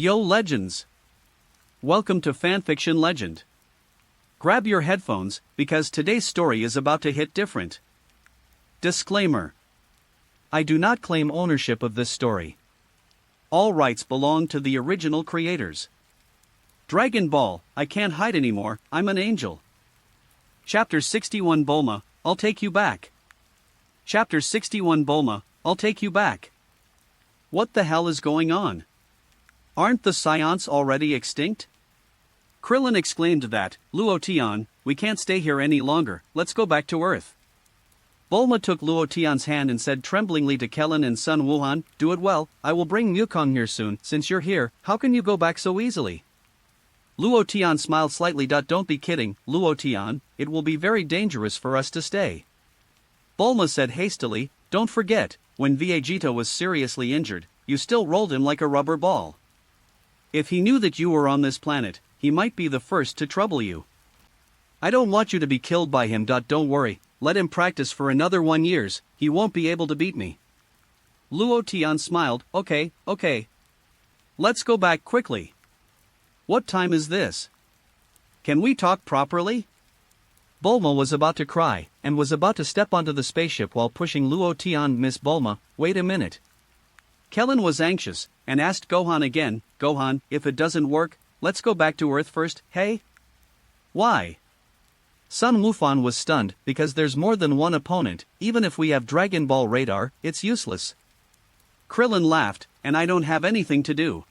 Yo legends! Welcome to Fanfiction Legend. Grab your headphones, because today's story is about to hit different. Disclaimer. I do not claim ownership of this story. All rights belong to the original creators. Dragon Ball, I can't hide anymore, I'm an angel. Chapter 61 Bulma, I'll take you back. Chapter 61 Bulma, I'll take you back. What the hell is going on? Aren't the Saiyans already extinct? Krillin exclaimed that, Luo Tian, we can't stay here any longer, let's go back to Earth. Bulma took Luo Tian's hand and said tremblingly to Kellen and Sun Wuhan, do it well, I will bring Wukong here soon, since you're here, how can you go back so easily? Luo Tian smiled slightly. Don't be kidding, Luo Tian, it will be very dangerous for us to stay. Bulma said hastily, don't forget, when Vegeta was seriously injured, you still rolled him like a rubber ball. If he knew that you were on this planet, he might be the first to trouble you. I don't want you to be killed by him. Don't worry, let him practice for another 1 year, he won't be able to beat me. Luo Tian smiled, okay. Let's go back quickly. What time is this? Can we talk properly? Bulma was about to cry, and was about to step onto the spaceship while pushing Luo Tian. Miss Bulma, wait a minute. Kellen was anxious, and asked Gohan again, Gohan, if it doesn't work, let's go back to Earth first, hey? Why? Sun Wufan was stunned, because there's more than one opponent, even if we have Dragon Ball radar, it's useless. Krillin laughed, and I don't have anything to do.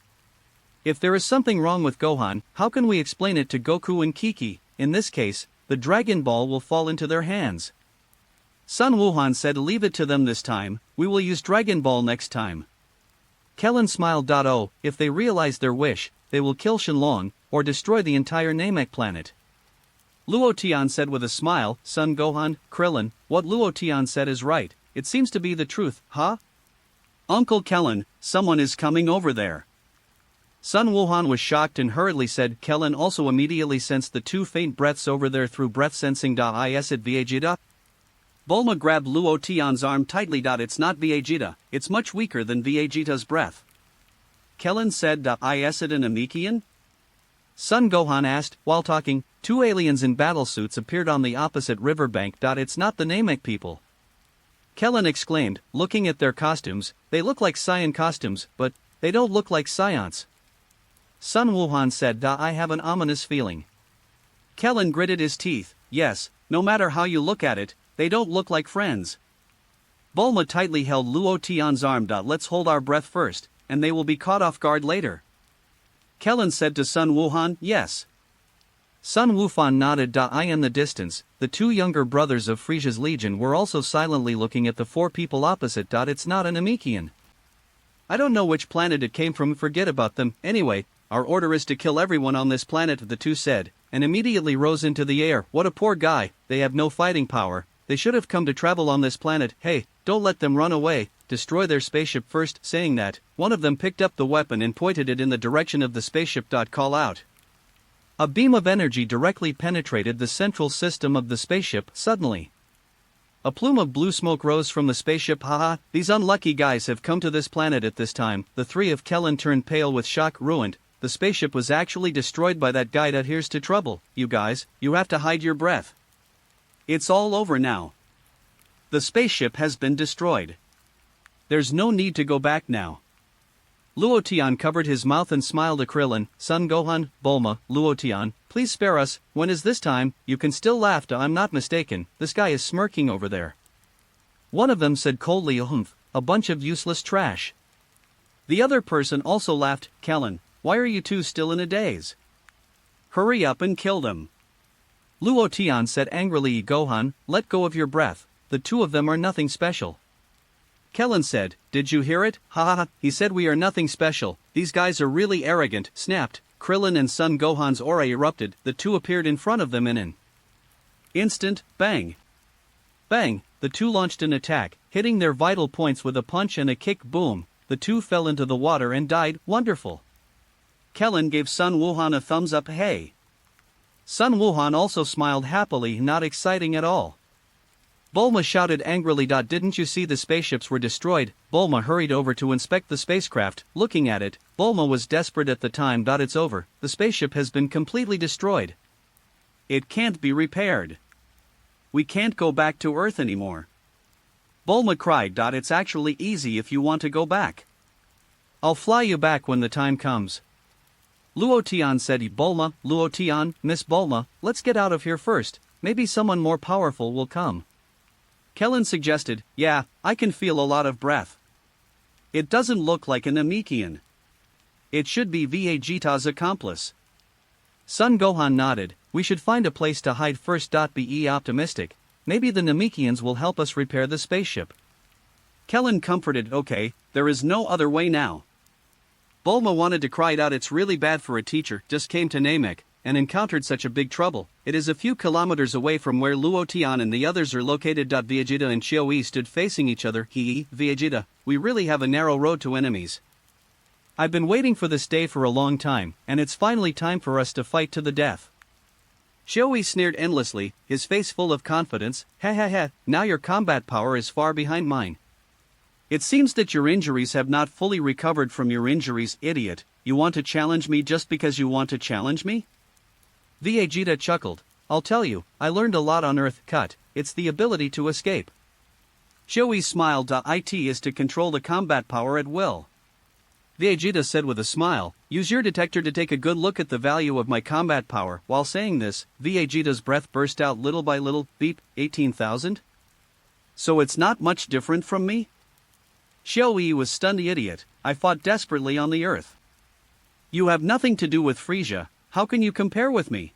If there is something wrong with Gohan, how can we explain it to Goku and Kiki? In this case, the Dragon Ball will fall into their hands. Sun Wuhan said leave it to them this time, we will use Dragon Ball next time. Kellen smiled. Oh, if they realize their wish, they will kill Shenlong, or destroy the entire Namek planet. Luo Tian said with a smile, Son Gohan, Krillin, what Luo Tian said is right, it seems to be the truth, huh? Uncle Kellen, someone is coming over there. Sun Wuhan was shocked and hurriedly said. Kellen also immediately sensed the two faint breaths over there through breath sensing. Is it Vegeta? Bulma grabbed Luo Tian's arm tightly. It's not Vegeta, it's much weaker than Vegeta's breath. Kellen said. Is it an Namekian? Son Gohan asked. While talking, two aliens in battlesuits appeared on the opposite riverbank. It's not the Namek people. Kellen exclaimed, looking at their costumes, they look like Saiyan costumes, but they don't look like Saiyans. Sun Wuhan said. I have an ominous feeling. Kellen gritted his teeth, yes, no matter how you look at it, they don't look like friends. Bulma tightly held Luo Tian's arm. Let's hold our breath first, and they will be caught off guard later. Kellen said to Sun Wuhan, yes. Sun Wufan nodded. In the distance, the two younger brothers of Frieza's legion were also silently looking at the four people opposite. It's not an Namekian. I don't know which planet it came from, forget about them, anyway, our order is to kill everyone on this planet, the two said, and immediately rose into the air. What a poor guy, they have no fighting power. They should have come to travel on this planet. Hey, don't let them run away, destroy their spaceship first. Saying that, one of them picked up the weapon and pointed it in the direction of the spaceship. Call out. A beam of energy directly penetrated the central system of the spaceship. Suddenly, a plume of blue smoke rose from the spaceship. Haha, these unlucky guys have come to this planet at this time. The three of Kellen turned pale with shock. Ruined, the spaceship was actually destroyed by that guy. Here's to trouble, you guys, you have to hide your breath. It's all over now. The spaceship has been destroyed. There's no need to go back now. Luo Tian covered his mouth and smiled at Krillin, Son Gohan, Bulma, Luo Tian, please spare us, when is this time, you can still laugh. I'm not mistaken, this guy is smirking over there. One of them said coldly, a bunch of useless trash. The other person also laughed, Kellen, why are you two still in a daze? Hurry up and kill them. Luo Tian said angrily, Gohan, let go of your breath, the two of them are nothing special. Kellen said, did you hear it? He said we are nothing special, these guys are really arrogant. Snapped, Krillin and Son Gohan's aura erupted, the two appeared in front of them in an instant. Bang! Bang, the two launched an attack, hitting their vital points with a punch and a kick. Boom, the two fell into the water and died. Wonderful. Kellen gave Sun Wuhan a thumbs up. Hey! Sun Wuhan also smiled happily. Not exciting at all. Bulma shouted angrily. Didn't you see the spaceships were destroyed? Bulma hurried over to inspect the spacecraft. Looking at it, Bulma was desperate at the time. It's over, the spaceship has been completely destroyed. It can't be repaired. We can't go back to Earth anymore. Bulma cried. It's actually easy if you want to go back. I'll fly you back when the time comes. Luo Tian said. Bulma, Luo Tian, Miss Bulma, let's get out of here first, maybe someone more powerful will come. Kellen suggested. Yeah, I can feel a lot of breath. It doesn't look like an Namekian. It should be Vegeta's accomplice. Son Gohan nodded. We should find a place to hide first. Be optimistic, maybe the Namekians will help us repair the spaceship. Kellen comforted. Okay, there is no other way now. Bulma wanted to cry out. It's really bad for a teacher just came to Namek and encountered such a big trouble. It is a few kilometers away from where Luo Tian and the others are located. Vegeta and Xiaoyi stood facing each other. Vegeta, we really have a narrow road to enemies. I've been waiting for this day for a long time, and it's finally time for us to fight to the death. Xiaoyi sneered endlessly, his face full of confidence. Ha, now your combat power is far behind mine. It seems that your injuries have not fully recovered from your injuries, idiot. You want to challenge me just because you want to challenge me? Vegeta chuckled. I'll tell you, I learned a lot on Earth. It's the ability to escape. Xiaoyi smiled. It is to control the combat power at will. Vegeta said with a smile, use your detector to take a good look at the value of my combat power. While saying this, Vegeta's breath burst out little by little. Beep, 18,000? So it's not much different from me? Xiaoyi was stunned. Idiot, I fought desperately on the Earth. You have nothing to do with Frieza, how can you compare with me?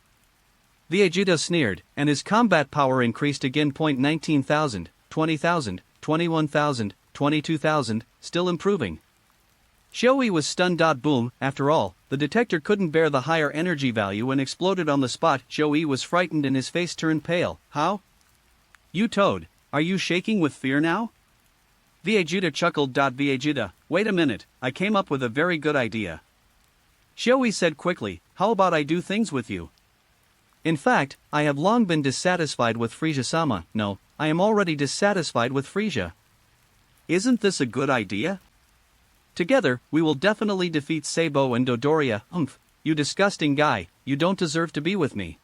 Vegeta sneered, and his combat power increased again. 19,000, 20,000, 21,000, 22,000, still improving. Xiaoyi was stunned. Boom, after all, the detector couldn't bear the higher energy value and exploded on the spot. Xiaoyi was frightened and his face turned pale. How? You Toad, are you shaking with fear now? Vegeta chuckled. Vegeta, wait a minute, I came up with a very good idea. Xiaoyi said quickly, how about I do things with you? In fact, I have long been dissatisfied with Frieza-sama. No, I am already dissatisfied with Frieza. Isn't this a good idea? Together, we will definitely defeat Sabo and Dodoria. You disgusting guy, you don't deserve to be with me.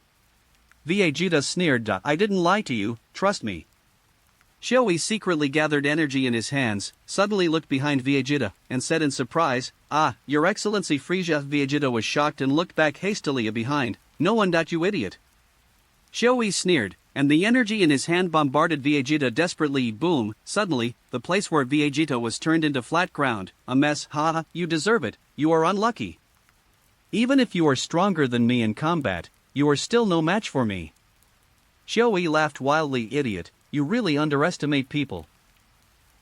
Vegeta sneered. I didn't lie to you, trust me. Xiaoyi secretly gathered energy in his hands, suddenly looked behind Vegeta, and said in surprise, Your Excellency Frieza. Vegeta was shocked and looked back hastily behind. No one. You idiot. Xiaoyi sneered, and the energy in his hand bombarded Vegeta desperately. Boom, suddenly, the place where Vegeta was turned into flat ground, a mess. Haha, you deserve it, you are unlucky. Even if you are stronger than me in combat, you are still no match for me. Xiaoyi laughed wildly. Idiot, you really underestimate people.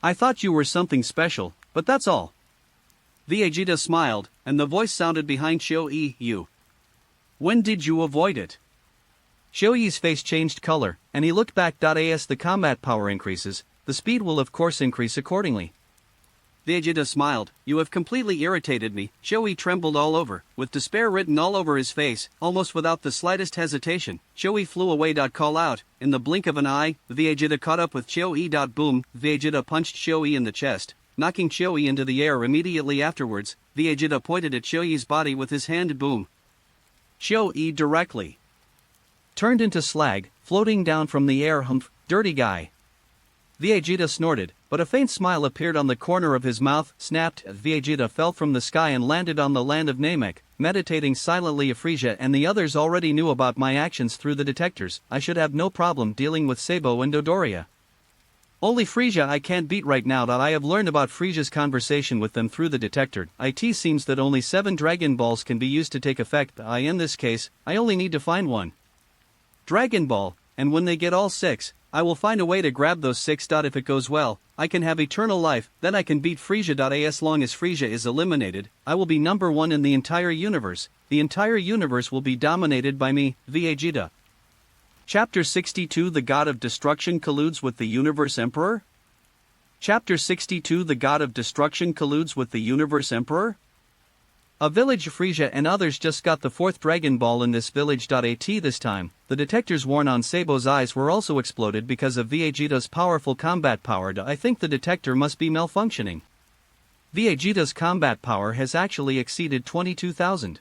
I thought you were something special, but that's all. Vegeta smiled, and the voice sounded behind Xiaoyi. You. When did you avoid it? Xiaoyi's face changed color, and he looked back. As the combat power increases, the speed will of course increase accordingly. Vegeta smiled. You have completely irritated me. Xiaoyi trembled all over, with despair written all over his face. Almost without the slightest hesitation, Xiaoyi flew away. Call out. In the blink of an eye, Vegeta caught up with Xiaoyi. Boom, Vegeta punched Xiaoyi in the chest, knocking Xiaoyi into the air. Immediately afterwards, Vegeta pointed at Xiaoyi's body with his hand. Boom. Xiaoyi directly turned into slag, floating down from the air. Dirty guy. Vegeta snorted, but a faint smile appeared on the corner of his mouth. Snapped. Vegeta fell from the sky and landed on the land of Namek, meditating silently. Frieza and the others already knew about my actions through the detectors. I should have no problem dealing with Sabo and Dodoria. Only Frieza I can't beat right now. I have learned about Frieza's conversation with them through the detector. It seems that only 7 Dragon Balls can be used to take effect. In this case, I only need to find one Dragon Ball, and when they get all 6, I will find a way to grab those 6. If it goes well, I can have eternal life, then I can beat Frieza. As long as Frieza is eliminated, I will be number 1 in the entire universe. The entire universe will be dominated by me, Vegeta. Chapter 62 The God of Destruction colludes with the Universe Emperor? Chapter 62 The God of Destruction colludes with the Universe Emperor? A village. Frieza and others just got the 4th Dragon Ball in this village.At this time. The detectors worn on Sabo's eyes were also exploded because of Vegeta's powerful combat power. I think the detector must be malfunctioning. Vegeta's combat power has actually exceeded 22,000.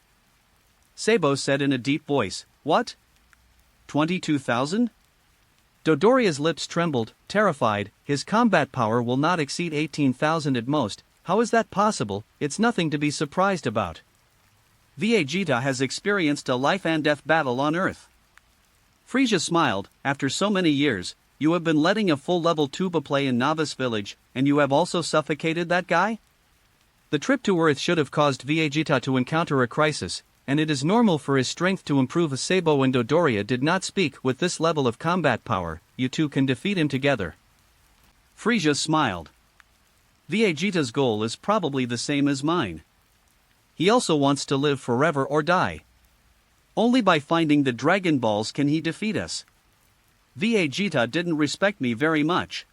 Sabo said in a deep voice. What? 22,000? Dodoria's lips trembled, terrified. His combat power will not exceed 18,000 at most. How is that possible? It's nothing to be surprised about. Vegeta has experienced a life and death battle on Earth. Frieza smiled. After so many years, you have been letting a full level tuba play in Novice Village, and you have also suffocated that guy? The trip to Earth should have caused Vegeta to encounter a crisis, and it is normal for his strength to improve. Sabo and Dodoria did not speak. With this level of combat power, you two can defeat him together. Frieza smiled. Vegeta's goal is probably the same as mine. He also wants to live forever or die. Only by finding the Dragon Balls can he defeat us. Vegeta didn't respect me very much.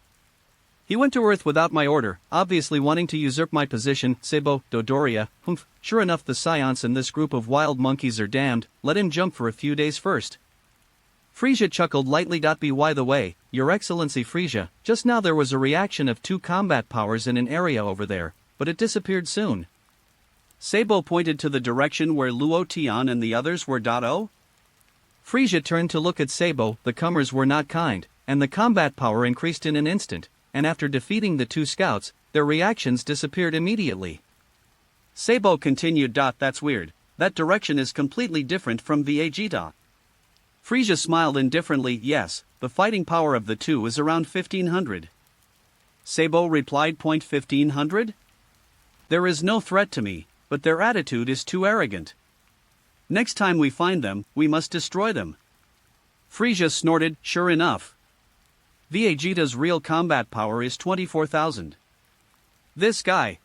He went to Earth without my order, obviously wanting to usurp my position. Sabo, Dodoria, humph, sure enough the Scions and this group of wild monkeys are damned. Let him jump for a few days first. Frieza chuckled lightly. By the way, Your Excellency Frieza, just now there was a reaction of 2 combat powers in an area over there, but it disappeared soon. Sabo pointed to the direction where Luo Tian and the others were. Frieza turned to look at Sabo. The comers were not kind, and the combat power increased in an instant, and after defeating the 2 scouts, their reactions disappeared immediately. Sabo continued. That's weird. That direction is completely different from Vegeta. Frieza smiled indifferently. Yes, the fighting power of the 2 is around 1500. Sabo replied. 1500? There is no threat to me, but their attitude is too arrogant. Next time we find them, we must destroy them. Frieza snorted. Sure enough. Vegeta's real combat power is 24,000. This guy.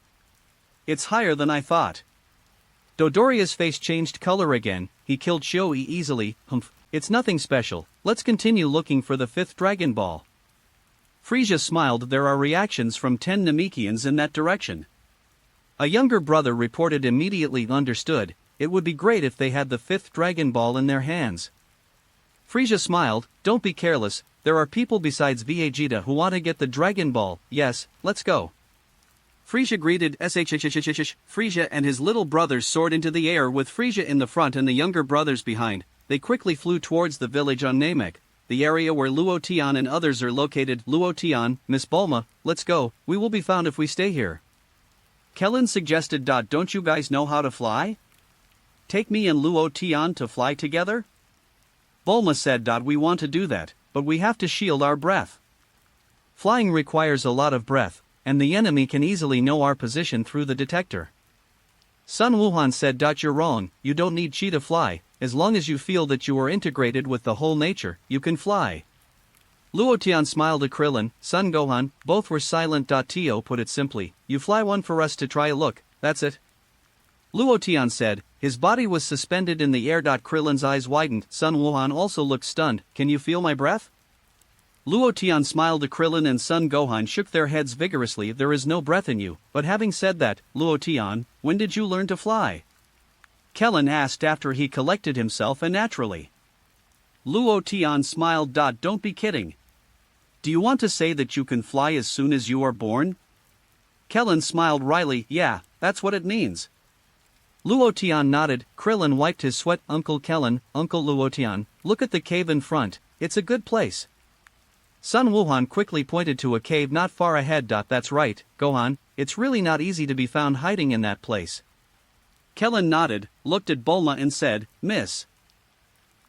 It's higher than I thought. Dodoria's face changed color again. He killed Shoei easily. Humph. It's nothing special. Let's continue looking for the 5th Dragon Ball. Frieza smiled. There are reactions from 10 Namekians in that direction. A younger brother reported. Immediately understood. It would be great if they had the 5th Dragon Ball in their hands. Frieza smiled. Don't be careless. There are people besides Vegeta who want to get the Dragon Ball. Yes, let's go. Frieza greeted. Frieza and his little brothers soared into the air with Frieza in the front and the younger brothers behind. They quickly flew towards the village on Namek, the area where Luo Tian and others are located. Luo Tian, Miss Bulma, let's go. We will be found if we stay here. Kellen suggested. Don't you guys know how to fly? Take me and Luo Tian to fly together? Bulma said. We want to do that, but we have to shield our breath. Flying requires a lot of breath, and the enemy can easily know our position through the detector. Sun Wuhan said. You're wrong, you don't need chi to fly. As long as you feel that you are integrated with the whole nature, you can fly. Luo Tian smiled at Krillin. Son Gohan, both were silent. Tio put it simply. You fly one for us to try. Look, that's it. Luo Tian said. His body was suspended in the air. Krillin's eyes widened. Sun Wuhan also looked stunned. Can you feel my breath? Luo Tian smiled at Krillin and Son Gohan shook their heads vigorously. There is no breath in you. But having said that, Luo Tian, when did you learn to fly? Kellen asked after he collected himself and naturally. Luo Tian smiled. Don't be kidding. Do you want to say that you can fly as soon as you are born? Kellen smiled wryly. Yeah, that's what it means. Luo Tian nodded. Krillin wiped his sweat. Uncle Kellen, Uncle Luo Tian, look at the cave in front. It's a good place. Sun Wuhan quickly pointed to a cave not far ahead. That's right, Gohan, it's really not easy to be found hiding in that place. Kellen nodded, looked at Bulma and said, Miss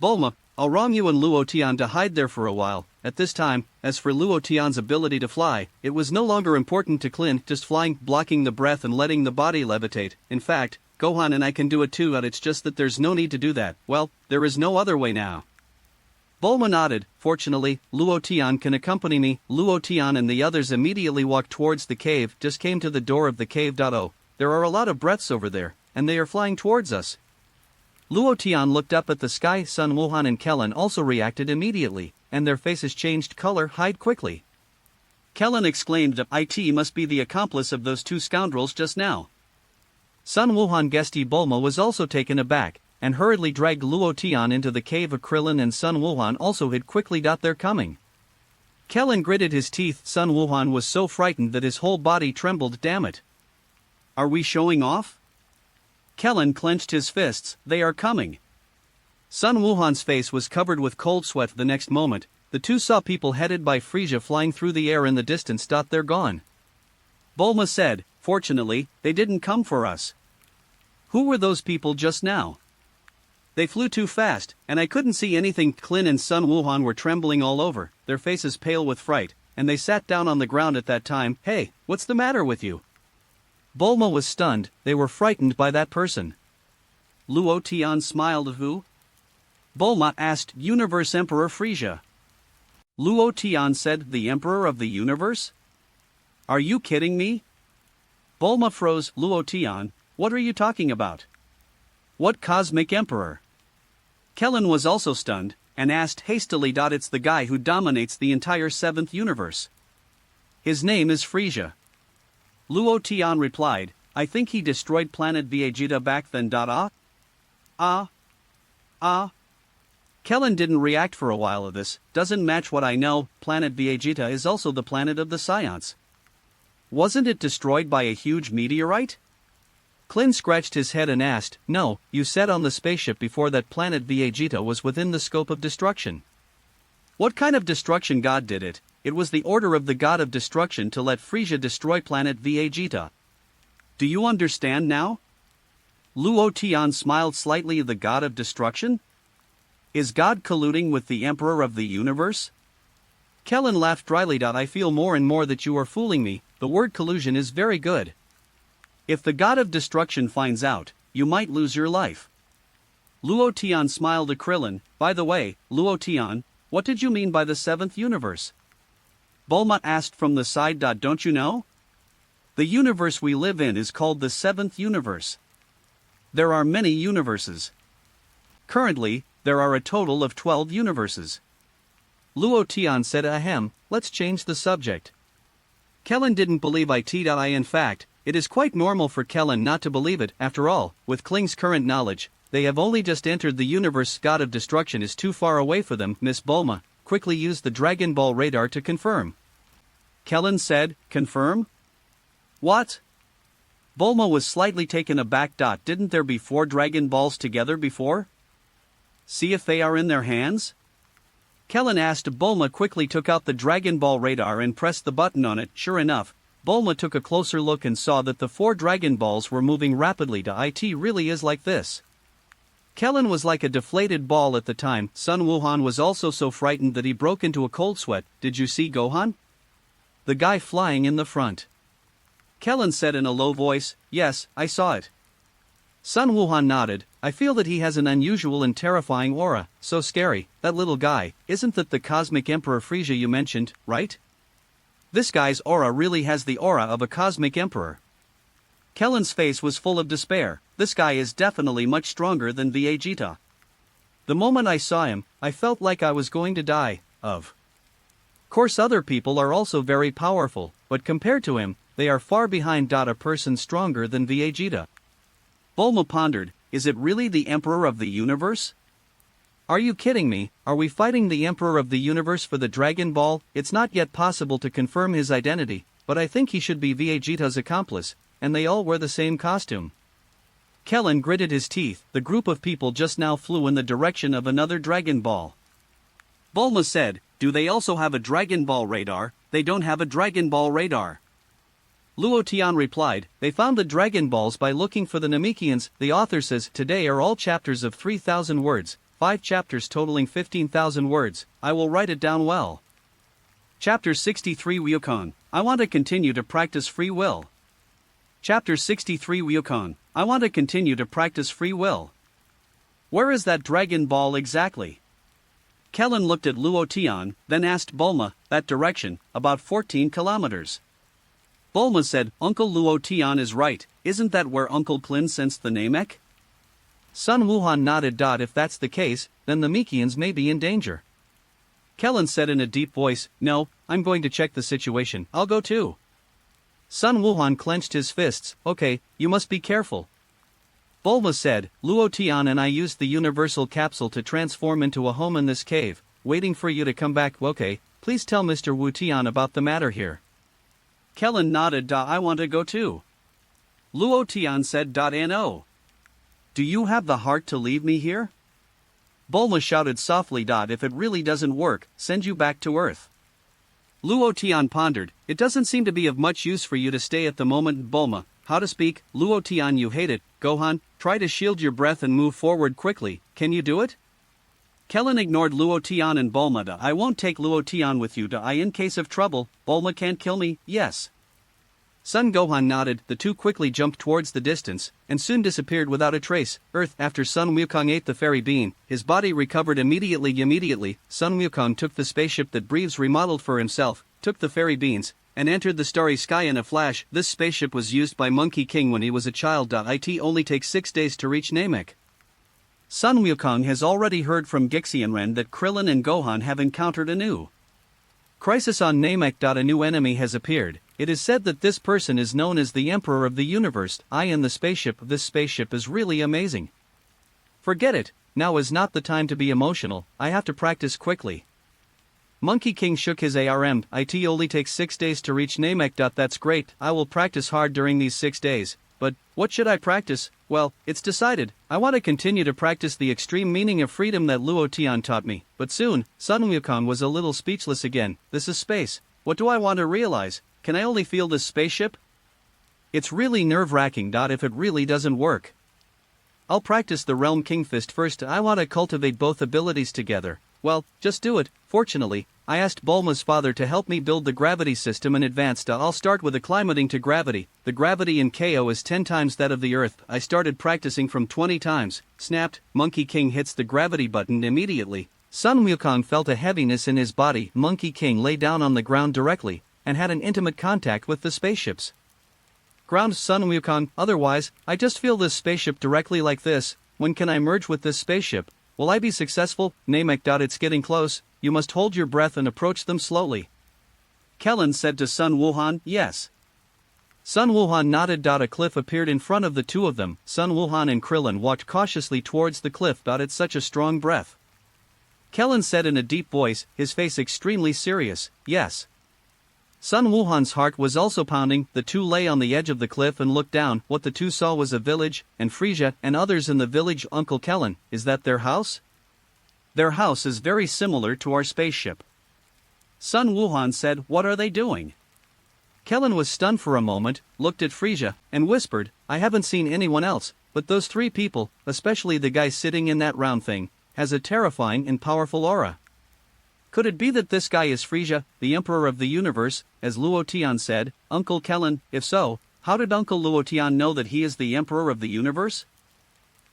Bulma, I'll wrong you and Luo Tian to hide there for a while. At this time, as for Luo Tian's ability to fly, it was no longer important to Clint, just flying, blocking the breath and letting the body levitate. In fact, Gohan and I can do it too. It's just that there's no need to do that. Well, there is no other way now. Bulma nodded. Fortunately, Luo Tian can accompany me. Luo Tian and the others immediately walked towards the cave. Just came to the door of the cave. Oh, there are a lot of breaths over there, and they are flying towards us. Luo Tian looked up at the sky. Sun Wuhan and Kellen also reacted immediately, and their faces changed color. Hide quickly. Kellen exclaimed that IT must be the accomplice of those 2 scoundrels just now. Sun Wuhan guestie Bulma was also taken aback, and hurriedly dragged Luo Tian into the cave. Krillin and Sun Wuhan also hid quickly. They're coming. Kellen gritted his teeth. Sun Wuhan was so frightened that his whole body trembled. Damn it. Are we showing off? Kellen clenched his fists. They are coming. Sun Wuhan's face was covered with cold sweat. The next moment, the two saw people headed by Frieza flying through the air in the distance. They're gone. Bulma said, fortunately, they didn't come for us. Who were those people just now? They flew too fast, and I couldn't see anything. Klin and Sun Wuhan were trembling all over, their faces pale with fright, and they sat down on the ground at that time. Hey, what's the matter with you? Bulma was stunned. They were frightened by that person. Luo Tian smiled. Who? Bulma asked. Universe Emperor Frieza. Luo Tian said. The Emperor of the Universe? Are you kidding me? Bulma froze. Luo Tian, what are you talking about? What cosmic emperor? Kellen was also stunned, and asked hastily. It's the guy who dominates the entire 7th universe. His name is Frieza. Luo Tian replied, I think he destroyed Planet Vegeta back then. Kellen didn't react for a while. Of this doesn't match what I know. Planet Vegeta is also the planet of the Scions. Wasn't it destroyed by a huge meteorite? Klin scratched his head and asked, no, you said on the spaceship before that Planet Vegeta was within the scope of destruction. What kind of destruction god did it? It was the order of the god of destruction to let Frieza destroy Planet Vegeta. Do you understand now? Luo Tian smiled slightly. The god of destruction? Is God colluding with the Emperor of the Universe? Kellen laughed dryly. I feel more and more that you are fooling me. The word collusion is very good. If the god of destruction finds out, you might lose your life. Luo Tian smiled. Krillin, by the way, Luo Tian, what did you mean by the 7th universe? Bulma asked from the side. Don't you know? The universe we live in is called the 7th universe. There are many universes. Currently, there are a total of 12 universes. Luo Tian said. Ahem, let's change the subject. Kellen didn't believe it. In fact, it is quite normal for Kellen not to believe it. After all, with Kling's current knowledge, they have only just entered the universe. God of destruction is too far away for them. Miss Bulma quickly used the Dragon Ball radar to confirm. Kellen said, confirm? What? Bulma was slightly taken aback. Didn't there be 4 Dragon Balls together before? See if they are in their hands? Kellen asked. Bulma quickly took out the Dragon Ball radar and pressed the button on it. Sure enough, Bulma took a closer look and saw that the 4 Dragon Balls were moving rapidly. It really is like this. Kellen was like a deflated ball at the time. Sun Wuhan was also so frightened that he broke into a cold sweat. Did you see Gohan? The guy flying in the front. Kellen said in a low voice, yes, I saw it. Sun Wuhan nodded. I feel that he has an unusual and terrifying aura, so scary. That little guy, isn't that the cosmic emperor Frieza you mentioned, right? This guy's aura really has the aura of a cosmic emperor. Kellen's face was full of despair. This guy is definitely much stronger than Vegeta. The moment I saw him, I felt like I was going to die. Of course other people are also very powerful, but compared to him, they are far behind. A person stronger than Vegeta. Bulma pondered, is it really the Emperor of the Universe? Are you kidding me? Are we fighting the Emperor of the Universe for the Dragon Ball? It's not yet possible to confirm his identity, but I think he should be Vegeta's accomplice, and they all wear the same costume. Kellen gritted his teeth. The group of people just now flew in the direction of another Dragon Ball. Bulma said, do they also have a Dragon Ball radar? They don't have a Dragon Ball radar. Luo Tian replied, they found the Dragon Balls by looking for the Namekians. The author says today are all chapters of 3,000 words, 5 chapters totaling 15,000 words. I will write it down well. Chapter 63 Wukong, I want to continue to practice free will. Chapter 63 Wukong, I want to continue to practice free will. Where is that Dragon Ball exactly? Kellen looked at Luo Tian, then asked Bulma, that direction, about 14 kilometers. Bulma said, Uncle Luo Tian is right, isn't that where Uncle Klin sensed the Namek? Sun Wuhan nodded. If that's the case, then the Mikians may be in danger. Kellen said in a deep voice, no, I'm going to check the situation, I'll go too. Sun Wuhan clenched his fists, okay, you must be careful, Bulma said, Luo Tian and I used the universal capsule to transform into a home in this cave, waiting for you to come back. Okay, please tell Mr. Wu Tian about the matter here. Kellen nodded. I want to go too. Luo Tian said. No. Do you have the heart to leave me here? Bulma shouted softly. If it really doesn't work, send you back to Earth. Luo Tian pondered, it doesn't seem to be of much use for you to stay at the moment. Bulma, how to speak, Luo Tian, you hate it. Gohan, try to shield your breath and move forward quickly, can you do it? Kellen ignored Luo Tian and Bulma. I won't take Luo Tian with you. In case of trouble, Bulma can't kill me, yes. Son Gohan nodded. The two quickly jumped towards the distance, and soon disappeared without a trace. Earth. After Son Wukong ate the fairy bean, his body recovered immediately. Son Wukong took the spaceship that Breves remodeled for himself, took the fairy beans, and entered the starry sky in a flash. This spaceship was used by Monkey King when he was a child. It only takes 6 days to reach Namek. Son Wukong has already heard from Gixianren that Krillin and Gohan have encountered a new crisis on Namek. A new enemy has appeared. It is said that this person is known as the Emperor of the Universe. In the spaceship. This spaceship is really amazing. Forget it, now is not the time to be emotional, I have to practice quickly. Monkey King shook his arm. It only takes 6 days to reach Namek. That's great, I will practice hard during these 6 days. But, what should I practice? Well, it's decided. I want to continue to practice the extreme meaning of freedom that Luo Tian taught me. But soon, Sun Wukong was a little speechless again. This is space. What do I want to realize? Can I only feel this spaceship? It's really nerve-wracking. If it really doesn't work, I'll practice the Realm King Fist first. I want to cultivate both abilities together. Well, just do it. Fortunately, I asked Bulma's father to help me build the gravity system in advance. I'll start with acclimating to gravity. The gravity in KO is 10 times that of the Earth. I started practicing from 20 times. Snapped. Monkey King hits the gravity button immediately. Sun Wukong felt a heaviness in his body. Monkey King lay down on the ground directly, and had an intimate contact with the spaceship's ground. Sun Wukong, otherwise, I just feel this spaceship directly like this. When can I merge with this spaceship? Will I be successful? Namek. It's getting close, you must hold your breath and approach them slowly. Kellen said to Sun Wuhan, yes. Sun Wuhan nodded. A cliff appeared in front of the two of them. Sun Wuhan and Krillin walked cautiously towards the cliff. It's such a strong breath. Kellen said in a deep voice, his face extremely serious, yes. Sun Wuhan's heart was also pounding. The two lay on the edge of the cliff and looked down. What the two saw was a village, and Frieza and others in the village. Uncle Kellen, is that their house? Their house is very similar to our spaceship. Sun Wuhan said, what are they doing? Kellen was stunned for a moment, looked at Frieza, and whispered, I haven't seen anyone else, but those 3 people, especially the guy sitting in that round thing, has a terrifying and powerful aura. Could it be that this guy is Frieza, the Emperor of the Universe, as Luo Tian said? Uncle Kellen, if so, how did Uncle Luo Tian know that he is the Emperor of the Universe?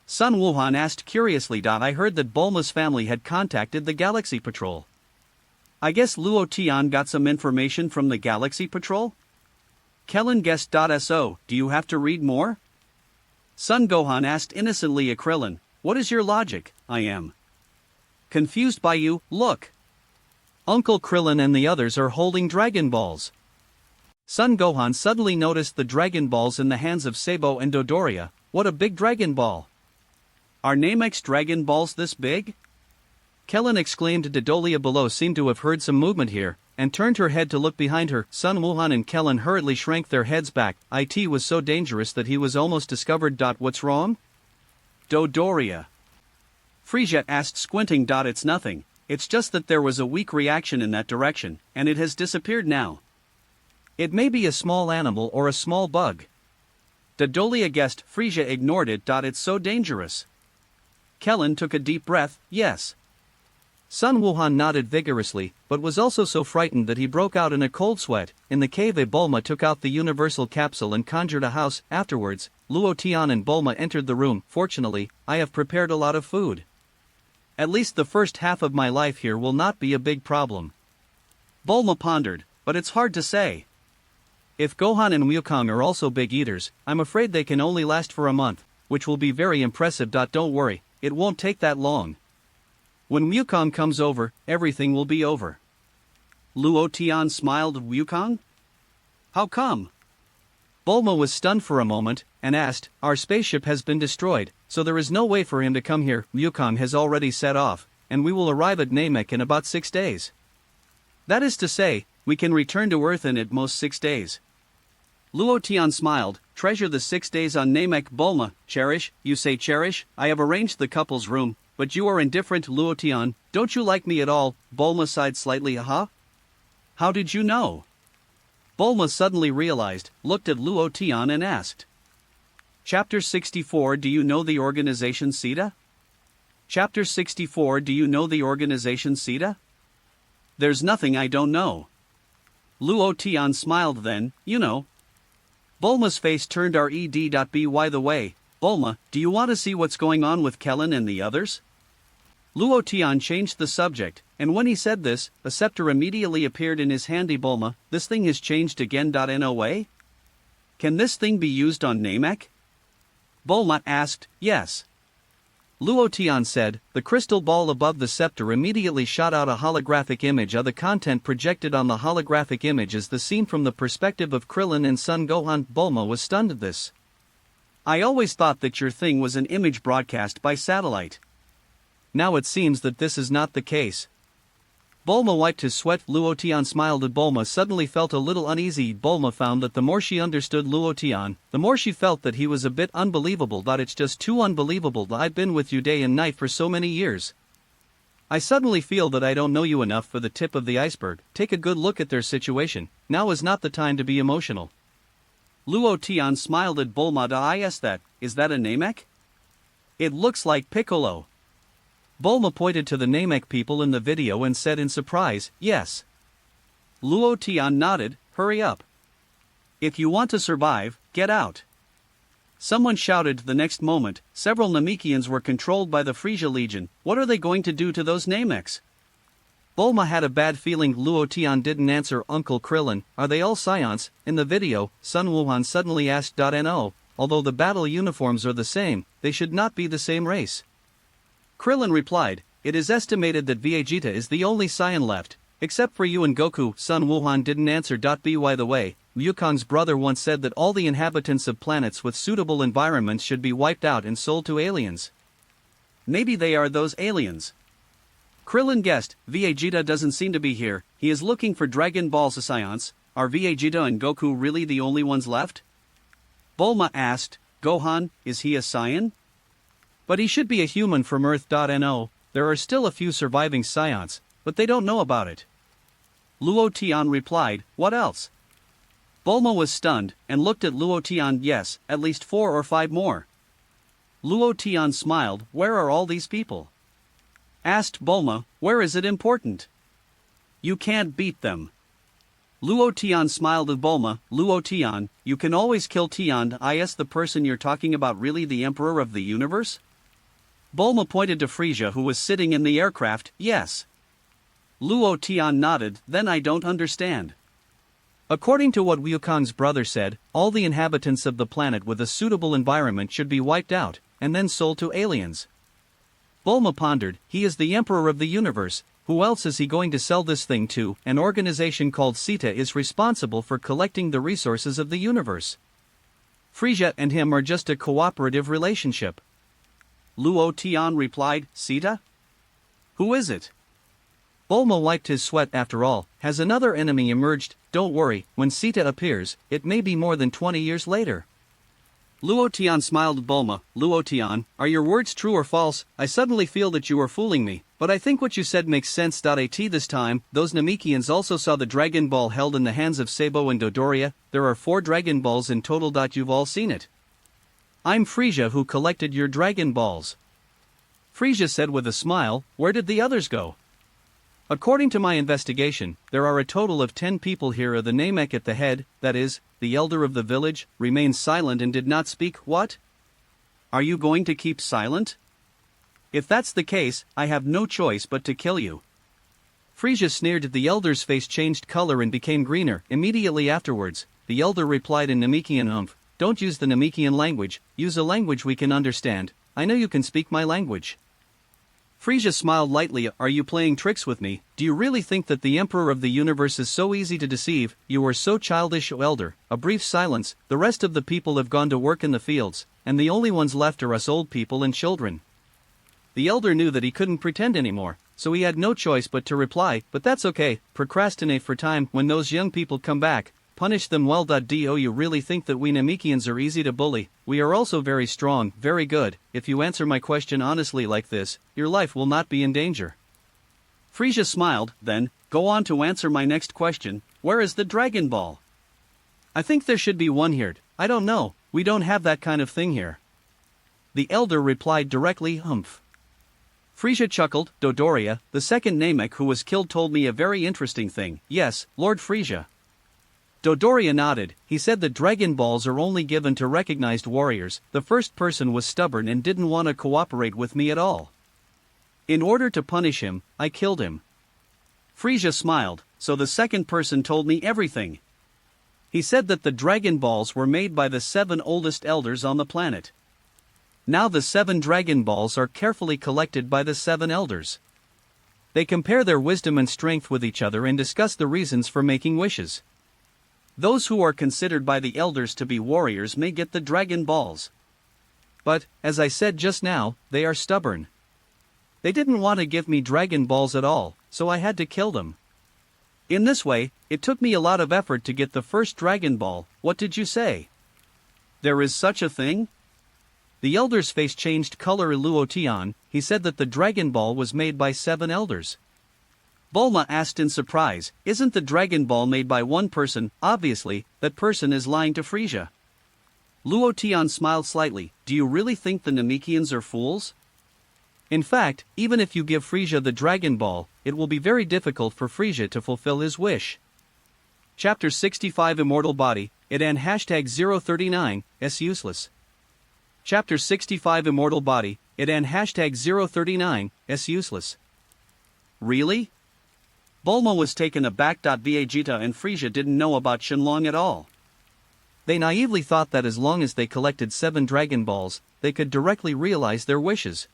Sun Wuhan asked curiously. I heard that Bulma's family had contacted the Galaxy Patrol. I guess Luo Tian got some information from the Galaxy Patrol? Kellen guessed. So, do you have to read more? Sun Gohan asked innocently. Krillin, what is your logic? I am confused by you. Look. Uncle Krillin and the others are holding Dragon Balls. Son Gohan suddenly noticed the Dragon Balls in the hands of Sabo and Dodoria. What a big Dragon Ball! Are Namek's Dragon Balls this big? Kellen exclaimed. Dodoria below seemed to have heard some movement here, and turned her head to look behind her. Sun Wuhan and Kellen hurriedly shrank their heads back. It was so dangerous that he was almost discovered. What's wrong? Dodoria. Frieza asked, squinting. It's nothing. It's just that there was a weak reaction in that direction, and it has disappeared now. It may be a small animal or a small bug. Dodolia guessed. Frieza ignored it. It's so dangerous. Kellen took a deep breath. Yes. Sun Wuhan nodded vigorously, but was also so frightened that he broke out in a cold sweat. In the cave, Bulma took out the universal capsule and conjured a house. Afterwards, Luo Tian and Bulma entered the room. Fortunately, I have prepared a lot of food. At least the first half of my life here will not be a big problem. Bulma pondered, but it's hard to say. If Gohan and Wukong are also big eaters, I'm afraid they can only last for a month, which will be very impressive. Don't worry, it won't take that long. When Wukong comes over, everything will be over. Luo Tian smiled. Wukong? How come? Bulma was stunned for a moment, and asked, "Our spaceship has been destroyed, so there is no way for him to come here. Wukong has already set off, and we will arrive at Namek in about 6 days. That is to say, we can return to Earth in at most 6 days." Luo Tian smiled. "Treasure the 6 days on Namek." Bulma, "Cherish, you say cherish? I have arranged the couple's room, but you are indifferent." Luo Tian, "Don't you like me at all?" Bulma sighed slightly. "Huh? How did you know?" Bulma suddenly realized, looked at Luo Tian and asked. Chapter 64. Do you know the organization Sita? Chapter 64. Do you know the organization Sita? There's nothing I don't know. Luo Tian smiled. Then, you know. Bulma's face turned red. By the way, Bulma, do you want to see what's going on with Kellen and the others? Luo Tian changed the subject, and when he said this, a scepter immediately appeared in his hand. Bulma, this thing has changed again. No way? Can this thing be used on Namek? Bulma asked. Yes. Luo Tian said. The crystal ball above the scepter immediately shot out a holographic image of the content projected on the holographic image is the scene from the perspective of Krillin and Son Gohan. Bulma was stunned at this. I always thought that your thing was an image broadcast by satellite. Now it seems that this is not the case. Bulma wiped his sweat. Luo Tian smiled at Bulma. Suddenly felt a little uneasy. Bulma found that the more she understood Luo Tian, the more she felt that he was a bit unbelievable. It's just too unbelievable. I've been with you day and night for so many years. I suddenly feel that I don't know you enough for the tip of the iceberg. Take a good look at their situation. Now is not the time to be emotional. Luo Tian smiled at Bulma. Is that a Namek? It looks like Piccolo. Bulma pointed to the Namek people in the video and said in surprise, yes. Luo Tian nodded. Hurry up. If you want to survive, get out. Someone shouted. The next moment, several Namekians were controlled by the Frieza Legion. What are they going to do to those Nameks? Bulma had a bad feeling. Luo Tian didn't answer. Uncle Krillin, are they all Scions? In the video, Sun Wuhan suddenly asked. No, although the battle uniforms are the same, they should not be the same race. Krillin replied, it is estimated that Vegeta is the only Saiyan left, except for you and Goku. Sun Wuhan didn't answer. By the way, Wukong's brother once said that all the inhabitants of planets with suitable environments should be wiped out and sold to aliens. Maybe they are those aliens. Krillin guessed. Vegeta doesn't seem to be here. He is looking for Dragon Ball Science. Are Vegeta and Goku really the only ones left? Bulma asked, Gohan, is he a Saiyan? But he should be a human from Earth. No, there are still a few surviving Scions, but they don't know about it. Luo Tian replied, what else? Bulma was stunned, and looked at Luo Tian. Yes, at least 4 or 5 more. Luo Tian smiled. Where are all these people? Asked Bulma. Where is it important? You can't beat them. Luo Tian smiled at Bulma. Luo Tian, you can always kill Tian. Is the person you're talking about really the Emperor of the universe? Bulma pointed to Frieza, who was sitting in the aircraft. Yes. Luo Tian nodded. Then I don't understand. According to what Wukong's brother said, all the inhabitants of the planet with a suitable environment should be wiped out, and then sold to aliens. Bulma pondered. He is the Emperor of the universe. Who else is he going to sell this thing to? An organization called Sita is responsible for collecting the resources of the universe. Frieza and him are just a cooperative relationship. Luo Tian replied, Sita? Who is it? Bulma wiped his sweat. After all, has another enemy emerged? Don't worry, when Sita appears, it may be more than 20 years later. Luo Tian smiled at Bulma. Luo Tian, are your words true or false? I suddenly feel that you are fooling me, but I think what you said makes sense. This time, those Namekians also saw the Dragon Ball held in the hands of Sabo and Dodoria. There are 4 Dragon Balls in total. You've all seen it. I'm Frieza who collected your Dragon Balls. Frieza said with a smile. Where did the others go? According to my investigation, there are a total of 10 people here. The Namek at the head, that is, the elder of the village, remained silent and did not speak. What? Are you going to keep silent? If that's the case, I have no choice but to kill you. Frieza sneered. The elder's face changed color and became greener. Immediately afterwards, the elder replied in Namekian. Don't use the Namekian language, use a language we can understand. I know you can speak my language. Frieza smiled lightly. Are you playing tricks with me? Do you really think that the Emperor of the Universe is so easy to deceive? You are so childish, Elder. A brief silence. The rest of the people have gone to work in the fields, and the only ones left are us old people and children. The Elder knew that he couldn't pretend anymore, so he had no choice but to reply, but that's okay, procrastinate for time. When those young people come back, punish them well. Do you really think that we Namekians are easy to bully? We are also very strong, very good. If you answer my question honestly like this, your life will not be in danger. Frieza smiled, then, go on to answer my next question, where is the Dragon Ball? I think there should be one here. I don't know, we don't have that kind of thing here. The Elder replied directly, humph. Frieza chuckled. Dodoria, the second Namek who was killed, told me a very interesting thing. Yes, Lord Frieza. Dodoria nodded. He said the Dragon Balls are only given to recognized warriors. The first person was stubborn and didn't want to cooperate with me at all. In order to punish him, I killed him. Frieza smiled. So the second person told me everything. He said that the Dragon Balls were made by the 7 oldest elders on the planet. Now the 7 Dragon Balls are carefully collected by the 7 elders. They compare their wisdom and strength with each other and discuss the reasons for making wishes. Those who are considered by the elders to be warriors may get the Dragon Balls. But, as I said just now, they are stubborn. They didn't want to give me Dragon Balls at all, so I had to kill them. In this way, it took me a lot of effort to get the first Dragon Ball. What did you say? There is such a thing? The elder's face changed color. Luo Tian, he said that the Dragon Ball was made by 7 elders. Bulma asked in surprise, isn't the Dragon Ball made by one person? Obviously, that person is lying to Frieza. Luo Tian smiled slightly. Do you really think the Namekians are fools? In fact, even if you give Frieza the Dragon Ball, it will be very difficult for Frieza to fulfill his wish. Chapter 65 Immortal Body, it and #039, s useless. Chapter 65 Immortal Body, it and #039, s useless. Really? Bulma was taken aback. Vegeta and Frieza didn't know about Shenlong at all. They naively thought that as long as they collected 7 Dragon Balls, they could directly realize their wishes.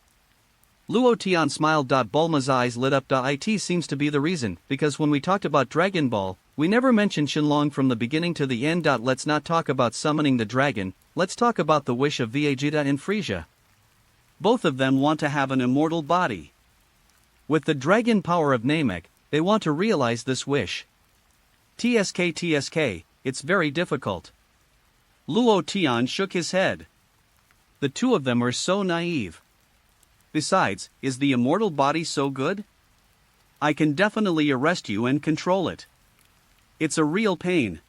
Luo Tian smiled. Bulma's eyes lit up. It seems to be the reason, because when we talked about Dragon Ball, we never mentioned Shenlong from the beginning to the end. Let's not talk about summoning the dragon, let's talk about the wish of Vegeta and Frieza. Both of them want to have an immortal body. With the dragon power of Namek, they want to realize this wish. TSK, it's very difficult. Luo Tian shook his head. The two of them are so naive. Besides, is the immortal body so good? I can definitely arrest you and control it. It's a real pain.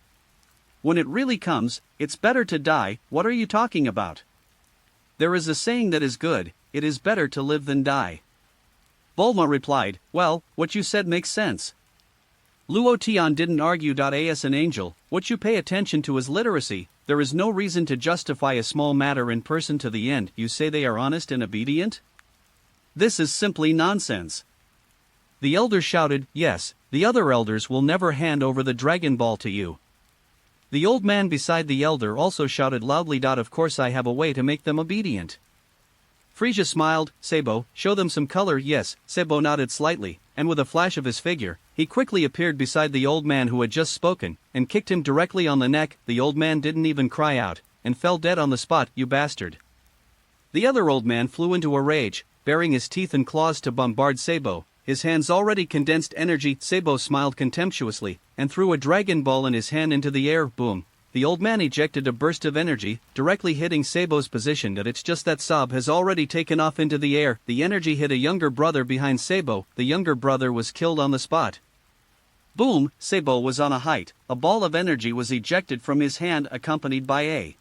When it really comes, it's better to die. What are you talking about? There is a saying that is good, it is better to live than die. Bulma replied, well, what you said makes sense. Luo Tian didn't argue. As an angel, what you pay attention to is literacy. There is no reason to justify a small matter in person to the end. You say they are honest and obedient? This is simply nonsense. The elder shouted, yes, the other elders will never hand over the Dragon Ball to you. The old man beside the elder also shouted loudly. Of course I have a way to make them obedient. Frieza smiled. Sabo, show them some color. Yes, Sabo nodded slightly, and with a flash of his figure, he quickly appeared beside the old man who had just spoken, and kicked him directly on the neck. The old man didn't even cry out, and fell dead on the spot. You bastard. The other old man flew into a rage, baring his teeth and claws to bombard Sabo, his hands already condensed energy. Sabo smiled contemptuously, and threw a Dragon Ball in his hand into the air. Boom. The old man ejected a burst of energy, directly hitting Sabo's position. It's just that Sab has already taken off into the air. The energy hit a younger brother behind Sabo. The younger brother was killed on the spot. Boom, Sabo was on a height. A ball of energy was ejected from his hand, accompanied by a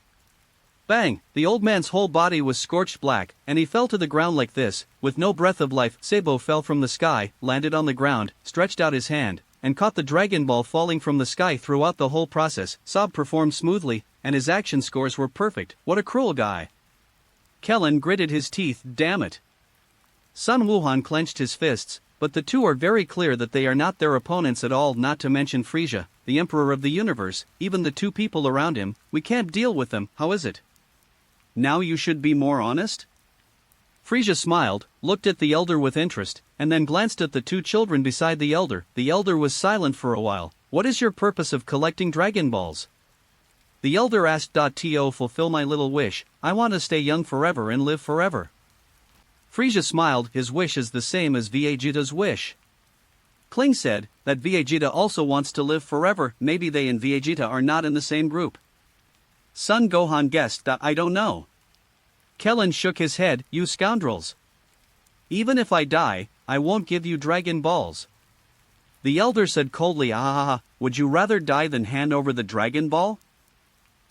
bang. The old man's whole body was scorched black, and he fell to the ground like this, with no breath of life. Sabo fell from the sky, landed on the ground, stretched out his hand, and caught the Dragon Ball falling from the sky. Throughout the whole process, Sab performed smoothly, and his action scores were perfect. What a cruel guy. Kellen gritted his teeth. Damn it. Sun Wuhan clenched his fists, but the two are very clear that they are not their opponents at all. Not to mention Frieza, the Emperor of the Universe, even the two people around him. We can't deal with them. How is it? Now you should be more honest? Frieza smiled, looked at the elder with interest, and then glanced at the two children beside the elder. The elder was silent for a while. What is your purpose of collecting Dragon Balls? The elder asked. To fulfill my little wish, I want to stay young forever and live forever. Frieza smiled, his wish is the same as Vegeta's wish. Kling said that Vegeta also wants to live forever. Maybe they and Vegeta are not in the same group. Son Gohan guessed. I don't know. Kellen shook his head, you scoundrels. Even if I die, I won't give you Dragon Balls. The elder said coldly, would you rather die than hand over the Dragon Ball?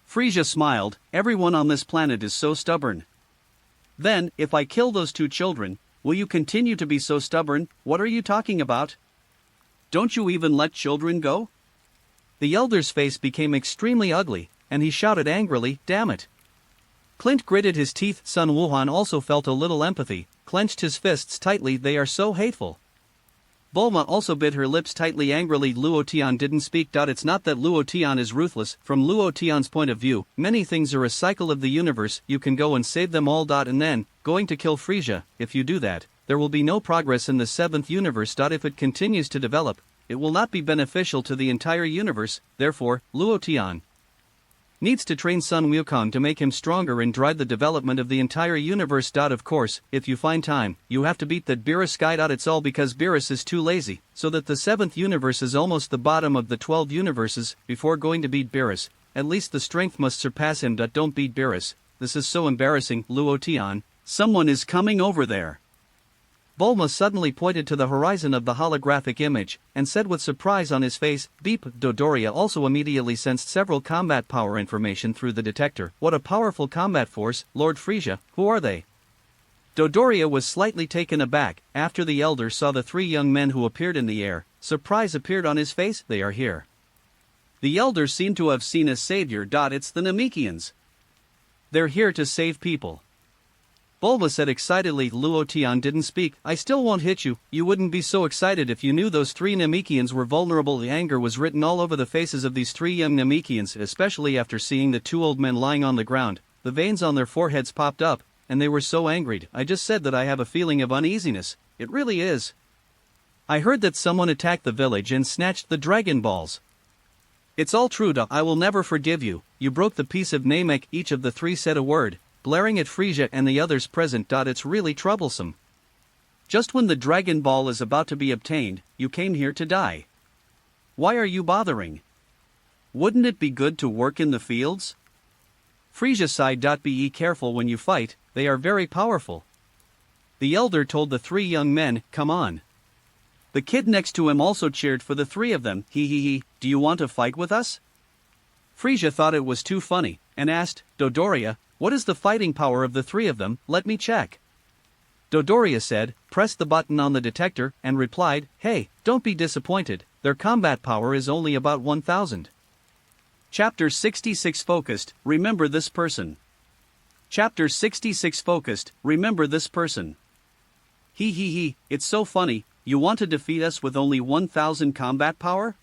Frieza smiled, everyone on this planet is so stubborn. Then, if I kill those two children, will you continue to be so stubborn? What are you talking about? Don't you even let children go? The elder's face became extremely ugly, and he shouted angrily, damn it. Clint gritted his teeth. Sun Wuhan also felt a little empathy, clenched his fists tightly. They are so hateful. Bulma also bit her lips tightly. Angrily, Luo Tian didn't speak. It's not that Luo Tian is ruthless. From Luo Tian's point of view, many things are a cycle of the universe. You can go and save them all. And then, going to kill Frieza. If you do that, there will be no progress in the 7th universe. If it continues to develop, it will not be beneficial to the entire universe. Therefore, Luo Tian needs to train Sun Wukong to make him stronger and drive the development of the entire universe. Of course, if you find time, you have to beat that Beerus guy. It's all because Beerus is too lazy, so that the 7th universe is almost the bottom of the 12 universes. Before going to beat Beerus, at least the strength must surpass him. Don't beat Beerus. This is so embarrassing. Luo Tian, someone is coming over there. Bulma suddenly pointed to the horizon of the holographic image, and said with surprise on his face, beep. Dodoria also immediately sensed several combat power information through the detector. What a powerful combat force, Lord Frieza, who are they? Dodoria was slightly taken aback. After the elder saw the three young men who appeared in the air, surprise appeared on his face. They are here. The elder seemed to have seen a savior. It's the Namekians. They're here to save people. Bulma said excitedly. Luo Tian didn't speak. I still won't hit you. You wouldn't be so excited if you knew those three Namekians were vulnerable. The anger was written all over the faces of these three young Namekians, especially after seeing the two old men lying on the ground. The veins on their foreheads popped up, and they were so angry. I just said that I have a feeling of uneasiness. It really is. I heard that someone attacked the village and snatched the Dragon Balls. It's all true. I will never forgive you. You broke the peace of Namek. Each of the three said a word, glaring at Frieza and the others present. It's really troublesome. Just when the Dragon Ball is about to be obtained, you came here to die. Why are you bothering? Wouldn't it be good to work in the fields? Frieza sighed. Be careful when you fight, they are very powerful. The elder told the three young men, come on. The kid next to him also cheered for the three of them. He, do you want to fight with us? Frieza thought it was too funny, and asked, Dodoria, what is the fighting power of the three of them? Let me check. Dodoria said, pressed the button on the detector, and replied, hey, don't be disappointed, their combat power is only about 1000. Chapter 66 Focused, remember this person. Chapter 66 Focused, remember this person. He, it's so funny, you want to defeat us with only 1000 combat power?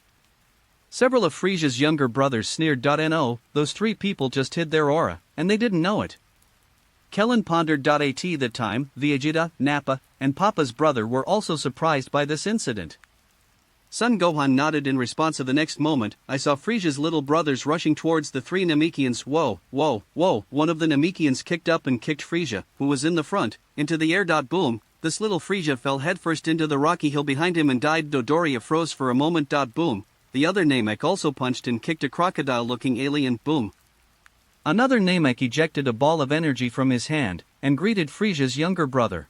Several of Frieza's younger brothers sneered. No, those three people just hid their aura, and they didn't know it. Kellen pondered. At that time, Vegeta, Nappa, and Papa's brother were also surprised by this incident. Son Gohan nodded in response. The next moment, I saw Frieza's little brothers rushing towards the three Namekians. Whoa, one of the Namekians kicked up and kicked Frieza, who was in the front, into the air. Boom, this little Frieza fell headfirst into the rocky hill behind him and died. Dodoria froze for a moment. Boom. The other Namek also punched and kicked a crocodile-looking alien. Boom. Another Namek ejected a ball of energy from his hand, and greeted Frieza's younger brother.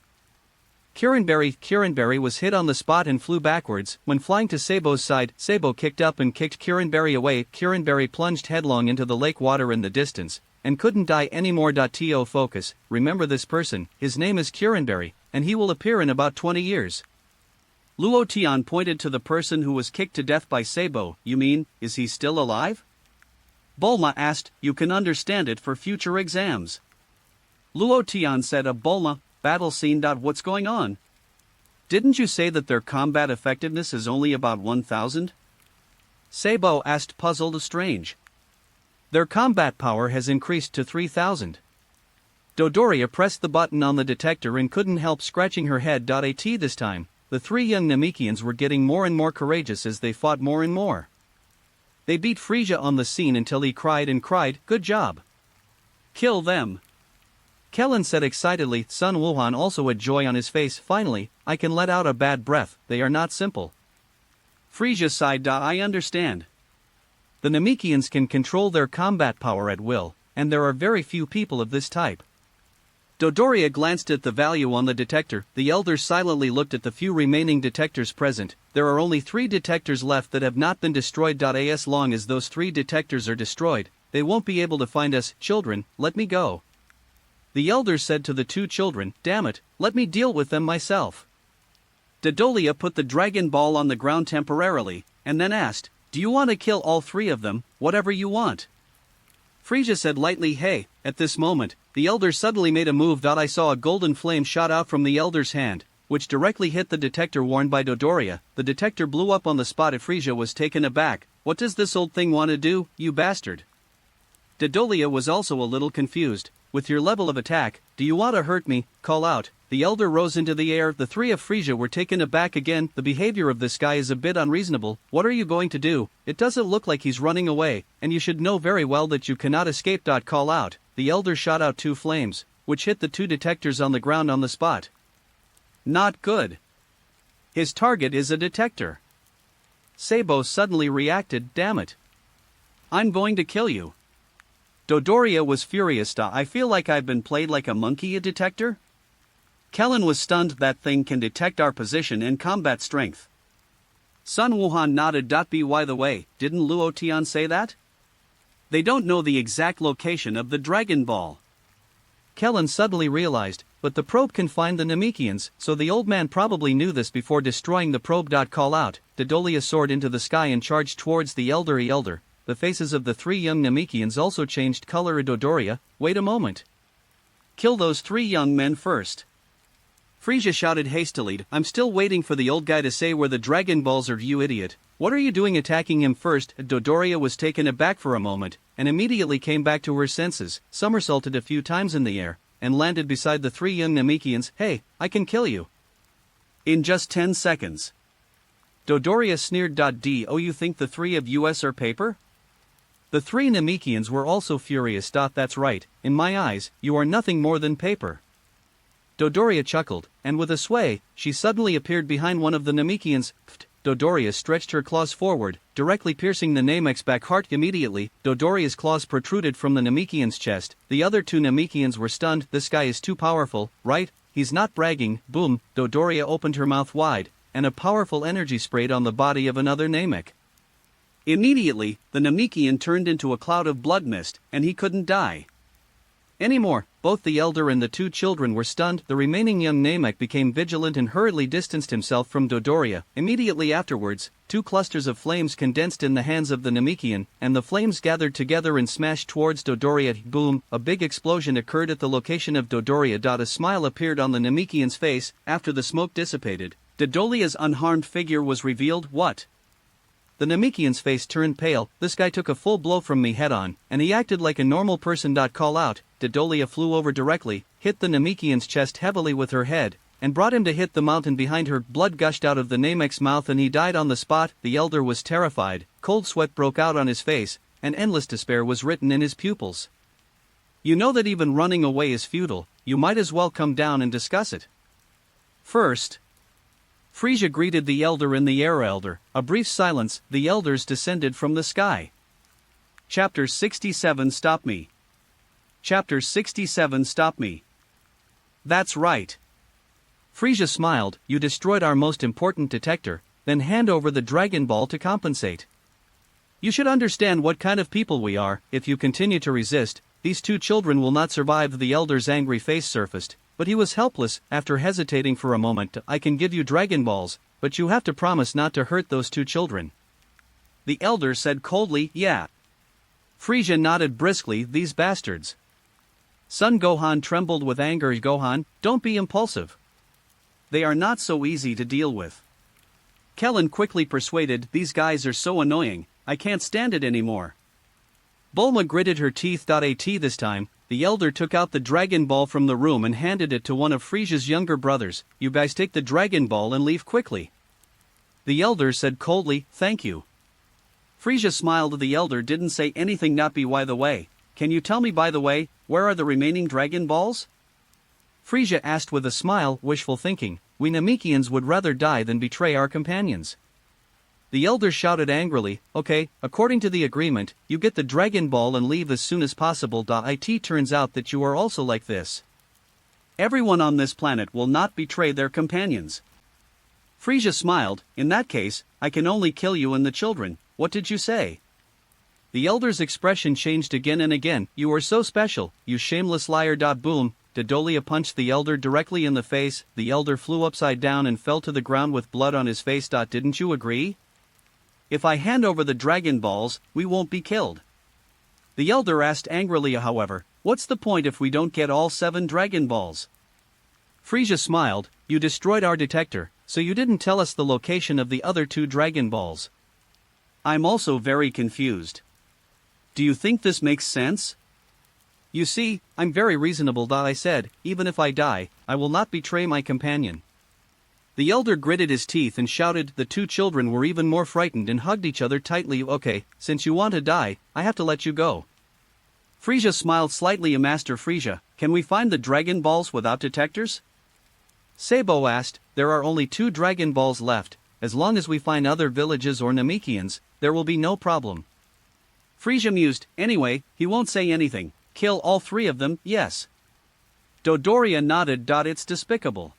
Kirinberry was hit on the spot and flew backwards. When flying to Sabo's side, Sabo kicked up and kicked Kirinberry away. Kirinberry plunged headlong into the lake water in the distance, and couldn't die anymore. To focus, remember this person, his name is Kirinberry, and he will appear in about 20 years. Luo Tian pointed to the person who was kicked to death by Sabo. You mean, is he still alive? Bulma asked. You can understand it for future exams. Luo Tian said. Bulma, battle scene. What's going on? Didn't you say that their combat effectiveness is only about 1000? Sabo asked, puzzled. Strange. Their combat power has increased to 3000. Dodoria pressed the button on the detector and couldn't help scratching her head. At this time, the three young Namekians were getting more and more courageous as they fought more and more. They beat Frieza on the scene until he cried and cried, "Good job! Kill them!" Kellen said excitedly. Sun Wuhan also had joy on his face. "Finally, I can let out a bad breath. They are not simple." Frieza sighed. "I understand. The Namekians can control their combat power at will, and there are very few people of this type." Dodoria glanced at the value on the detector. The elders silently looked at the few remaining detectors present. There are only 3 detectors left that have not been destroyed. As long as those 3 detectors are destroyed, they won't be able to find us. Children, let me go. The elders said to the 2 children, "Damn it, let me deal with them myself." Dodolia put the Dragon Ball on the ground temporarily, and then asked, "Do you want to kill all 3 of them? Whatever you want." Frieza said lightly, "Hey." At this moment, the elders suddenly made a move. I saw a golden flame shot out from the elder's hand, which directly hit the detector worn by Dodoria. The detector blew up on the spot. Frieza was taken aback. "What does this old thing want to do, you bastard?" Dodolia was also a little confused. "With your level of attack, do you want to hurt me? Call out." The elder rose into the air. The 3 of Frieza were taken aback again. "The behavior of this guy is a bit unreasonable. What are you going to do? It doesn't look like he's running away, and you should know very well that you cannot escape. Call out." The elder shot out 2 flames, which hit the 2 detectors on the ground on the spot. Not good. His target is a detector. Sabo suddenly reacted. "Damn it. I'm going to kill you." Dodoria was furious. "I feel like I've been played like a monkey. A detector?" Kellen was stunned. "That thing can detect our position and combat strength." Sun Wuhan nodded. "By the way, didn't Luo Tian say that? They don't know the exact location of the Dragon Ball." Kellen suddenly realized, but the probe can find the Namekians, so the old man probably knew this before destroying the probe. Call out. Dodolia soared into the sky and charged towards the elder. The faces of the 3 young Namekians also changed color. Dodoria, wait a moment. Kill those 3 young men first. Frieza shouted hastily. "I'm still waiting for the old guy to say where the Dragon Balls are. You idiot. What are you doing attacking him first?" Dodoria was taken aback for a moment, and immediately came back to her senses, somersaulted a few times in the air, and landed beside the 3 young Namekians. "Hey, I can kill you in just 10 seconds. Dodoria sneered. "Do you think the 3 of us are paper?" The 3 Namekians were also furious. "That's right, in my eyes, you are nothing more than paper." Dodoria chuckled, and with a sway, she suddenly appeared behind one of the Namekians. Dodoria stretched her claws forward, directly piercing the Namek's back heart. Immediately, Dodoria's claws protruded from the Namekian's chest. The other 2 Namekians were stunned. "This guy is too powerful, right? He's not bragging." Boom! Dodoria opened her mouth wide, and a powerful energy sprayed on the body of another Namek. Immediately, the Namekian turned into a cloud of blood mist, and he couldn't die anymore. Both the elder and the 2 children were stunned. The remaining young Namek became vigilant and hurriedly distanced himself from Dodoria. Immediately afterwards, 2 clusters of flames condensed in the hands of the Namekian, and the flames gathered together and smashed towards Dodoria. Boom! A big explosion occurred at the location of Dodoria. A smile appeared on the Namekian's face. After the smoke dissipated, Dodolia's unharmed figure was revealed. "What?" The Namekian's face turned pale. "This guy took a full blow from me head-on, and he acted like a normal person. Call out." Dodolia flew over directly, hit the Namekian's chest heavily with her head, and brought him to hit the mountain behind her. Blood gushed out of the Namek's mouth and he died on the spot. The elder was terrified. Cold sweat broke out on his face, and endless despair was written in his pupils. "You know that even running away is futile. You might as well come down and discuss it first." Frieza greeted the elder in the air. "Elder." A brief silence. The elders descended from the sky. Chapter 67. Stop me. Chapter 67. Stop me. That's right. Frieza smiled. "You destroyed our most important detector, then hand over the Dragon Ball to compensate. You should understand what kind of people we are. If you continue to resist, these 2 children will not survive." The elder's angry face surfaced, but he was helpless. After hesitating for a moment, "I can give you Dragon Balls, but you have to promise not to hurt those 2 children." The elder said coldly, "Yeah." Frieza nodded briskly. "These bastards." Son Gohan trembled with anger. "Gohan, don't be impulsive. They are not so easy to deal with." Kellen quickly persuaded, "These guys are so annoying, I can't stand it anymore." Bulma gritted her teeth. This time, The elder took out the Dragon Ball from the room and handed it to one of Frieza's younger brothers. You guys take the Dragon Ball and leave quickly. The elder said coldly, thank you. Frieza smiled. The elder didn't say anything. Not by the way, can you tell me by the way, where are the remaining Dragon Balls? Frieza asked with a smile, wishful thinking. We Namekians would rather die than betray our companions. The elder shouted angrily, okay, according to the agreement, you get the Dragon Ball and leave as soon as possible. It turns out that you are also like this. Everyone on this planet will not betray their companions. Frieza smiled, in that case, I can only kill you and the children. What did you say? The elder's expression changed again and again. You are so special, you shameless liar. Boom. Dodolia punched the elder directly in the face. The elder flew upside down and fell to the ground with blood on his face. Didn't you agree? If I hand over the Dragon Balls, we won't be killed. The elder asked angrily. However, what's the point if we don't get all 7 Dragon Balls? Frieza smiled. You destroyed our detector, so you didn't tell us the location of the other 2 Dragon Balls. I'm also very confused. Do you think this makes sense? You see, I'm very reasonable. I said, even if I die, I will not betray my companion. The elder gritted his teeth and shouted. The 2 children were even more frightened and hugged each other tightly. Okay, since you want to die, I have to let you go. Frieza smiled slightly. Master Frieza, can we find the Dragon Balls without detectors? Sabo asked. There are only 2 Dragon Balls left. As long as we find other villages or Namekians, there will be no problem. Frieza mused. Anyway, he won't say anything. Kill all 3 of them, yes. Dodoria nodded. It's despicable.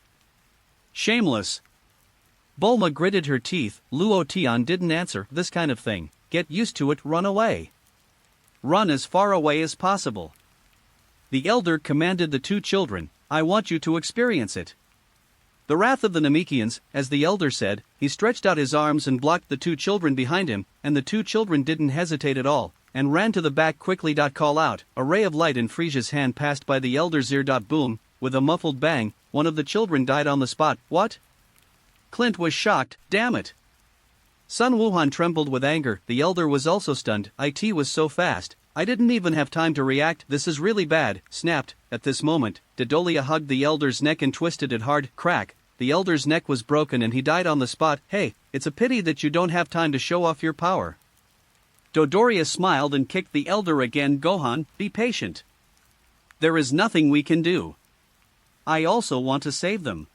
Shameless. Bulma gritted her teeth. Luo Tian didn't answer. This kind of thing. Get used to it. Run away. Run as far away as possible. The elder commanded the 2 children. I want you to experience it. The wrath of the Namekians, as the elder said, he stretched out his arms and blocked the 2 children behind him, and the 2 children didn't hesitate at all, and ran to the back quickly. Call out. A ray of light in Frieza's hand passed by the elder's ear. Boom. With a muffled bang, one of the children died on the spot. What? Clint was shocked. Damn it. Sun Wuhan trembled with anger. The elder was also stunned. It was so fast. I didn't even have time to react. This is really bad. Snapped. At this moment, Dodolia hugged the elder's neck and twisted it hard. Crack. The elder's neck was broken and he died on the spot. Hey, it's a pity that you don't have time to show off your power. Dodoria smiled and kicked the elder again. Gohan, be patient. There is nothing we can do. I also want to save them.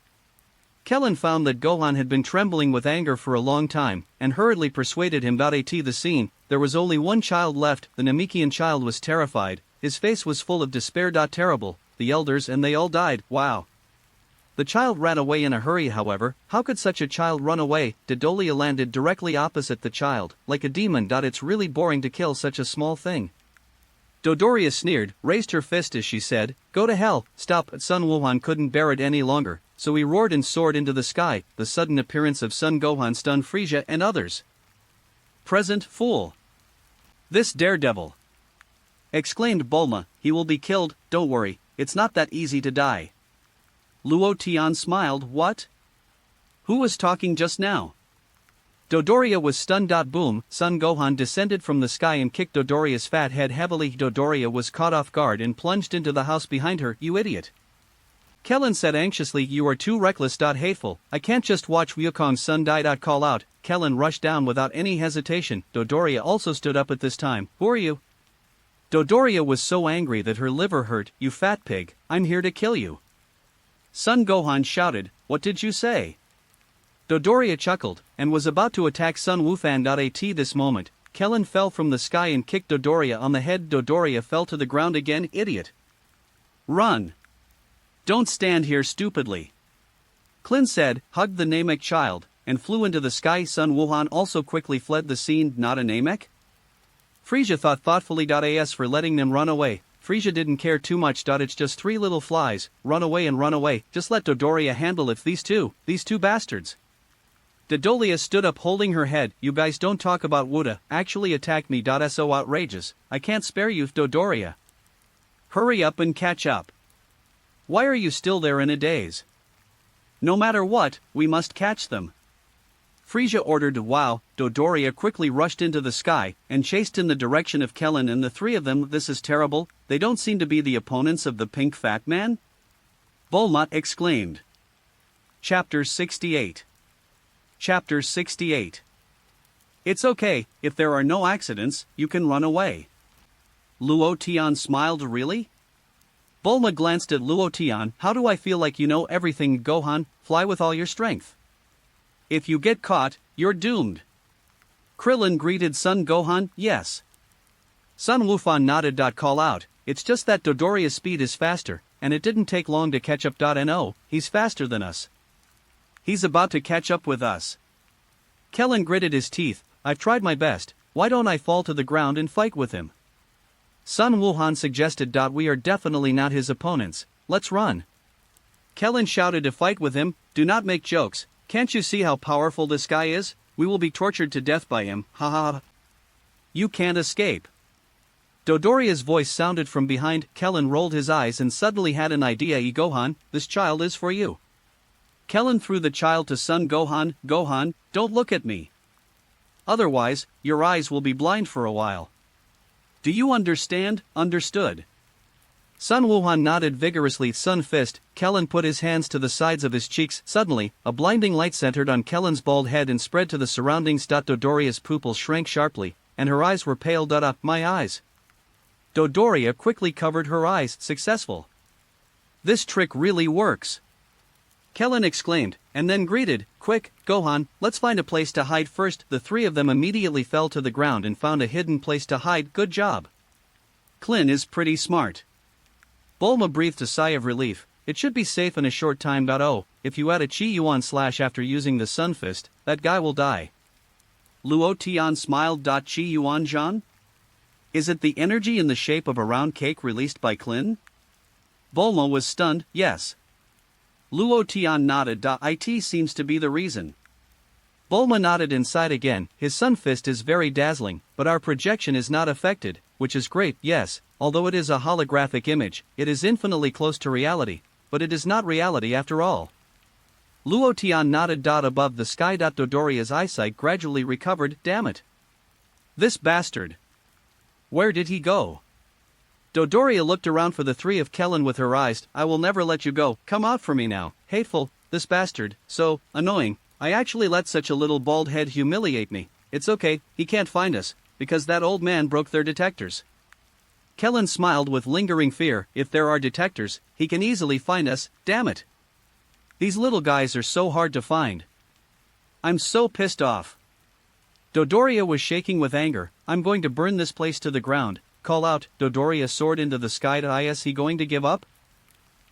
Kellen found that Gohan had been trembling with anger for a long time, and hurriedly persuaded him. At the scene, there was only one child left. The Namekian child was terrified. His face was full of despair. Terrible. The elders and they all died. Wow. The child ran away in a hurry. However, how could such a child run away? Dodolia landed directly opposite the child, like a demon. It's really boring to kill such a small thing. Dodoria sneered, raised her fist as she said, go to hell, stop. Sun Wuhan couldn't bear it any longer, so he roared and soared into the sky. The sudden appearance of Sun Gohan stunned Frieza and others. Present, fool. This daredevil. Exclaimed Bulma, he will be killed. Don't worry, it's not that easy to die. Luo Tian smiled. What? Who was talking just now? Dodoria was stunned. Boom, Sun Gohan descended from the sky and kicked Dodoria's fat head heavily. Dodoria was caught off guard and plunged into the house behind her. You idiot. Kellen said anxiously, you are too reckless. Hateful, I can't just watch Wukong's son die. Call out. Kellen rushed down without any hesitation. Dodoria also stood up at this time. Who are you? Dodoria was so angry that her liver hurt. You fat pig, I'm here to kill you. Sun Gohan shouted, what did you say? Dodoria chuckled, and was about to attack Sun Wufan. At this moment, Kellen fell from the sky and kicked Dodoria on the head. Dodoria fell to the ground again. Idiot. Run. Don't stand here stupidly. Klin said, hugged the Namek child, and flew into the sky. Sun Wuhan also quickly fled the scene. Not a Namek? Frieza thought thoughtfully. As for letting them run away, Frieza didn't care too much. It's just 3 little flies. Run away and run away. Just let Dodoria handle it. These two bastards. Dodolia stood up holding her head. You guys don't talk about Wuda actually attacked me. So outrageous. I can't spare you, Dodoria. Hurry up and catch up. Why are you still there in a daze? No matter what, we must catch them. Frieza ordered. Wow, Dodoria quickly rushed into the sky and chased in the direction of Kellen and the three of them. This is terrible, they don't seem to be the opponents of the pink fat man? Bulma exclaimed. Chapter 68. Chapter 68. It's okay, if there are no accidents, you can run away. Luo Tian smiled. Really? Bulma glanced at Luo Tian. How do I feel like you know everything? Gohan, fly with all your strength. If you get caught, you're doomed. Krillin greeted Son Gohan. Yes. Sun Wufan nodded. Call out, it's just that Dodoria's speed is faster, and it didn't take long to catch up. No, he's faster than us. He's about to catch up with us. Kellen gritted his teeth. I've tried my best, why don't I fall to the ground and fight with him? Sun Wuhan suggested. We are definitely not his opponents, let's run. Kellen shouted. To fight with him? Do not make jokes, can't you see how powerful this guy is? We will be tortured to death by him, ha ha ha. You can't escape. Dodoria's voice sounded from behind. Kellen rolled his eyes and suddenly had an idea. Gohan, this child is for you. Kellen threw the child to Son Gohan. Gohan, don't look at me. Otherwise, your eyes will be blind for a while. Do you understand? Understood. Sun Wuhan nodded vigorously. Sun fist. Kellen put his hands to the sides of his cheeks. Suddenly, a blinding light centered on Kellen's bald head and spread to the surroundings. Dodoria's pupils shrank sharply, and her eyes were pale. My eyes. Dodoria quickly covered her eyes. Successful. This trick really works. Kellen exclaimed, and then greeted, quick, Gohan, let's find a place to hide first. The three of them immediately fell to the ground and found a hidden place to hide. Good job. Klin is pretty smart. Bulma breathed a sigh of relief. It should be safe in a short time. Oh, if you add a Chi Yuan slash after using the Sun Fist, that guy will die. Luo Tian smiled. Chi Yuan Jean? Is it the energy in the shape of a round cake released by Klin? Bulma was stunned. Yes. Luo Tian nodded. It seems to be the reason. Bulma nodded inside again. His Sun Fist is very dazzling, but our projection is not affected, which is great. Yes, although it is a holographic image, it is infinitely close to reality, but it is not reality after all. Luo Tian nodded. Above the sky. Dodoria's eyesight gradually recovered. Damn it. This bastard. Where did he go? Dodoria looked around for the three of Kellen with her eyes. I will never let you go, come out for me now, hateful, this bastard, so annoying, I actually let such a little bald head humiliate me. It's okay, he can't find us, because that old man broke their detectors. Kellen smiled with lingering fear. If there are detectors, he can easily find us, damn it. These little guys are so hard to find. I'm so pissed off. Dodoria was shaking with anger. I'm going to burn this place to the ground. Call out. Dodoria soared into the sky. Is he going to give up?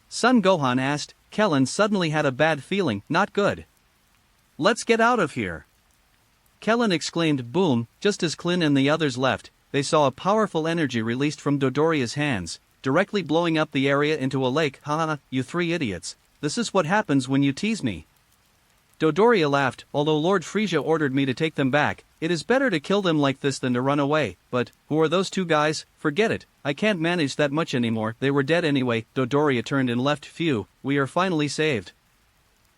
Son Gohan asked. Kellen suddenly had a bad feeling. Not good. Let's get out of here. Kellen exclaimed. Boom. Just as Klin and the others left, they saw a powerful energy released from Dodoria's hands, directly blowing up the area into a lake. Ha, you three idiots. This is what happens when you tease me. Dodoria laughed. Although Lord Frieza ordered me to take them back, it is better to kill them like this than to run away. But, who are those two guys? Forget it, I can't manage that much anymore. They were dead anyway. Dodoria turned and left. Phew, we are finally saved.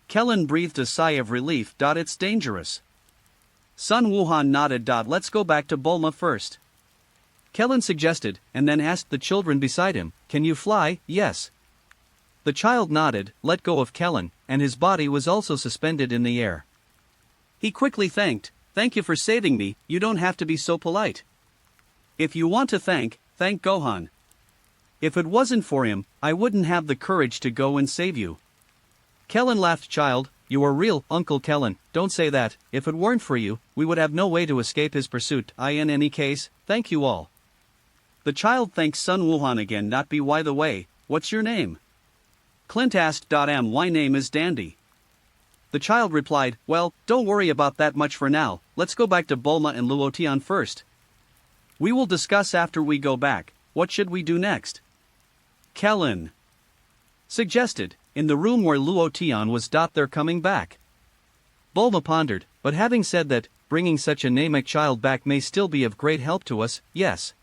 Kellen breathed a sigh of relief. It's dangerous. Sun Wuhan nodded. Let's go back to Bulma first. Kellen suggested, and then asked the children beside him, can you fly? Yes. The child nodded, let go of Kellen, and his body was also suspended in the air. He quickly thanked, thank you for saving me, you don't have to be so polite. If you want to thank Gohan. If it wasn't for him, I wouldn't have the courage to go and save you. Kellen laughed. Child, you are real, Uncle Kellen, don't say that, if it weren't for you, we would have no way to escape his pursuit. In any case, thank you all. The child thanked Sun Wuhan again. By the way, what's your name? Clint asked. My name is Dandy. The child replied, well, don't worry about that much for now, let's go back to Bulma and Luo Tian first. We will discuss after we go back, what should we do next? Kellen suggested, in the room where Luo Tian was. They're coming back. Bulma pondered, but having said that, bringing such a Namek child back may still be of great help to us, yes.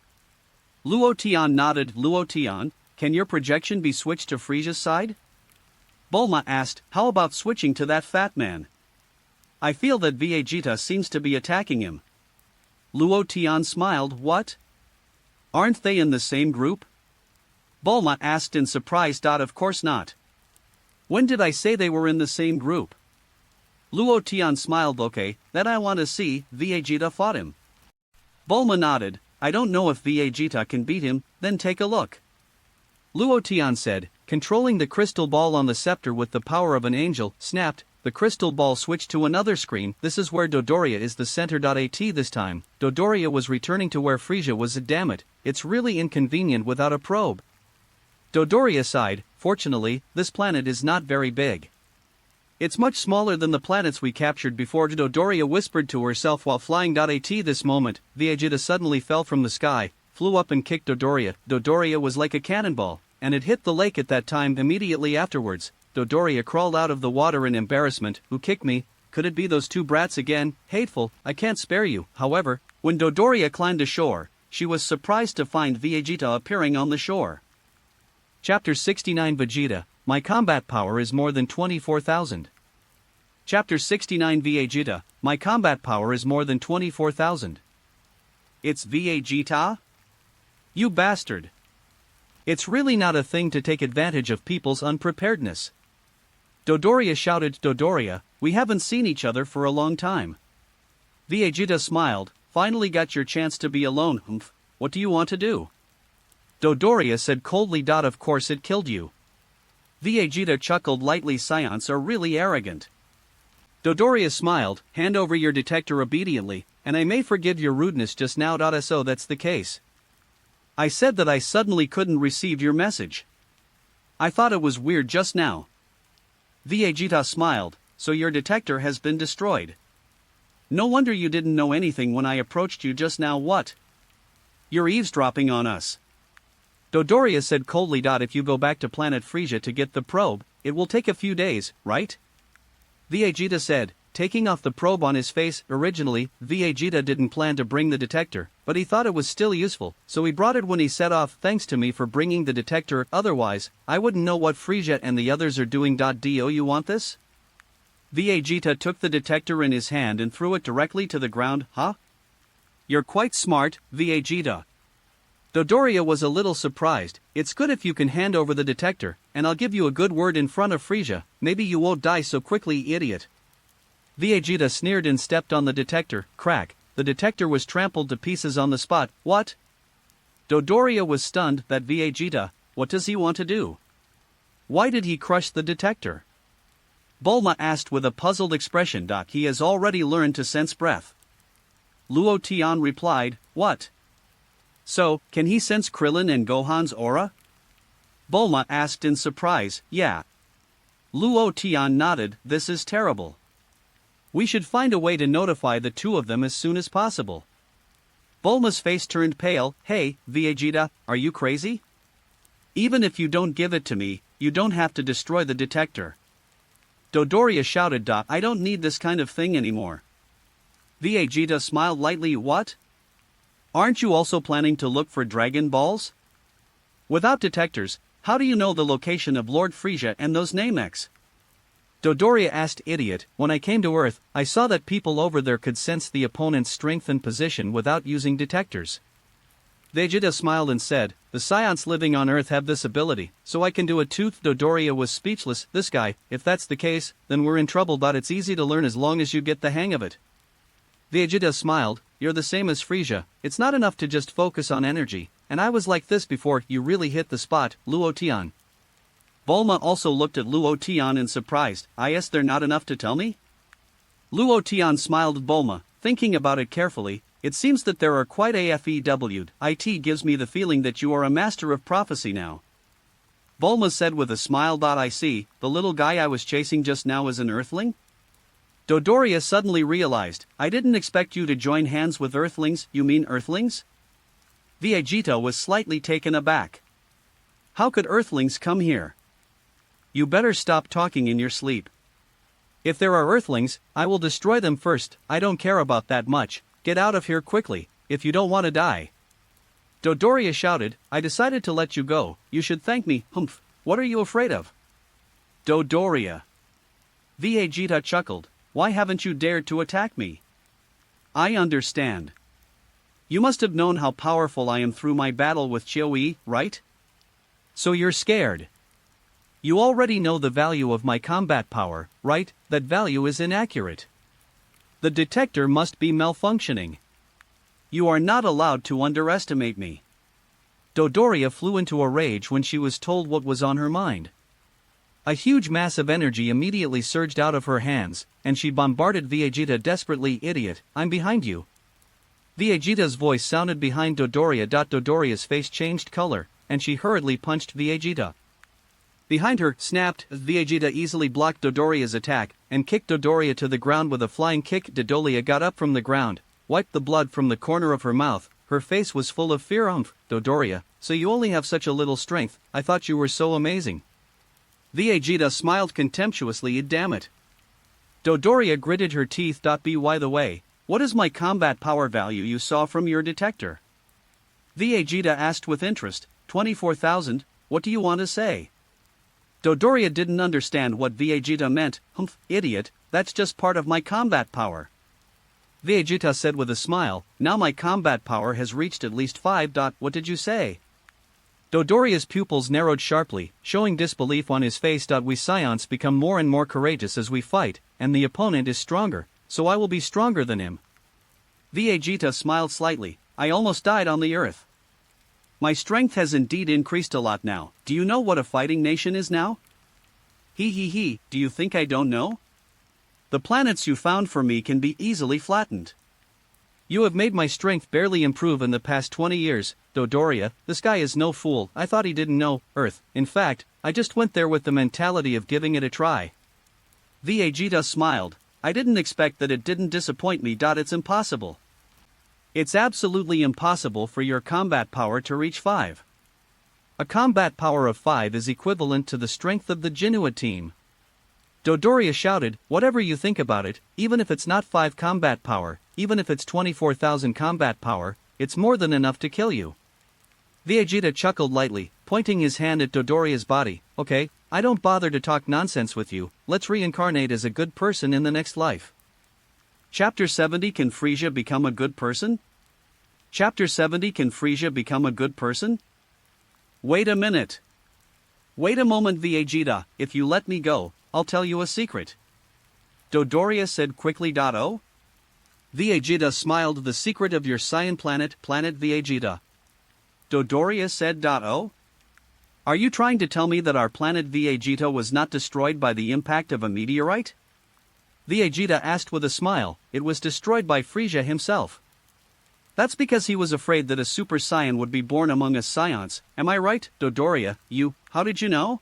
Luo Tian nodded. Luo Tian, can your projection be switched to Frieza's side? Bulma asked, how about switching to that fat man? I feel that Vegeta seems to be attacking him. Luo Tian smiled. What? Aren't they in the same group? Bulma asked in surprise. Of course not. When did I say they were in the same group? Luo Tian smiled. Okay, that I want to see. Vegeta fought him. Bulma nodded. I don't know if Vegeta can beat him, then take a look. Luo Tian said, controlling the crystal ball on the scepter with the power of an angel, snapped. The crystal ball switched to another screen. This is where Dodoria is the center. At this time, Dodoria was returning to where Frieza was. Damn it, it's really inconvenient without a probe. Dodoria sighed. Fortunately, this planet is not very big. It's much smaller than the planets we captured before. Dodoria whispered to herself while flying. At this moment, Vegeta suddenly fell from the sky, flew up and kicked Dodoria. Dodoria was like a cannonball, and it hit the lake at that time. Immediately afterwards, Dodoria crawled out of the water in embarrassment. Who kicked me? Could it be those two brats again? Hateful, I can't spare you. However, when Dodoria climbed ashore, she was surprised to find Vegeta appearing on the shore. Chapter 69 Vegeta, my combat power is more than 24,000. Chapter 69 Vegeta, my combat power is more than 24,000. It's Vegeta? You bastard. It's really not a thing to take advantage of people's unpreparedness. Dodoria shouted. Dodoria, we haven't seen each other for a long time. Vegeta smiled. Finally got your chance to be alone. Humph. What do you want to do? Dodoria said coldly. Of course it killed you. Vegeta chuckled lightly. Science are really arrogant. Dodoria smiled. Hand over your detector obediently, and I may forgive your rudeness just now. So that's the case. I said that I suddenly couldn't receive your message. I thought it was weird just now. Vegeta smiled. So your detector has been destroyed. No wonder you didn't know anything when I approached you just now. What? You're eavesdropping on us. Dodoria said coldly. If you go back to Planet Frieza to get the probe, it will take a few days, right? Vegeta said, taking off the probe on his face. Originally, Vegeta didn't plan to bring the detector, but he thought it was still useful, so he brought it when he set off. Thanks to me for bringing the detector, otherwise, I wouldn't know what Frieza and the others are doing. Do you want this? Vegeta took the detector in his hand and threw it directly to the ground. Huh? You're quite smart, Vegeta. Dodoria was a little surprised. It's good if you can hand over the detector, and I'll give you a good word in front of Frieza. Maybe you won't die so quickly, idiot. Vegeta sneered and stepped on the detector. Crack. The detector was trampled to pieces on the spot. What? Dodoria was stunned. That Vegeta, what does he want to do? Why did he crush the detector? Bulma asked with a puzzled expression. He has already learned to sense breath. Luo Tian replied, what? So, can he sense Krillin and Gohan's aura? Bulma asked in surprise. Yeah. Luo Tian nodded. This is terrible. We should find a way to notify the two of them as soon as possible. Bulma's face turned pale. Hey, Vegeta, are you crazy? Even if you don't give it to me, you don't have to destroy the detector. Dodoria shouted. I don't need this kind of thing anymore. Vegeta smiled lightly. What? Aren't you also planning to look for Dragon Balls? Without detectors, how do you know the location of Lord Frieza and those Nameks? Dodoria asked. Idiot, when I came to Earth, I saw that people over there could sense the opponent's strength and position without using detectors. Vegeta smiled and said, the Scions living on Earth have this ability, so I can do it too. Dodoria was speechless. This guy, if that's the case, then we're in trouble. It's easy to learn as long as you get the hang of it. Vegeta smiled. You're the same as Frieza. It's not enough to just focus on energy, and I was like this before. You really hit the spot, Luo Tian. Bulma also looked at Luo Tian in surprise. Is there not enough to tell me? Luo Tian smiled at Bulma, thinking about it carefully. It seems that there are quite afewd. It gives me the feeling that you are a master of prophecy now. Bulma said with a smile. I see, the little guy I was chasing just now is an Earthling? Dodoria suddenly realized, I didn't expect you to join hands with Earthlings. You mean Earthlings? Vegeta was slightly taken aback. How could Earthlings come here? You better stop talking in your sleep. If there are Earthlings, I will destroy them first. I don't care about that much. Get out of here quickly, if you don't want to die. Dodoria shouted, I decided to let you go. You should thank me. Humph, what are you afraid of? Dodoria. Vegeta chuckled. why haven't you dared to attack me? I understand. You must have known how powerful I am through my battle with Chiaoyi, right? So you're scared. You already know the value of my combat power, right? That value is inaccurate. The detector must be malfunctioning. You are not allowed to underestimate me. Dodoria flew into a rage when she was told what was on her mind. A huge mass of energy immediately surged out of her hands, and she bombarded Vegeta desperately. Idiot, I'm behind you. Vegeta's voice sounded behind Dodoria. Dodoria's face changed color, and she hurriedly punched Vegeta. Behind her, snapped, Vegeta easily blocked Dodoria's attack, and kicked Dodoria to the ground with a flying kick. Dodoria got up from the ground, wiped the blood from the corner of her mouth, her face was full of fear. Dodoria, so you only have such a little strength, I thought you were so amazing. Vegeta smiled contemptuously. Damn it. Dodoria gritted her teeth. By the way, what is my combat power value you saw from your detector? Vegeta asked with interest. 24,000, what do you want to say? Dodoria didn't understand what Vegeta meant. Idiot, that's just part of my combat power. Vegeta said with a smile, now my combat power has reached at least 5. What did you say? Dodoria's pupils narrowed sharply, showing disbelief on his face. We Saiyans become more and more courageous as we fight, and the opponent is stronger, so I will be stronger than him. Vegeta smiled slightly, I almost died on the earth. My strength has indeed increased a lot now. Do you know what a fighting nation is now? He, do you think I don't know? The planets you found for me can be easily flattened. You have made my strength barely improve in the past 20 years, Dodoria. This guy is no fool. I thought he didn't know Earth. In fact, I just went there with the mentality of giving it a try. Vegeta smiled. I didn't expect that. It didn't disappoint me. It's impossible. It's absolutely impossible for your combat power to reach 5. A combat power of 5 is equivalent to the strength of the Jinua team. Dodoria shouted, whatever you think about it, even if it's not 5 combat power, even if it's 24,000 combat power, it's more than enough to kill you. Vegeta chuckled lightly, pointing his hand at Dodoria's body. Okay, I don't bother to talk nonsense with you, let's reincarnate as a good person in the next life. Chapter 70. Can Frieza become a good person? Chapter 70. Can Frieza become a good person? Wait a minute. Wait a moment, Vegeta, if you let me go, I'll tell you a secret. Dodoria said quickly. Oh? Vegeta smiled. The secret of your Saiyan planet, Planet Vegeta. Dodoria said. Oh? Are you trying to tell me that our planet Vegeta was not destroyed by the impact of a meteorite? Vegeta asked with a smile. It was destroyed by Frieza himself. That's because he was afraid that a Super Saiyan would be born among us Saiyans, am I right, Dodoria? How did you know?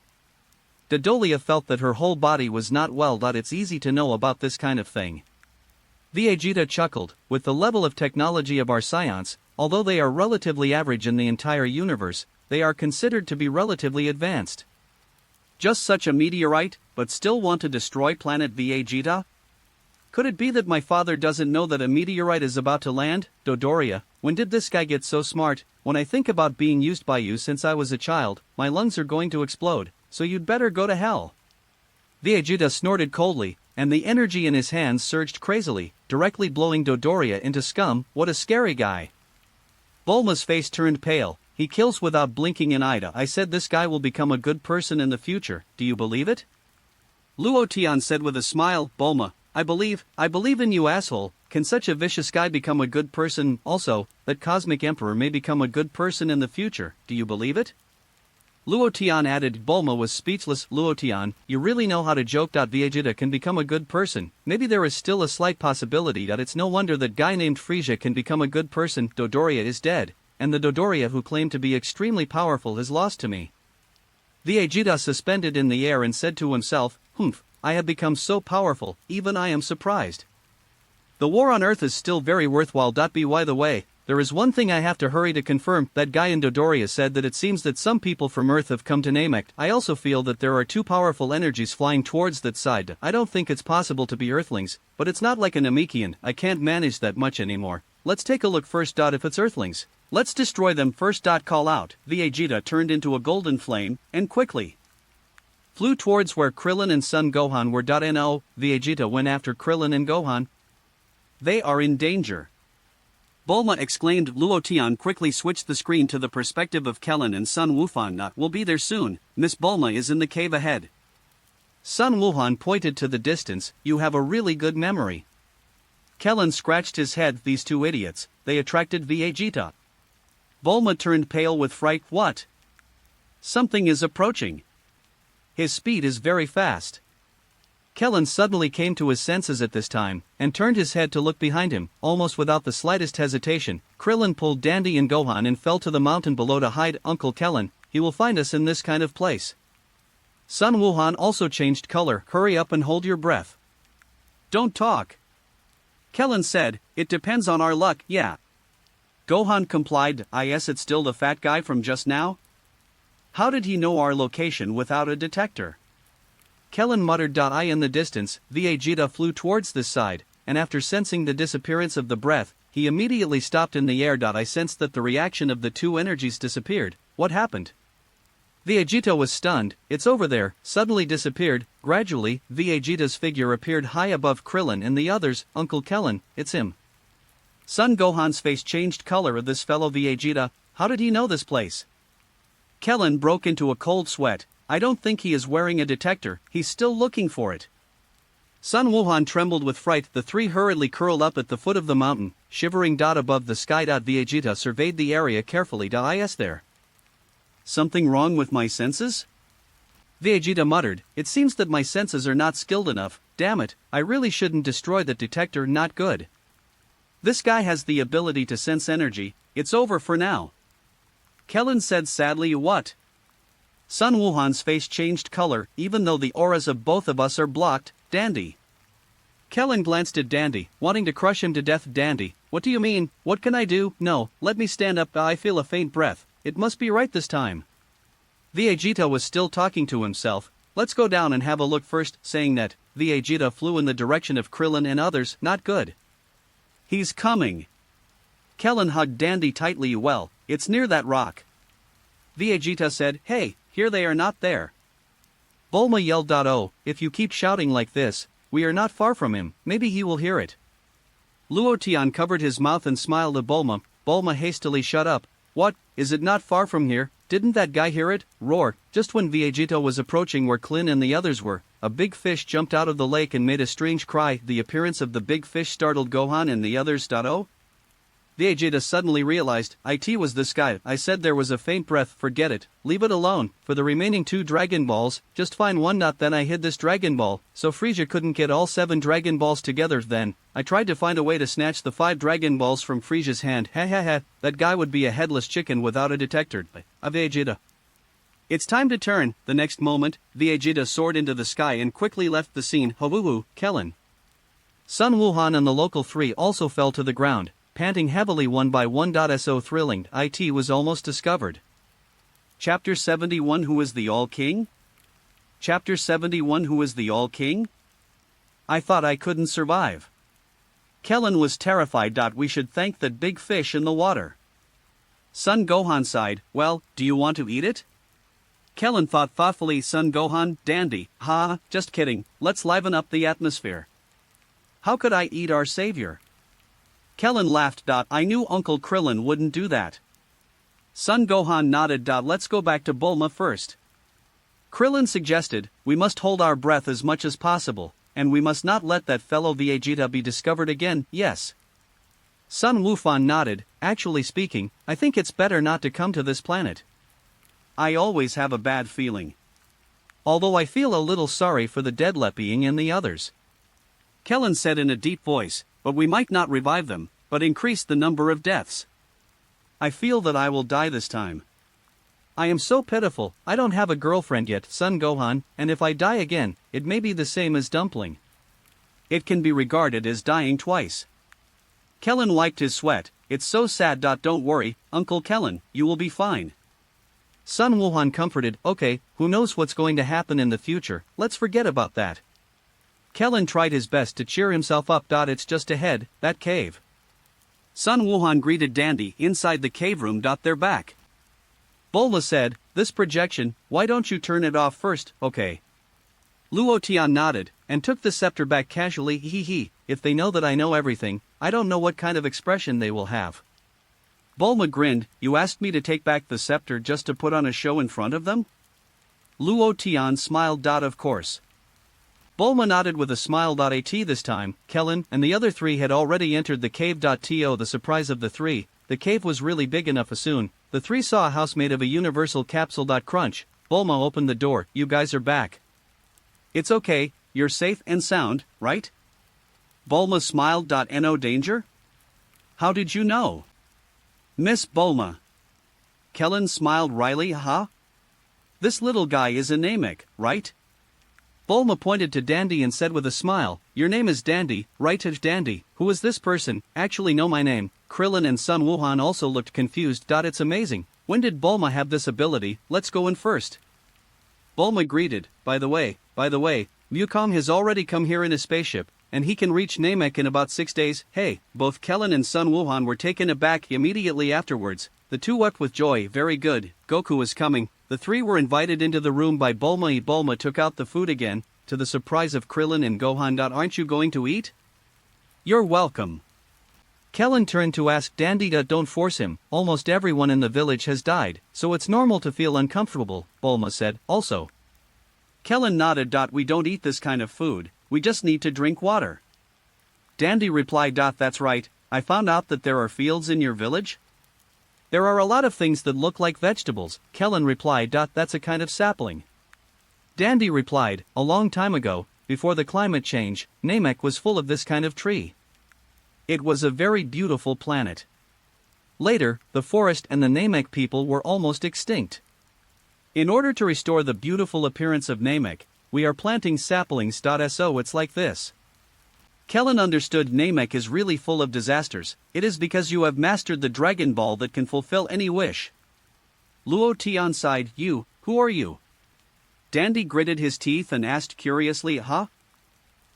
Dodoria felt that her whole body was not well. It's easy to know about this kind of thing. Vegeta chuckled, with the level of technology of our Saiyans, although they are relatively average in the entire universe, they are considered to be relatively advanced. Just such a meteorite, but still want to destroy Planet Vegeta? Could it be that my father doesn't know that a meteorite is about to land? Dodoria, when did this guy get so smart? When I think about being used by you since I was a child, my lungs are going to explode, so you'd better go to hell. Vegeta snorted coldly, and the energy in his hands surged crazily, directly blowing Dodoria into scum. What a scary guy. Bulma's face turned pale. He kills without blinking an eye. I said this guy will become a good person in the future, do you believe it? Luo Tian said with a smile, Bulma, I believe in you, asshole. Can such a vicious guy become a good person? Also, that Cosmic Emperor may become a good person in the future, do you believe it? Luo Tian added. Bulma was speechless. Luo Tian, you really know how to joke. Vegeta can become a good person. Maybe there is still a slight possibility that it's no wonder that guy named Frieza can become a good person. Dodoria is dead, and the Dodoria who claimed to be extremely powerful is lost to me. Vegeta suspended in the air and said to himself, I have become so powerful, even I am surprised. The war on Earth is still very worthwhile. By the way, there is one thing I have to hurry to confirm. That guy in Dodoria said that it seems that some people from Earth have come to Namek. I also feel that there are 2 powerful energies flying towards that side. I don't think it's possible to be Earthlings, but it's not like a Namekian. I can't manage that much anymore. Let's take a look first. If it's Earthlings, let's destroy them first. Call out. Vegeta turned into a golden flame, and quickly. flew towards where Krillin and Son Gohan were. No, Vegeta went after Krillin and Gohan. They are in danger. Bulma exclaimed. Luo Tian quickly switched the screen to the perspective of Kellen and Sun Wukong. We'll be there soon, Miss Bulma is in the cave ahead. Sun Wukong pointed to the distance. You have a really good memory. Kellen scratched his head. These two idiots, they attracted Vegeta. Bulma turned pale with fright. What? Something is approaching. His speed is very fast. Kellen suddenly came to his senses at this time, and turned his head to look behind him. Almost without the slightest hesitation, Krillin pulled Dandy and Gohan and fell to the mountain below to hide. Uncle Kellen, he will find us in this kind of place. Sun Wukong also changed color. Hurry up and hold your breath. Don't talk. Kellen said, it depends on our luck, yeah. Gohan complied. Yes, it's still the fat guy from just now? How did he know our location without a detector? Kellen muttered. I in the distance, Vegeta flew towards this side, and after sensing the disappearance of the breath, he immediately stopped in the air. I sensed that the reaction of the two energies disappeared. What happened? Vegeta was stunned. It's over there, suddenly disappeared. Gradually, Vegeta's figure appeared high above Krillin and the others. Uncle Kellen, it's him. Son Gohan's face changed color. Of this fellow Vegeta, how did he know this place? Kellen broke into a cold sweat. I don't think he is wearing a detector, he's still looking for it. Sun Wukong trembled with fright. The three hurriedly curled up at the foot of the mountain, shivering. Above the sky. Vegeta surveyed the area carefully. Is there something wrong with my senses? Vegeta muttered, it seems that my senses are not skilled enough. Damn it, I really shouldn't destroy that detector. Not good. This guy has the ability to sense energy. It's over for now. Kellen said sadly. What? Sun Wukong's face changed color. Even though the auras of both of us are blocked, Dandy. Kellen glanced at Dandy, wanting to crush him to death. Dandy, what do you mean? What can I do? No, let me stand up. I feel a faint breath. It must be right this time. Vegeta was still talking to himself. Let's go down and have a look first. Saying that, Vegeta flew in the direction of Krillin and others. Not good. He's coming. Kellen hugged Dandy tightly. Well, it's near that rock. Vegeta said, hey, here they are. Not there. Bulma yelled. Oh, if you keep shouting like this, we are not far from him, maybe he will hear it. Luo Tian covered his mouth and smiled at Bulma. Bulma hastily shut up. What, is it not far from here? Didn't that guy hear it? Roar. Just when Vegeta was approaching where Klin and the others were, a big fish jumped out of the lake and made a strange cry. The appearance of the big fish startled Gohan and the others. Oh? Vegeta suddenly realized, it was this guy. I said there was a faint breath. Forget it, leave it alone. For the remaining 2 Dragon Balls, just find one. Then I hid this Dragon Ball, so Frieza couldn't get all 7 Dragon Balls together. Then, I tried to find a way to snatch the 5 Dragon Balls from Frieza's hand. That guy would be a headless chicken without a detector. Vegeta. It's time to turn. The next moment, Vegeta soared into the sky and quickly left the scene. Hoo, Kellen. Sun Wukong and the local 3 also fell to the ground, panting heavily one by one. So thrilling, it was almost discovered. Chapter 71. Who is the All-King? Chapter 71. Who is the All-King? I thought I couldn't survive. Kellen was terrified. We should thank that big fish in the water. Son Gohan sighed. Well, do you want to eat it? Kellen thought thoughtfully. Son Gohan, Dandy, just kidding, let's liven up the atmosphere. How could I eat our savior? Kellen laughed. I knew Uncle Krillin wouldn't do that. Son Gohan nodded. Let's go back to Bulma first. Krillin suggested, we must hold our breath as much as possible, and we must not let that fellow Vegeta be discovered again. Yes. Sun Wukong nodded. Actually speaking, I think it's better not to come to this planet. I always have a bad feeling. Although I feel a little sorry for the dead Leppying and the others. Kellen said in a deep voice, but we might not revive them, but increase the number of deaths. I feel that I will die this time. I am so pitiful. I don't have a girlfriend yet, Son Gohan, and if I die again, it may be the same as Dumpling. It can be regarded as dying twice. Kellen wiped his sweat. It's so sad. Don't worry, Uncle Kellen, you will be fine. Son Wukong comforted. Okay, who knows what's going to happen in the future, let's forget about that. Kellen tried his best to cheer himself up. It's just ahead, that cave. Son Wukong greeted Dandy inside the cave room. They're back. Bulma said, this projection, why don't you turn it off first? Okay, Luo Tian nodded, and took the scepter back casually. If they know that I know everything, I don't know what kind of expression they will have. Bulma grinned, you asked me to take back the scepter just to put on a show in front of them? Luo Tian smiled. Of course. Bulma nodded with a smile. At this time, Kellen and the other three had already entered the cave. To the surprise of the three, the cave was really big enough. Soon, the three saw a house made of a universal capsule. Crunch. Bulma opened the door. You guys are back. It's okay, you're safe and sound, right? Bulma smiled. No danger? How did you know? Miss Bulma. Kellen smiled wryly. Huh? This little guy is a Namek, right? Bulma pointed to Dandy and said with a smile, your name is Dandy, right? Dandy, who is this person? Actually know my name. Krillin and Sun Wuhan also looked confused. It's amazing. When did Bulma have this ability? Let's go in first. Bulma greeted, by the way, Wukong has already come here in a spaceship, and he can reach Namek in about 6 days. Hey, both Kellen and Sun Wuhan were taken aback immediately afterwards. The two wept with joy. Very good, Goku is coming. The three were invited into the room by Bulma. Bulma took out the food again, to the surprise of Krillin and Gohan. Aren't you going to eat? You're welcome. Kellen turned to ask Dandy. Don't force him, almost everyone in the village has died, so it's normal to feel uncomfortable, Bulma said, also. Kellen nodded. We don't eat this kind of food, we just need to drink water. Dandy replied. That's right, I found out that there are fields in your village? There are a lot of things that look like vegetables, Kellen replied. That's a kind of sapling. Dandy replied, a long time ago, before the climate change, Namek was full of this kind of tree. It was a very beautiful planet. Later, the forest and the Namek people were almost extinct. In order to restore the beautiful appearance of Namek, we are planting saplings. So it's like this. Kellen understood Namek is really full of disasters. It is because you have mastered the Dragon Ball that can fulfill any wish. Luo Tian sighed. You, who are you? Dandy gritted his teeth and asked curiously, huh?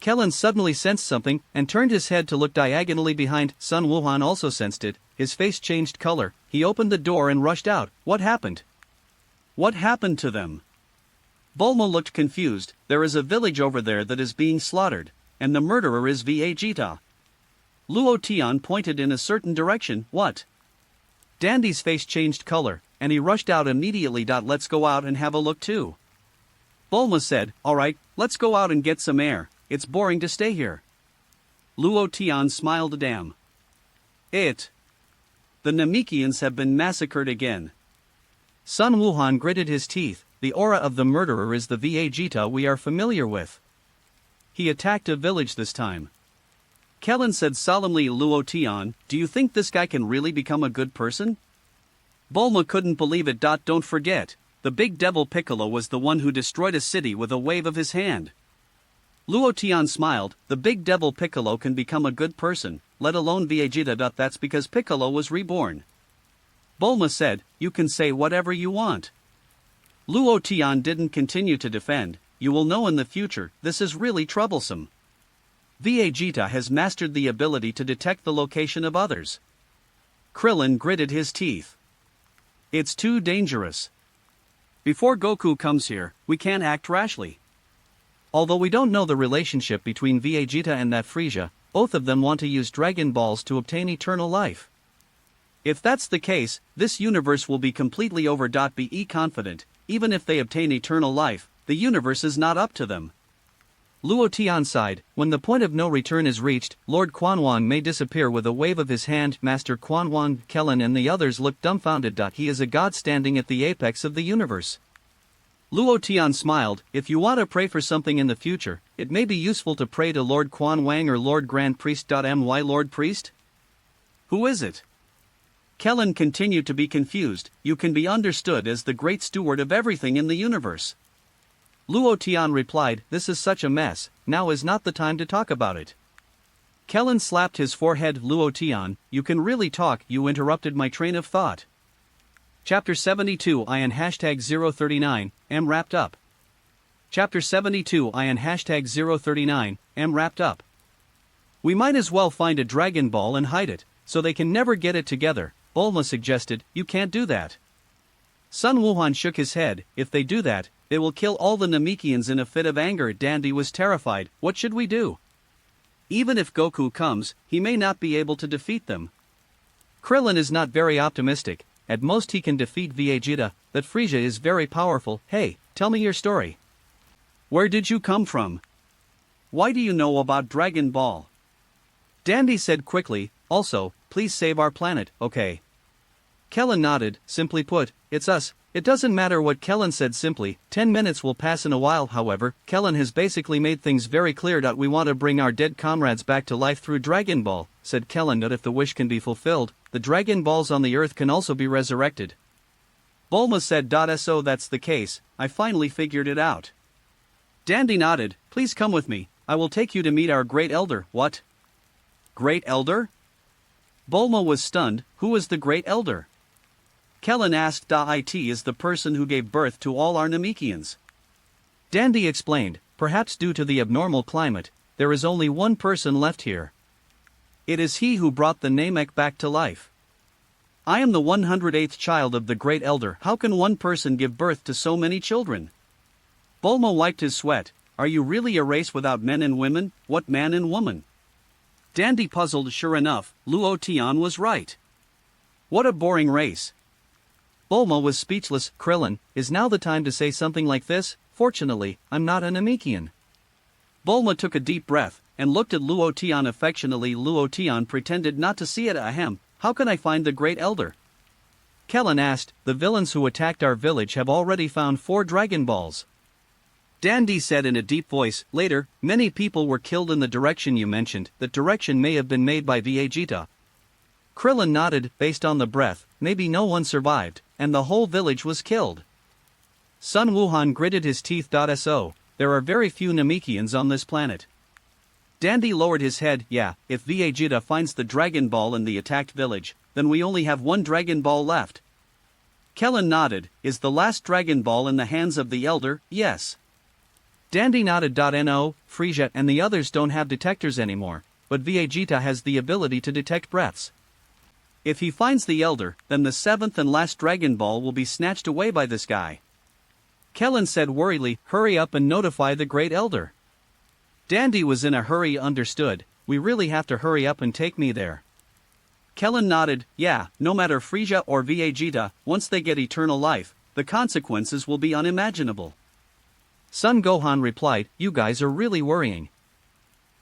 Kellen suddenly sensed something and turned his head to look diagonally behind. Sun Wuhan also sensed it. His face changed color. He opened the door and rushed out. What happened? What happened to them? Bulma looked confused. There is a village over there that is being slaughtered, and the murderer is Vegeta. Luo Tian pointed in a certain direction. What? Dandy's face changed color, and he rushed out immediately. Let's go out and have a look too. Bulma said, alright, let's go out and get some air, it's boring to stay here. Luo Tian smiled. Damn. The Namekians have been massacred again. Sun Wuhan gritted his teeth. The aura of the murderer is the Vegeta we are familiar with. He attacked a village this time. Kellen said solemnly. Luo Tian, do you think this guy can really become a good person? Bulma couldn't believe it. Don't forget, the big devil Piccolo was the one who destroyed a city with a wave of his hand. Luo Tian smiled. The big devil Piccolo can become a good person, let alone Vegeta. That's because Piccolo was reborn. Bulma said, you can say whatever you want. Luo Tian didn't continue to defend. You will know in the future, this is really troublesome. Vegeta has mastered the ability to detect the location of others. Krillin gritted his teeth. It's too dangerous. Before Goku comes here, we can't act rashly. Although we don't know the relationship between Vegeta and that Frieza, both of them want to use Dragon Balls to obtain eternal life. If that's the case, this universe will be completely over. Be confident, even if they obtain eternal life, the universe is not up to them. Luo Tian sighed. When the point of no return is reached, Lord Quanwang may disappear with a wave of his hand. Master Quanwang, Kellen and the others looked dumbfounded. He is a god standing at the apex of the universe. Luo Tian smiled. If you want to pray for something in the future, it may be useful to pray to Lord Quanwang or Lord Grand Priest. My Lord Priest? Who is it? Kellen continued to be confused. You can be understood as the great steward of everything in the universe. Luo Tian replied, this is such a mess, now is not the time to talk about it. Kellen slapped his forehead. Luo Tian, you can really talk, you interrupted my train of thought. Chapter 72 IN #039, am wrapped up. Chapter 72 IN #039, am wrapped up. We might as well find a Dragon Ball and hide it, so they can never get it together, Bulma suggested. You can't do that. Sun Wuhan shook his head. If they do that, It will kill all the Namekians in a fit of anger. Dandy was terrified. What should we do? Even if Goku comes, he may not be able to defeat them. Krillin is not very optimistic. At most he can defeat Vegeta. That Frieza is very powerful. Hey, tell me your story. Where did you come from? Why do you know about Dragon Ball? Dandy said quickly. Also, please save our planet, okay? Kellen nodded. Simply put, it's us. It doesn't matter what Kellen said. Simply, 10 minutes will pass in a while. However, Kellen has basically made things very clear that we want to bring our dead comrades back to life through Dragon Ball, said Kellen. That if the wish can be fulfilled, the Dragon Balls on the earth can also be resurrected. Bulma said. So that's the case, I finally figured it out. Dandy nodded. Please come with me, I will take you to meet our Great Elder. What? Great Elder? Bulma was stunned. Who was the Great Elder? Kellen asked. It is the person who gave birth to all our Namekians. Dandy explained. Perhaps due to the abnormal climate, there is only one person left here. It is he who brought the Namek back to life. I am the 108th child of the Great Elder. How can one person give birth to so many children? Bulma wiped his sweat. Are you really a race without men and women? What man and woman? Dandy puzzled. Sure enough, Luo Tian was right. What a boring race. Bulma was speechless. Krillin, is now the time to say something like this? Fortunately, I'm not a Namekian. Bulma took a deep breath, and looked at Luo Tian affectionately. Luo Tian pretended not to see it. Ahem, how can I find the Great Elder? Kellen asked. The villains who attacked our village have already found 4 Dragon Balls. Dandy said in a deep voice. Later, many people were killed in the direction you mentioned. That direction may have been made by Vegeta. Krillin nodded. Based on the breath, maybe no one survived, and the whole village was killed. Sun Wuhan gritted his teeth. So, there are very few Namekians on this planet. Dandy lowered his head. Yeah, if Vegeta finds the Dragon Ball in the attacked village, then we only have 1 Dragon Ball left. Kellen nodded. Is the last Dragon Ball in the hands of the Elder? Yes. Dandy nodded. No, Frieza and the others don't have detectors anymore, but Vegeta has the ability to detect breaths. If he finds the Elder, then the 7th and last Dragon Ball will be snatched away by this guy. Kellen said worriedly. Hurry up and notify the Great Elder. Dandy was in a hurry. Understood, we really have to hurry up and take me there. Kellen nodded. Yeah, no matter Frieza or Vegeta, once they get eternal life, the consequences will be unimaginable. Son Gohan replied. You guys are really worrying.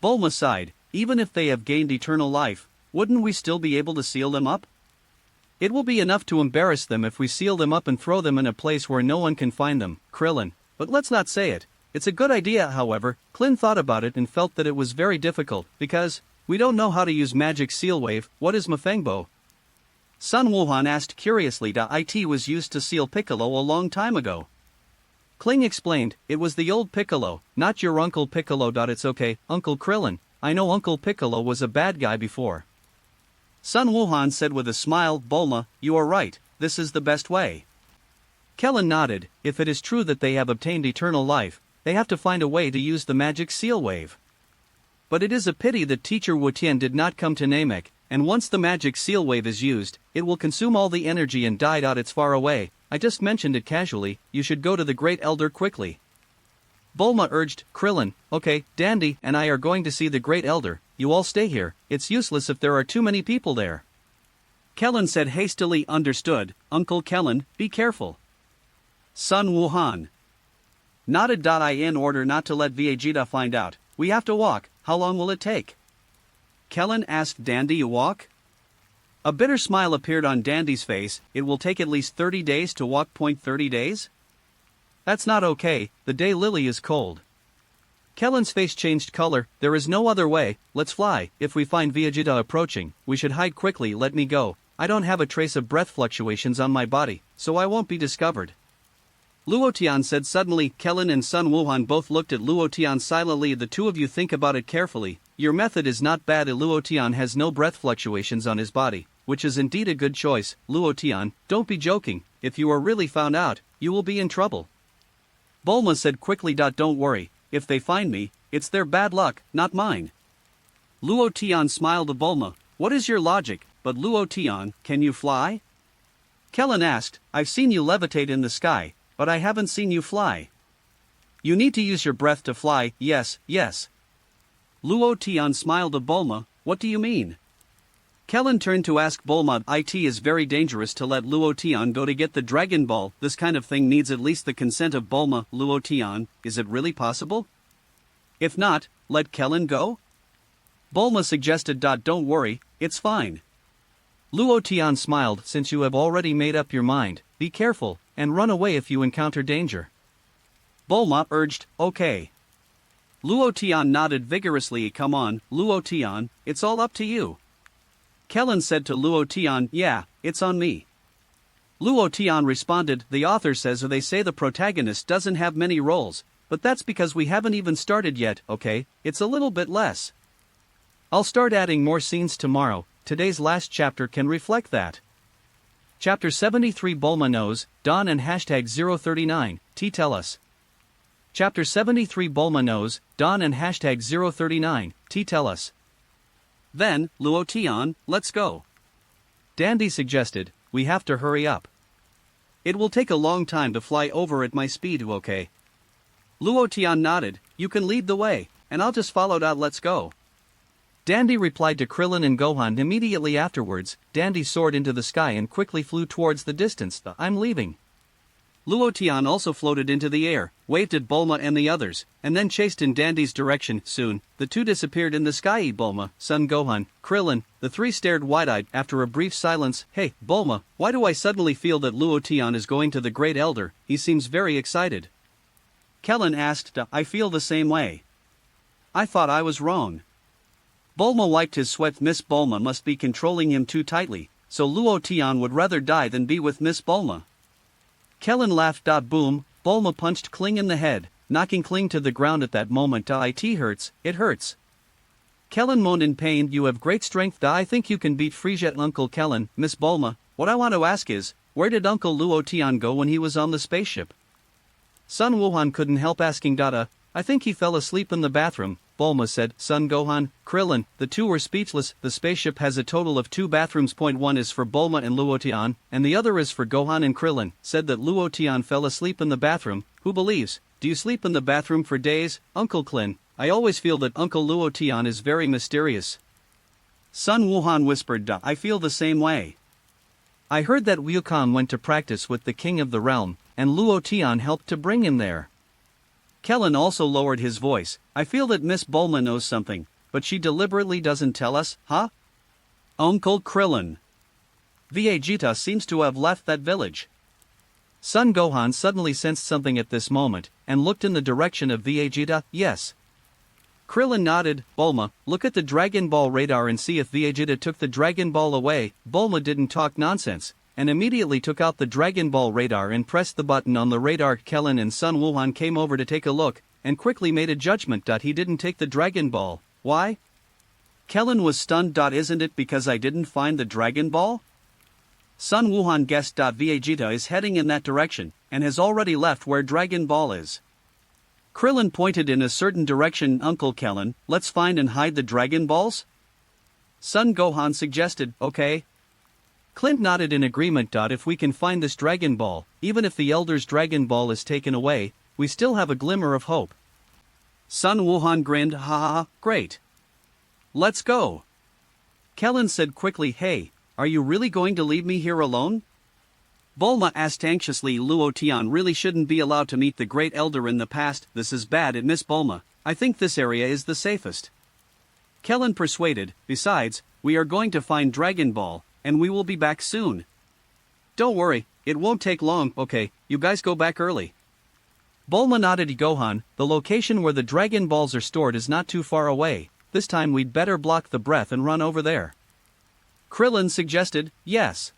Bulma sighed. Even if they have gained eternal life, wouldn't we still be able to seal them up? It will be enough to embarrass them if we seal them up and throw them in a place where no one can find them. Krillin, but let's not say it. It's a good idea. However, Klin thought about it and felt that it was very difficult, because we don't know how to use magic seal wave. What is Mafengbo? Sun Wuhan asked curiously. It was used to seal Piccolo a long time ago. Kling explained. It was the old Piccolo, not your Uncle Piccolo. It's okay, Uncle Krillin, I know Uncle Piccolo was a bad guy before. Sun Wuhan said with a smile. Bulma, you are right, this is the best way. Kellen nodded. If it is true that they have obtained eternal life, they have to find a way to use the magic seal wave. But it is a pity that teacher Luo Tian did not come to Namek, and once the magic seal wave is used, it will consume all the energy and die. It's far away. I just mentioned it casually. You should go to the Great Elder quickly. Bulma urged. Krillin, okay, Dandy and I are going to see the Great Elder. You all stay here. It's useless if there are too many people there. Kellen said hastily. Understood, Uncle Kellen, be careful. Sun Wuhan nodded. In order not to let Vegeta find out, we have to walk. How long will it take? Kellen asked. Dandy, you walk? A bitter smile appeared on Dandy's face. It will take at least 30 days to walk. 30 days? That's not okay, the day Lily is cold. Kellen's face changed color. There is no other way. Let's fly. If we find Vegeta approaching, we should hide quickly. Let me go. I don't have a trace of breath fluctuations on my body, so I won't be discovered. Luo Tian said suddenly. Kellen and Sun Wuhan both looked at Luo Tian silently. The two of you think about it carefully. Your method is not bad. Luo Tian has no breath fluctuations on his body, which is indeed a good choice. Luo Tian, don't be joking. If you are really found out, you will be in trouble. Bulma said quickly. Don't worry, if they find me, it's their bad luck, not mine. Luo Tian smiled at Bulma. What is your logic? But Luo Tian, can you fly? Kellen asked. I've seen you levitate in the sky, but I haven't seen you fly. You need to use your breath to fly, yes, yes. Luo Tian smiled at Bulma, what do you mean? Kellen turned to ask Bulma, it is very dangerous to let Luo Tian go to get the Dragon Ball, this kind of thing needs at least the consent of Bulma, Luo Tian, is it really possible? If not, let Kellen go? Bulma suggested. Don't worry, it's fine. Luo Tian smiled, since you have already made up your mind, be careful, and run away if you encounter danger. Bulma urged, okay. Luo Tian nodded vigorously. Come on, Luo Tian, it's all up to you. Kellen said to Luo Tian, yeah, it's on me. Luo Tian responded, the author says or they say the protagonist doesn't have many roles, but that's because we haven't even started yet, okay, it's a little bit less. I'll start adding more scenes tomorrow, today's last chapter can reflect that. Chapter 73 Bulma knows, Dawn and hashtag 039, tell us. Chapter 73 Bulma knows, Dawn and hashtag 039, tell us. Then, Luo Tian, let's go. Dandy suggested, we have to hurry up. It will take a long time to fly over at my speed, okay? Luo Tian nodded, you can lead the way, and I'll just follow. Let's go. Dandy replied to Krillin and Gohan immediately afterwards. Dandy soared into the sky and quickly flew towards the distance. I'm leaving. Luo Tian also floated into the air, waved at Bulma and the others, and then chased in Dandy's direction. Soon, the two disappeared in the sky. Bulma, Son Gohan, Krillin, the three stared wide-eyed. After a brief silence, hey, Bulma, why do I suddenly feel that Luo Tian is going to the Great Elder? He seems very excited. Kellen asked, I feel the same way. I thought I was wrong. Bulma wiped his sweat. Miss Bulma must be controlling him too tightly, so Luo Tian would rather die than be with Miss Bulma. Kellen laughed. Boom, Bulma punched Kling in the head, knocking Kling to the ground at that moment. It hurts, it hurts. Kellen moaned in pain. You have great strength. I think you can beat Frieza. Uncle Kellen, Miss Bulma, what I want to ask is, where did Uncle Luo Tian go when he was on the spaceship? Son Wuhan couldn't help asking. I think he fell asleep in the bathroom, Bulma said. Son Gohan, Krillin, the two were speechless. The spaceship has a total of 2 bathrooms. One is for Bulma and Luo Tian, and the other is for Gohan and Krillin. Said that Luo Tian fell asleep in the bathroom. Who believes? Do you sleep in the bathroom for days, Uncle Klin? I always feel that Uncle Luo Tian is very mysterious. Son Wuhan whispered. I feel the same way. I heard that Wukong went to practice with the King of the Realm, and Luo Tian helped to bring him there. Kellen also lowered his voice. I feel that Miss Bulma knows something, but she deliberately doesn't tell us, huh? Uncle Krillin. Vegeta seems to have left that village. Son Gohan suddenly sensed something at this moment, and looked in the direction of Vegeta. Yes. Krillin nodded. Bulma, look at the Dragon Ball radar and see if Vegeta took the Dragon Ball away. Bulma didn't talk nonsense, and immediately took out the Dragon Ball radar and pressed the button on the radar. Kellen and Son Wuhan came over to take a look, and quickly made a judgment. He didn't take the Dragon Ball. Why? Kellen was stunned. Isn't it because I didn't find the Dragon Ball? Son Wuhan guessed. Vegeta is heading in that direction, and has already left where Dragon Ball is. Krillin pointed in a certain direction. Uncle Kellen, let's find and hide the Dragon Balls? Son Gohan suggested. Okay. Clint nodded in agreement. If we can find this Dragon Ball, even if the Elder's Dragon Ball is taken away, we still have a glimmer of hope. Son Wuhan grinned. Ha, great. Let's go. Kellen said quickly. Hey, are you really going to leave me here alone? Bulma asked anxiously. Luo Tian really shouldn't be allowed to meet the Great Elder in the past. This is bad. Miss Bulma, I think this area is the safest. Kellen persuaded. Besides, we are going to find Dragon Ball, and we will be back soon. Don't worry, it won't take long. Okay, you guys go back early. Bulma nodded. Gohan, the location where the Dragon Balls are stored is not too far away. This time we'd better block the breath and run over there. Krillin suggested. Yes.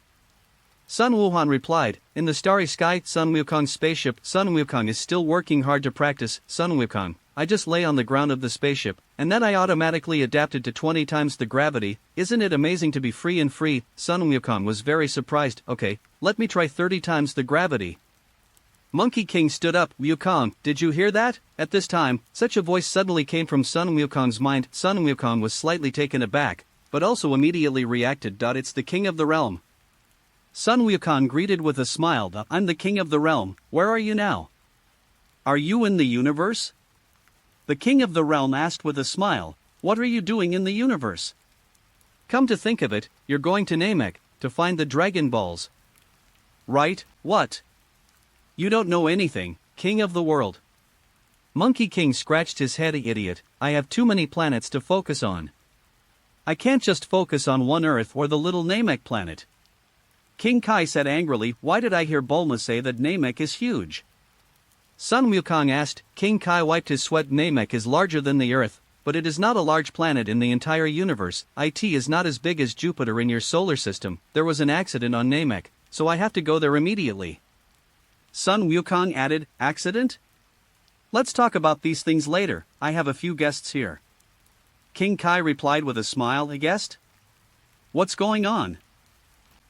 Sun Wuhan replied, in the starry sky. Sun Wukong's spaceship. Sun Wukong is still working hard to practice. Sun Wukong, I just lay on the ground of the spaceship, and then I automatically adapted to 20 times the gravity. Isn't it amazing to be free and free? Sun Wukong was very surprised. Okay, let me try 30 times the gravity. Monkey King stood up. Wukong, did you hear that? At this time, such a voice suddenly came from Sun Wukong's mind. Sun Wukong was slightly taken aback, but also immediately reacted. It's the King of the Realm. Sun Wukong greeted with a smile. I'm the King of the Realm, where are you now? Are you in the universe? The king of the realm asked with a smile, what are you doing in the universe? Come to think of it, you're going to Namek, to find the Dragon Balls. Right, what? You don't know anything, king of the world. Monkey King scratched his head. Idiot, I have too many planets to focus on. I can't just focus on one Earth or the little Namek planet. King Kai said angrily, why did I hear Bulma say that Namek is huge? Sun Wukong asked. King Kai wiped his sweat. Namek is larger than the Earth, but it is not a large planet in the entire universe. It is not as big as Jupiter in your solar system. There was an accident on Namek, so I have to go there immediately. Sun Wukong added, accident? Let's talk about these things later, I have a few guests here. King Kai replied with a smile, a guest? What's going on?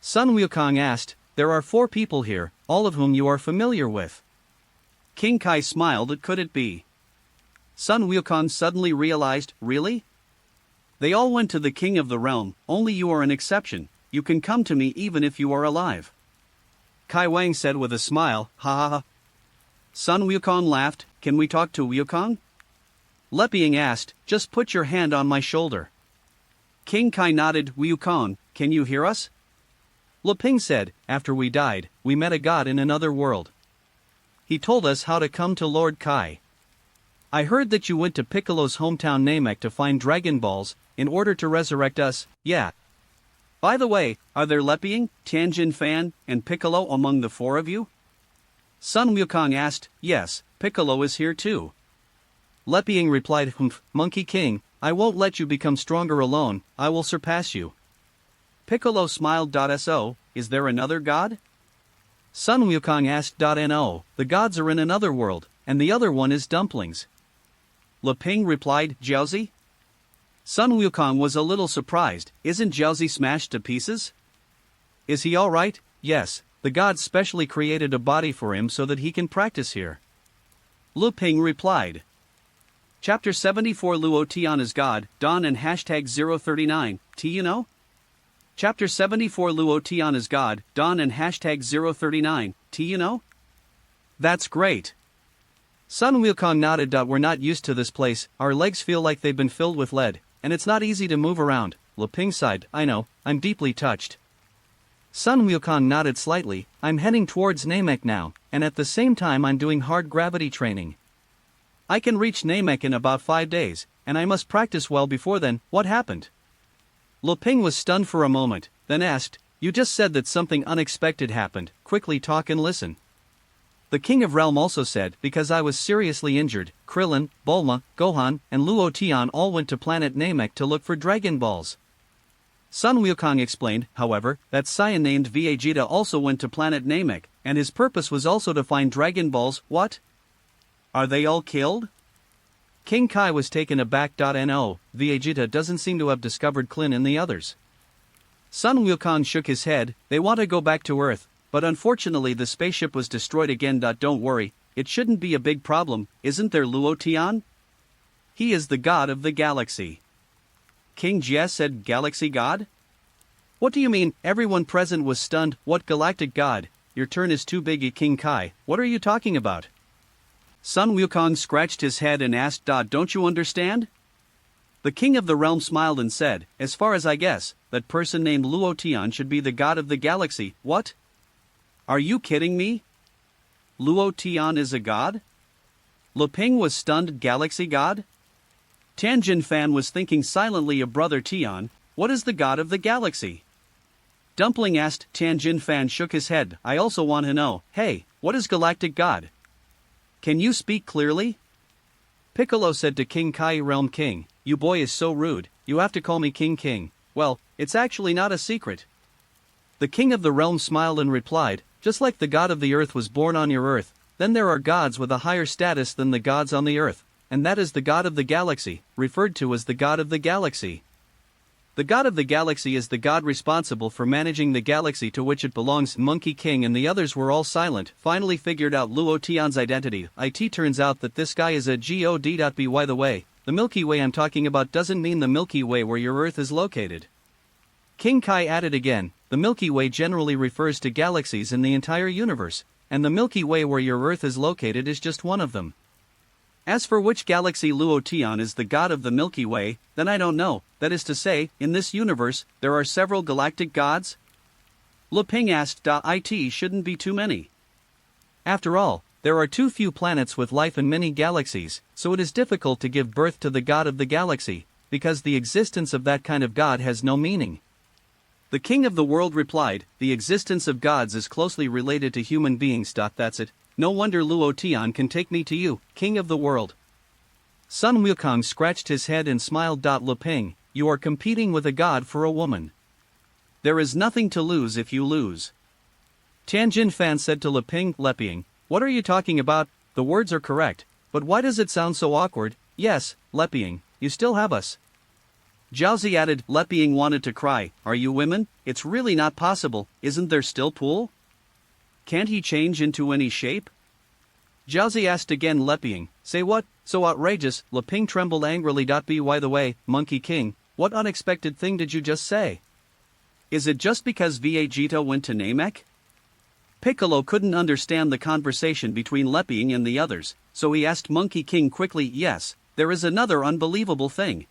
Sun Wukong asked, there are 4 people here, all of whom you are familiar with. King Kai smiled. Could it be? Sun Wukong suddenly realized, really? They all went to the king of the realm, only you are an exception, you can come to me even if you are alive. Kai Wang said with a smile, ha ha ha. Sun Wukong laughed, can we talk to Wukong? Leping asked, just put your hand on my shoulder. King Kai nodded. Wukong, can you hear us? Leping said, after we died, we met a god in another world. He told us how to come to Lord Kai. I heard that you went to Piccolo's hometown Namek to find Dragon Balls, in order to resurrect us, yeah. By the way, are there Leping, Tianjin Fan, and Piccolo among the 4 of you? Sun Wukong asked, yes, Piccolo is here too. Leping replied, Monkey King, I won't let you become stronger alone, I will surpass you. Piccolo smiled. So, is there another god? Sun Wukong asked. No, the gods are in another world, and the other one is dumplings. Leping replied, Jiaozi? Sun Wukong was a little surprised, isn't Jiaozi smashed to pieces? Is he alright? Yes, the gods specially created a body for him so that he can practice here. Leping replied. Chapter 74 Luo Tian is God, Don and hashtag 039, T you know? Chapter 74 Luo Tian is God, Don and hashtag 039, T you know? That's great. Sun Wukong nodded. We're not used to this place, our legs feel like they've been filled with lead, and it's not easy to move around. Leping sighed, I know, I'm deeply touched. Sun Wukong nodded slightly, I'm heading towards Namek now, and at the same time I'm doing hard gravity training. I can reach Namek in about 5 days, and I must practice well before then. What happened? Leping was stunned for a moment, then asked, you just said that something unexpected happened, quickly talk and listen. The King of Realm also said, because I was seriously injured, Krillin, Bulma, Gohan, and Luo Tian all went to Planet Namek to look for Dragon Balls. Sun Wukong explained, however, that Saiyan named Vegeta also went to Planet Namek, and his purpose was also to find Dragon Balls. What? Are they all killed? King Kai was taken aback. No, Vegeta doesn't seem to have discovered Klin and the others. Sun Wukong shook his head, they want to go back to Earth, but unfortunately the spaceship was destroyed again. Don't worry, it shouldn't be a big problem, isn't there Luo Tian? He is the god of the galaxy. King Jie said, Galaxy God? What do you mean? Everyone present was stunned. What galactic god? Your turn is too big. King Kai, what are you talking about? Sun Wukong scratched his head and asked, don't you understand? The king of the realm smiled and said, as far as I guess, that person named Luo Tian should be the god of the galaxy. What? Are you kidding me? Luo Tian is a god? Leping was stunned. Galaxy god? Tianjin Fan was thinking silently of Brother Tian, what is the god of the galaxy? Dumpling asked. Tianjin Fan shook his head, I also want to know, hey, what is galactic god? Can you speak clearly? Piccolo said to King Kai, Realm King, you boy is so rude, you have to call me King. Well, it's actually not a secret. The king of the realm smiled and replied, just like the god of the earth was born on your earth, then there are gods with a higher status than the gods on the earth, and that is the god of the galaxy, referred to as the god of the galaxy. The god of the galaxy is the god responsible for managing the galaxy to which it belongs. Monkey King and the others were all silent, finally figured out Luo Tian's identity. It turns out that this guy is a god. By the way, the Milky Way I'm talking about doesn't mean the Milky Way where your Earth is located. King Kai added again, the Milky Way generally refers to galaxies in the entire universe, and the Milky Way where your Earth is located is just one of them. As for which galaxy Luo Tian is the god of the Milky Way, then I don't know. That is to say, in this universe, there are several galactic gods? Leping asked. It shouldn't be too many. After all, there are too few planets with life in many galaxies, so it is difficult to give birth to the god of the galaxy, because the existence of that kind of god has no meaning. The king of the world replied, the existence of gods is closely related to human beings. That's it. No wonder Luo Tian can take me to you, king of the world. Sun Wukong scratched his head and smiled. Leping, you are competing with a god for a woman. There is nothing to lose if you lose. Tianjin Fan said to Leping, what are you talking about? The words are correct, but why does it sound so awkward? Yes, Leping, you still have us. Jiaozi added. Leping wanted to cry, are you women? It's really not possible, isn't there still pool? Can't he change into any shape? Jiaozi asked again. Leping, say what? So outrageous. Leping trembled angrily. By the way, Monkey King, what unexpected thing did you just say? Is it just because Vegeta went to Namek? Piccolo couldn't understand the conversation between Leping and the others, so he asked Monkey King quickly. Yes, there is another unbelievable thing.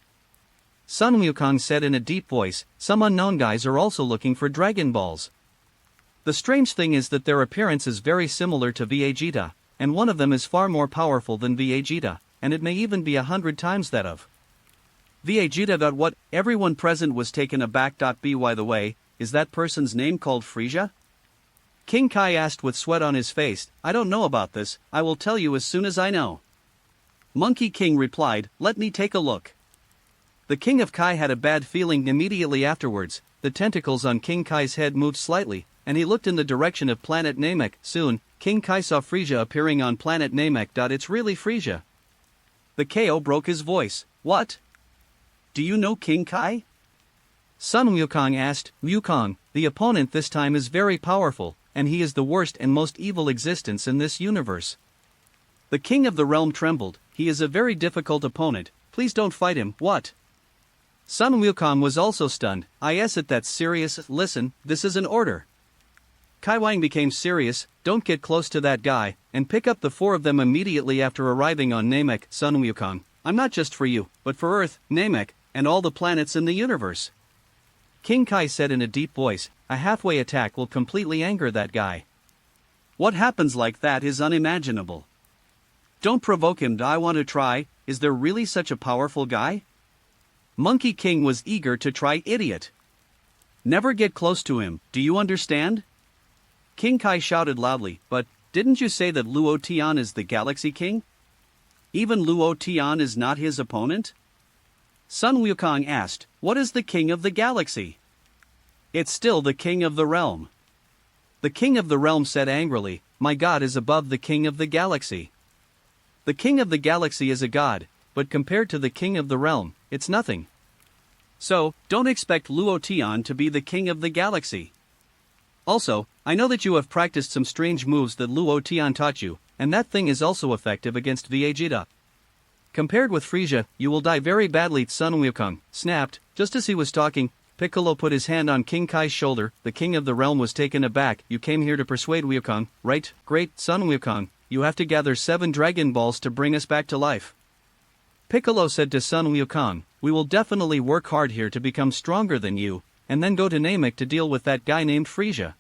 Sun Wukong said in a deep voice, some unknown guys are also looking for Dragon Balls. The strange thing is that their appearance is very similar to Vegeta, and one of them is far more powerful than Vegeta, and it may even be 100 times that of Vegeta. What? Everyone present was taken aback. By the way, is that person's name called Frieza? King Kai asked with sweat on his face. I don't know about this, I will tell you as soon as I know. Monkey King replied, let me take a look. The King of Kai had a bad feeling immediately afterwards. The tentacles on King Kai's head moved slightly, and he looked in the direction of planet Namek. Soon, King Kai saw Frieza appearing on planet Namek. It's really Frieza. The KO broke his voice. What? Do you know King Kai? Sun Wukong asked. Wukong, the opponent this time is very powerful, and he is the worst and most evil existence in this universe. The king of the realm trembled. He is a very difficult opponent, please don't fight him. What? Sun Wukong was also stunned. Yes, that's serious. Listen, this is an order. Kai Wang became serious. Don't get close to that guy, and pick up the 4 of them immediately after arriving on Namek. Sun Wukong, I'm not just for you, but for Earth, Namek, and all the planets in the universe. King Kai said in a deep voice, a halfway attack will completely anger that guy. What happens like that is unimaginable. Don't provoke him. I want to try. Is there really such a powerful guy? Monkey King was eager to try. Idiot. Never get close to him, do you understand? King Kai shouted loudly, but, didn't you say that Luo Tian is the Galaxy King? Even Luo Tian is not his opponent? Sun Wukong asked, what is the King of the Galaxy? It's still the King of the Realm. The King of the Realm said angrily, my God is above the King of the Galaxy. The King of the Galaxy is a god, but compared to the King of the Realm, it's nothing. So, don't expect Luo Tian to be the King of the Galaxy. Also, I know that you have practiced some strange moves that Luo Tian taught you, and that thing is also effective against Vegeta. Compared with Frieza, you will die very badly. Sun Wukong snapped. Just as he was talking, Piccolo put his hand on King Kai's shoulder. The King of the Realm was taken aback. You came here to persuade Wukong, right? Great, Sun Wukong, you have to gather 7 Dragon Balls to bring us back to life. Piccolo said to Sun Wukong, we will definitely work hard here to become stronger than you, and then go to Namek to deal with that guy named Frieza.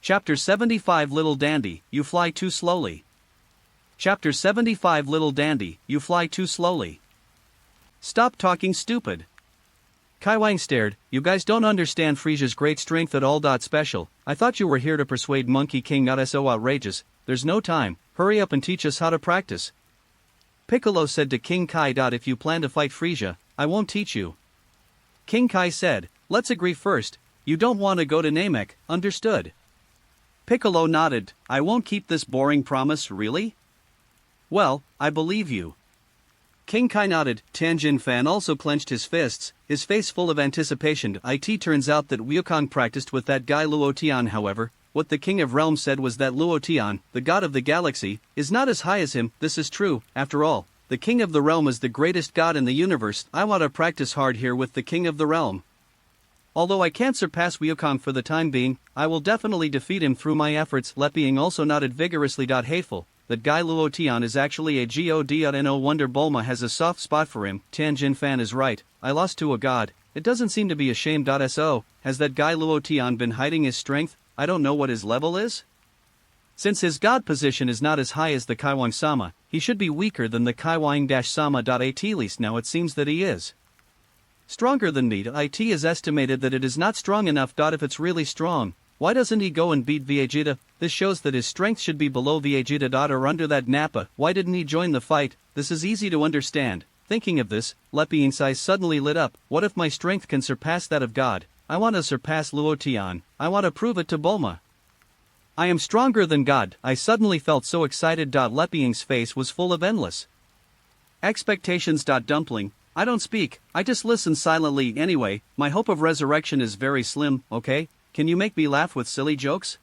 Chapter 75 Little Dandy, you fly too slowly. Chapter 75 Little Dandy, you fly too slowly. Stop talking stupid. Kai Wang stared, you guys don't understand Frieza's great strength at all. Special, I thought you were here to persuade Monkey King. Not so outrageous, there's no time, hurry up and teach us how to practice. Piccolo said to King Kai. If you plan to fight Frieza, I won't teach you. King Kai said, let's agree first, you don't want to go to Namek, understood? Piccolo nodded, I won't keep this boring promise. Really? Well, I believe you. King Kai nodded. Tianjin Fan also clenched his fists, his face full of anticipation. It turns out that Wukong practiced with that guy Luo Tian. However, what the King of Realms said was that Luo Tian, the god of the galaxy, is not as high as him. This is true, after all. The King of the Realm is the greatest god in the universe. I want to practice hard here with the King of the Realm. Although I can't surpass Wukong for the time being, I will definitely defeat him through my efforts. Being also nodded vigorously. Hateful, that guy Luo Tian is actually a god. No wonder Bulma has a soft spot for him. Tianjin fan is right, I lost to a god. It doesn't seem to be a shame. So, has that guy Luo Tian been hiding his strength? I don't know what his level is? Since his god position is not as high as the Kaiwang-sama, he should be weaker than the Kaiwang-sama. At least now it seems that he is stronger than me. It is estimated that it is not strong enough. If it's really strong, why doesn't he go and beat Vegeta? This shows that his strength should be below Vegeta. Or under that Nappa. Why didn't he join the fight? This is easy to understand. Thinking of this, Lepiing's eyes suddenly lit up. What if my strength can surpass that of God? I want to surpass Luo Tian. I want to prove it to Bulma. I am stronger than God. I suddenly felt so excited. Lepiing's face was full of endless expectations. Dumpling, I don't speak, I just listen silently. Anyway, my hope of resurrection is very slim, okay? Can you make me laugh with silly jokes?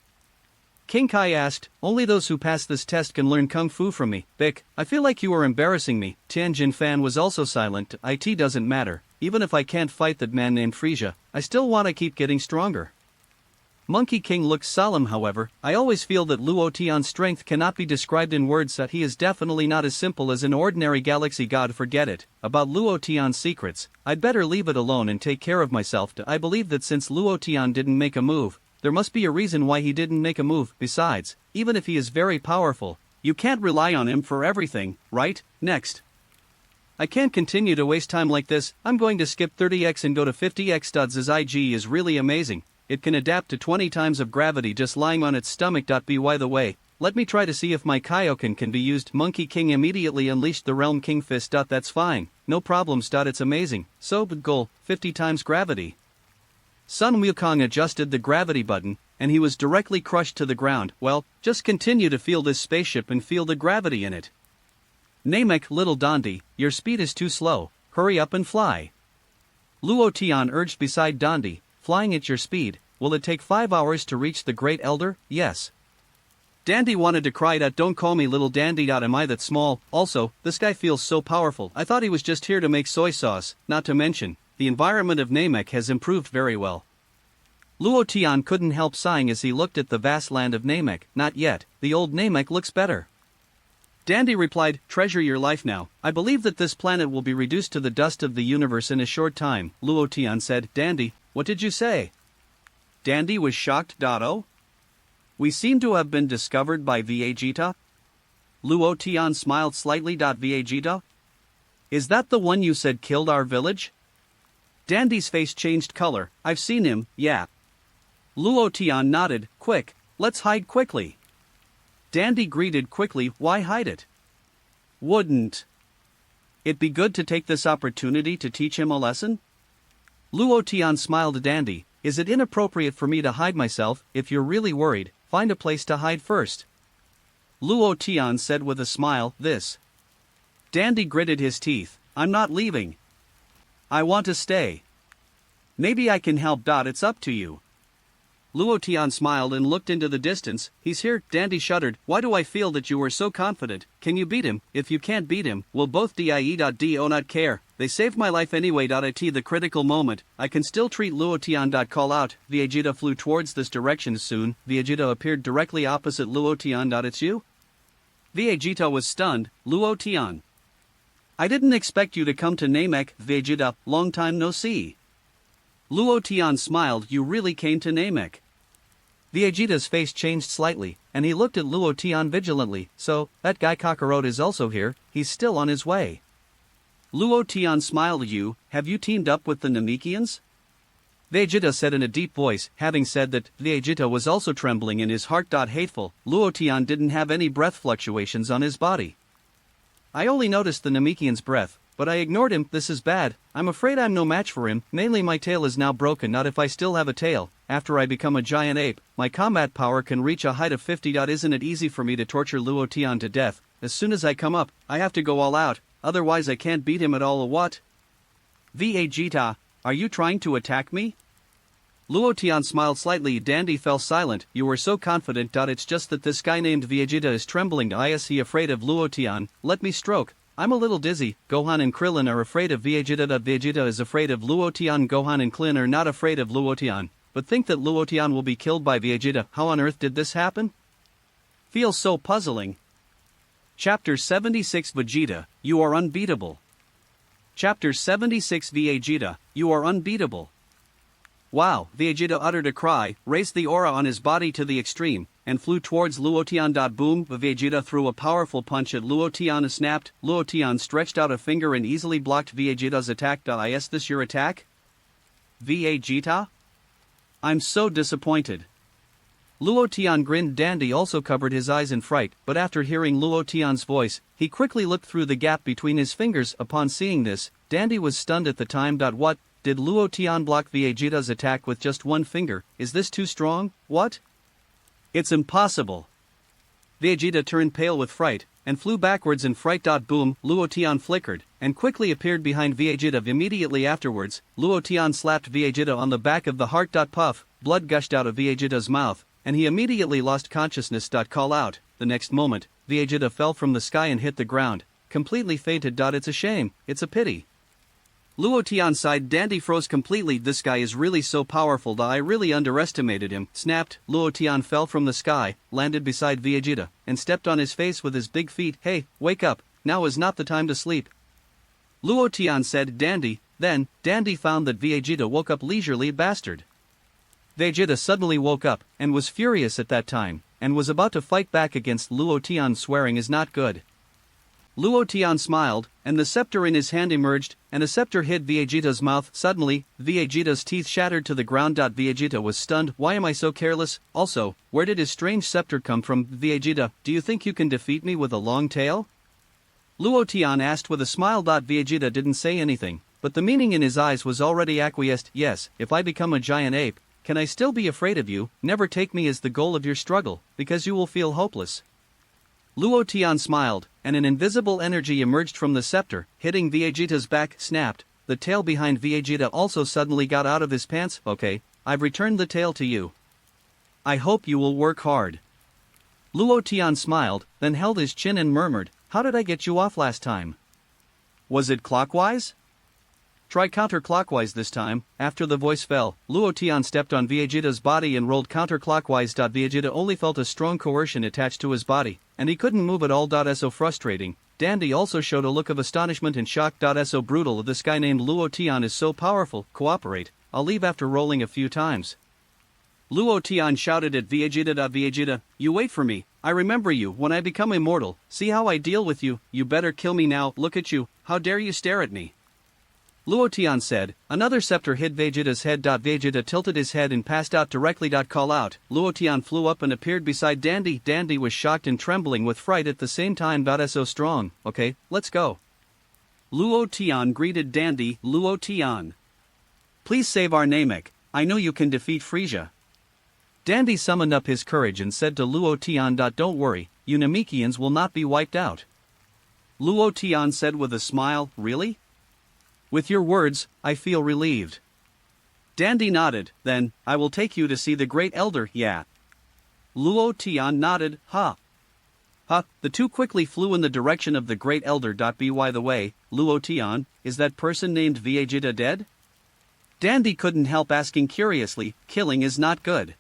King Kai asked. Only those who pass this test can learn kung fu from me. Bick, I feel like you are embarrassing me. Tianjin fan was also silent. It doesn't matter. Even if I can't fight that man named Frieza, I still want to keep getting stronger. Monkey King looked solemn. However, I always feel that Luo Tian's strength cannot be described in words. That he is definitely not as simple as an ordinary galaxy god. Forget it. About Luo Tian's secrets, I'd better leave it alone and take care of myself. I believe that since Luo Tian didn't make a move, there must be a reason why he didn't make a move. Besides, even if he is very powerful, you can't rely on him for everything, right? Next. I can't continue to waste time like this. I'm going to skip 30x and go to 50x. His IG is really amazing. It can adapt to 20 times of gravity just lying on its stomach. By the way, let me try to see if my Kaioken can be used. Monkey King immediately unleashed the Realm King Fist. That's fine, no problems. It's amazing. So, goal, 50 times gravity. Sun Wukong adjusted the gravity button, and he was directly crushed to the ground. Well, just continue to feel this spaceship and feel the gravity in it. Namek, little Dondi, your speed is too slow, hurry up and fly. Luo Tian urged beside Dondi. Flying at your speed, will it take 5 hours to reach the Great Elder? Yes. Dandy wanted to cry. Don't call me little Dandy. Am I that small? Also, this guy feels so powerful. I thought he was just here to make soy sauce. Not to mention, the environment of Namek has improved very well. Luo Tian couldn't help sighing as he looked at the vast land of Namek. Not yet, the old Namek looks better. Dandy replied, treasure your life now. I believe that this planet will be reduced to the dust of the universe in a short time. Luo Tian said. Dandy, what did you say? Dandy was shocked. Oh? We seem to have been discovered by Vegeta? Luo Tian smiled slightly. Vegeta? Is that the one you said killed our village? Dandy's face changed color. I've seen him, yeah. Luo Tian nodded. Quick, let's hide quickly. Dandy greeted quickly. Why hide it? Wouldn't it be good to take this opportunity to teach him a lesson? Luo Tian smiled. Dandy, is it inappropriate for me to hide myself? If you're really worried, find a place to hide first. Luo Tian said with a smile. This. Dandy gritted his teeth. I'm not leaving. I want to stay. Maybe I can help. It's up to you. Luo Tian smiled and looked into the distance. He's here. Dandy shuddered. Why do I feel that you were so confident? Can you beat him? If you can't beat him, we'll both die.do not care. They saved my life anyway. At the critical moment, I can still treat Luo Tian. Call out. Vegeta flew towards this direction. Soon, Vegeta appeared directly opposite Luo Tian. It's you? Vegeta was stunned. Luo Tian. I didn't expect you to come to Namek. Vegeta, long time no see. Luo Tian smiled. You really came to Namek? Vegeta's face changed slightly, and he looked at Luo Tian vigilantly. So, that guy Kakarot is also here. He's still on his way. Luo Tian smiled. Have you teamed up with the Namekians? Vegeta said in a deep voice. Having said that, Vegeta was also trembling in his heart. Hateful, Luo Tian didn't have any breath fluctuations on his body. I only noticed the Namekian's breath, but I ignored him. This is bad. I'm afraid I'm no match for him. Mainly my tail is now broken. Not if I still have a tail. After I become a giant ape, my combat power can reach a height of 50. Isn't it easy for me to torture Luo Tian to death? As soon as I come up, I have to go all out, otherwise I can't beat him at all. What? Vegeta, are you trying to attack me? Luo Tian smiled slightly. Dandy fell silent. You were so confident. It's just that this guy named Vegeta is trembling. Is he afraid of Luo Tian? Let me stroke. I'm a little dizzy. Gohan and Krillin are afraid of Vegeta. Vegeta is afraid of Luo Tian. Gohan and Krillin are not afraid of Luo Tian, but think that Luo Tian will be killed by Vegeta. How on earth did this happen? Feels so puzzling. Chapter 76 Vegeta, you are unbeatable. Chapter 76 Vegeta, you are unbeatable. Wow, Vegeta uttered a cry, raised the aura on his body to the extreme, and flew towards Luo Tian. Boom, Vegeta threw a powerful punch at Luo Tian. Snapped. Luo Tian stretched out a finger and easily blocked Vegeta's attack. Is this your attack? Vegeta? I'm so disappointed. Luo Tian grinned. Dandy also covered his eyes in fright, but after hearing Luo Tian's voice, he quickly looked through the gap between his fingers. Upon seeing this, Dandy was stunned at the time. What? Did Luo Tian block Vegeta's attack with just one finger? Is this too strong? What? It's impossible. Vegeta turned pale with fright, and flew backwards in fright. Boom, Luo Tian flickered, and quickly appeared behind Vegeta. Immediately afterwards, Luo Tian slapped Vegeta on the back of the heart. Puff, blood gushed out of Vegeta's mouth, and he immediately lost consciousness. Call out. The next moment, Vegeta fell from the sky and hit the ground, completely fainted. It's a shame, it's a pity. Luo Tian sighed. Dandy froze completely. This guy is really so powerful. I really underestimated him. Snapped. Luo Tian fell from the sky, landed beside Vegeta, and stepped on his face with his big feet. Hey, wake up, now is not the time to sleep. Luo Tian said. Dandy. Then, Dandy found that Vegeta woke up leisurely. Bastard. Vegeta suddenly woke up, and was furious at that time, and was about to fight back against Luo Tian. Swearing is not good. Luo Tian smiled, and the scepter in his hand emerged, and a scepter hit Vegeta's mouth. Suddenly, Vegeta's teeth shattered to the ground. Vegeta was stunned. Why am I so careless? Also, where did his strange scepter come from? Vegeta, do you think you can defeat me with a long tail? Luo Tian asked with a smile. Vegeta didn't say anything, but the meaning in his eyes was already acquiesced. Yes, if I become a giant ape, can I still be afraid of you? Never take me as the goal of your struggle, because you will feel hopeless. Luo Tian smiled, and an invisible energy emerged from the scepter, hitting Vegeta's back. Snapped. The tail behind Vegeta also suddenly got out of his pants. Okay, I've returned the tail to you. I hope you will work hard. Luo Tian smiled, then held his chin and murmured, how did I get you off last time? Was it clockwise? Try counterclockwise this time. After the voice fell, Luo Tian stepped on Vegeta's body and rolled counterclockwise. Vegeta only felt a strong coercion attached to his body, and he couldn't move at all. So frustrating. Dandy also showed a look of astonishment and shock. So brutal. This guy named Luo Tian is so powerful. Cooperate. I'll leave after rolling a few times. Luo Tian shouted at Vegeta. Vegeta, you wait for me. I remember you when I become immortal. See how I deal with you. You better kill me now. Look at you. How dare you stare at me? Luo Tian said. Another scepter hit Vegeta's head. Vegeta tilted his head and passed out directly. Call out. Luo Tian flew up and appeared beside Dandy. Dandy was shocked and trembling with fright at the same time. So strong. Okay, let's go. Luo Tian greeted Dandy. Luo Tian, please save our Namek. I know you can defeat Frieza. Dandy summoned up his courage and said to Luo Tian. Don't worry, you Namekians will not be wiped out. Luo Tian said with a smile. Really? With your words, I feel relieved. Dandy nodded. Then, I will take you to see the Great Elder. Yeah. Luo Tian nodded. The two quickly flew in the direction of the Great Elder. By the way, Luo Tian, is that person named Vegeta dead? Dandy couldn't help asking curiously. Killing is not good.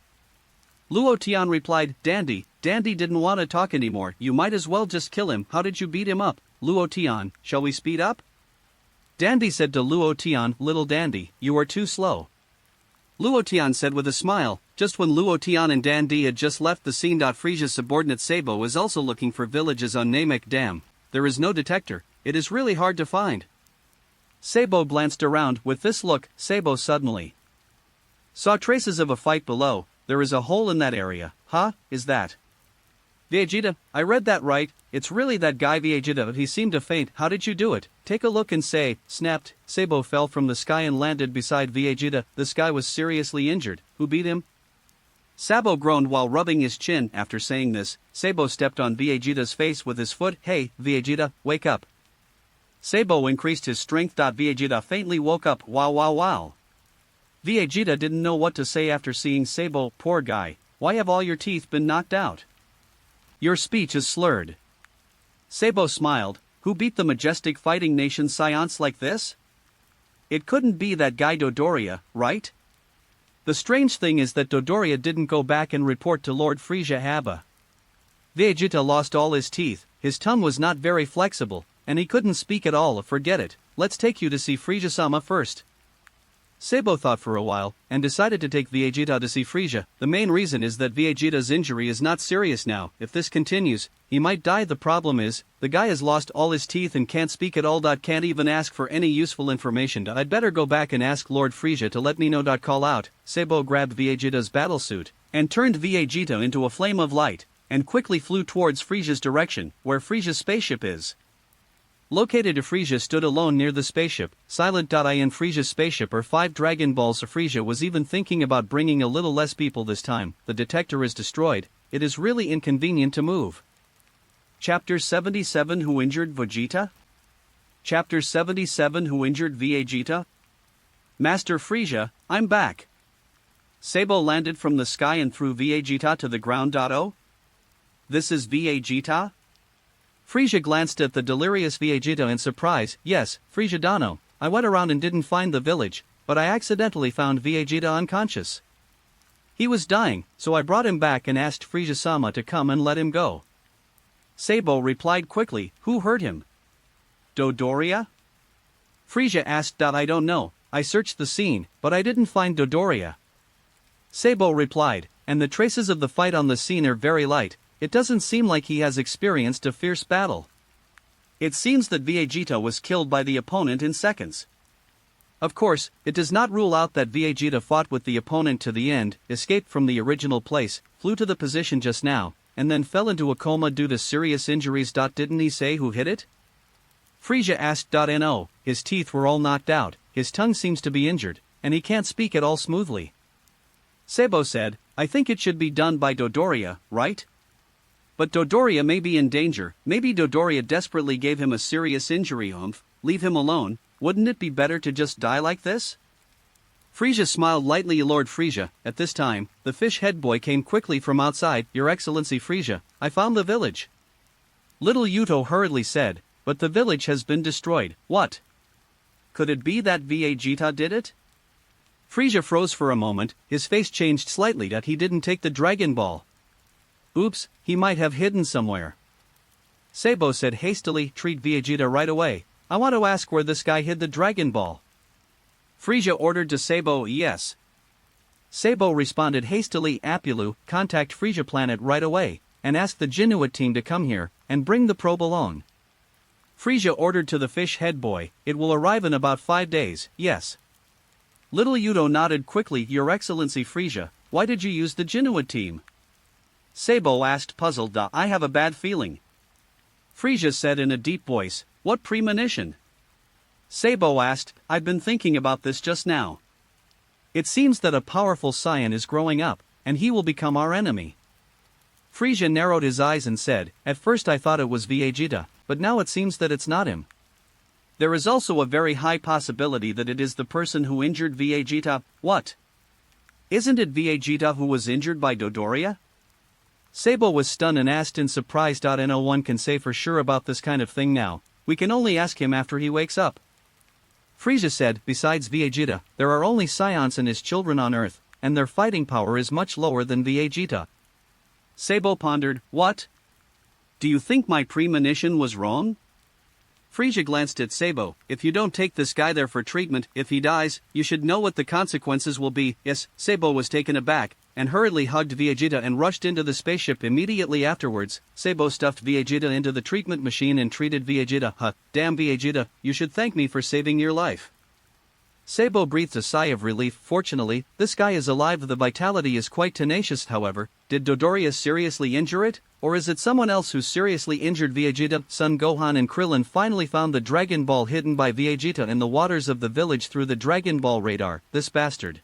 Luo Tian replied. Dandy didn't want to talk anymore. You might as well just kill him. How did you beat him up? Luo Tian, shall we speed up? Dandy said to Luo Tian. Little Dandy, you are too slow. Luo Tian said with a smile. Just when Luo Tian and Dandy had just left the scene. Frieza's subordinate Sabo is also looking for villages on Namek Dam. There is no detector. It is really hard to find. Sabo glanced around. With this look, Sabo suddenly saw traces of a fight below. There is a hole in that area. Is that Vegeta? I read that right. It's really that guy Vegeta. He seemed to faint. How did you do it? Take a look and say. Snapped. Sabo fell from the sky and landed beside Vegeta. This guy was seriously injured. Who beat him? Sabo groaned while rubbing his chin. After saying this, Sabo stepped on Vegeta's face with his foot. Hey, Vegeta, wake up. Sabo increased his strength. Vegeta faintly woke up. Wow. Vegeta didn't know what to say after seeing Sabo. Poor guy. Why have all your teeth been knocked out? Your speech is slurred. Sabo smiled. Who beat the majestic fighting nation science like this? It couldn't be that guy Dodoria, right? The strange thing is that Dodoria didn't go back and report to Lord Frieza Haba. Vegeta lost all his teeth, his tongue was not very flexible, and he couldn't speak at all. Forget it, let's take you to see Frieza-sama first. Sabo thought for a while, and decided to take Vegeta to see Frieza. The main reason is that Vegeta's injury is not serious now. If this continues, he might die. The problem is, the guy has lost all his teeth and can't speak at all. Can't even ask for any useful information. I'd better go back and ask Lord Frieza to let me know. Call out. Sabo grabbed Vegeta's battlesuit, and turned Vegeta into a flame of light, and quickly flew towards Frieza's direction, where Frieza's spaceship is. Located, Frieza stood alone near the spaceship, silent. In Frieza's spaceship are 5 Dragon Balls. Frieza was even thinking about bringing a little less people this time. The detector is destroyed, it is really inconvenient to move. Chapter 77 Who Injured Vegeta? Chapter 77 Who Injured Vegeta? Master Frieza, I'm back. Sabo landed from the sky and threw Vegeta to the ground. Oh? This is Vegeta? Frieza glanced at the delirious Vegeta in surprise. Yes, Frieza Dano, I went around and didn't find the village, but I accidentally found Vegeta unconscious. He was dying, so I brought him back and asked Frieza-sama to come and let him go. Sabo replied quickly. Who hurt him? Dodoria? Frieza asked. I don't know, I searched the scene, but I didn't find Dodoria. Sabo replied, and the traces of the fight on the scene are very light. It doesn't seem like he has experienced a fierce battle. It seems that Vegeta was killed by the opponent in seconds. Of course, it does not rule out that Vegeta fought with the opponent to the end, escaped from the original place, flew to the position just now, and then fell into a coma due to serious injuries. Didn't he say who hit it? Frieza asked. No, his teeth were all knocked out, his tongue seems to be injured, and he can't speak at all smoothly. Sabo said, I think it should be done by Dodoria, right? But Dodoria may be in danger. Maybe Dodoria desperately gave him a serious injury. Leave him alone. Wouldn't it be better to just die like this? Frieza smiled lightly. Lord Frieza, at this time, the fish head boy came quickly from outside. Your Excellency Frieza, I found the village. Little Yuto hurriedly said, but the village has been destroyed. What? Could it be that Vegeta did it? Frieza froze for a moment, his face changed slightly. He didn't take the Dragon Ball. Oops, he might have hidden somewhere. Sabo said hastily. Treat Vegeta right away. I want to ask where this guy hid the Dragon Ball. Frieza ordered to Sabo. Yes. Sabo responded hastily. Apulu, contact Frieza Planet right away, and ask the Genuine team to come here, and bring the probe along. Frieza ordered to the fish head boy. It will arrive in about 5 days, yes. Little Yuto nodded quickly. Your Excellency Frieza, why did you use the Genuine team? Sabo asked, puzzled. I have a bad feeling. Frieza said in a deep voice, what premonition? Sabo asked, I've been thinking about this just now. It seems that a powerful Saiyan is growing up, and he will become our enemy. Frieza narrowed his eyes and said, at first I thought it was Vegeta, but now it seems that it's not him. There is also a very high possibility that it is the person who injured Vegeta. What? Isn't it Vegeta who was injured by Dodoria? Sabo was stunned and asked in surprise. No one can say for sure about this kind of thing now, we can only ask him after he wakes up. Frieza said, besides Vegeta, there are only Saiyans and his children on Earth, and their fighting power is much lower than Vegeta. Sabo pondered, what? Do you think my premonition was wrong? Frieza glanced at Sabo. If you don't take this guy there for treatment, if he dies, you should know what the consequences will be. Yes, Sabo was taken aback, and hurriedly hugged Vegeta and rushed into the spaceship immediately afterwards. Sabo stuffed Vegeta into the treatment machine and treated Vegeta. Damn Vegeta, you should thank me for saving your life. Sabo breathed a sigh of relief. Fortunately, this guy is alive. The vitality is quite tenacious. However, did Dodoria seriously injure it? Or is it someone else who seriously injured Vegeta? Son Gohan and Krillin finally found the Dragon Ball hidden by Vegeta in the waters of the village through the Dragon Ball radar. This bastard.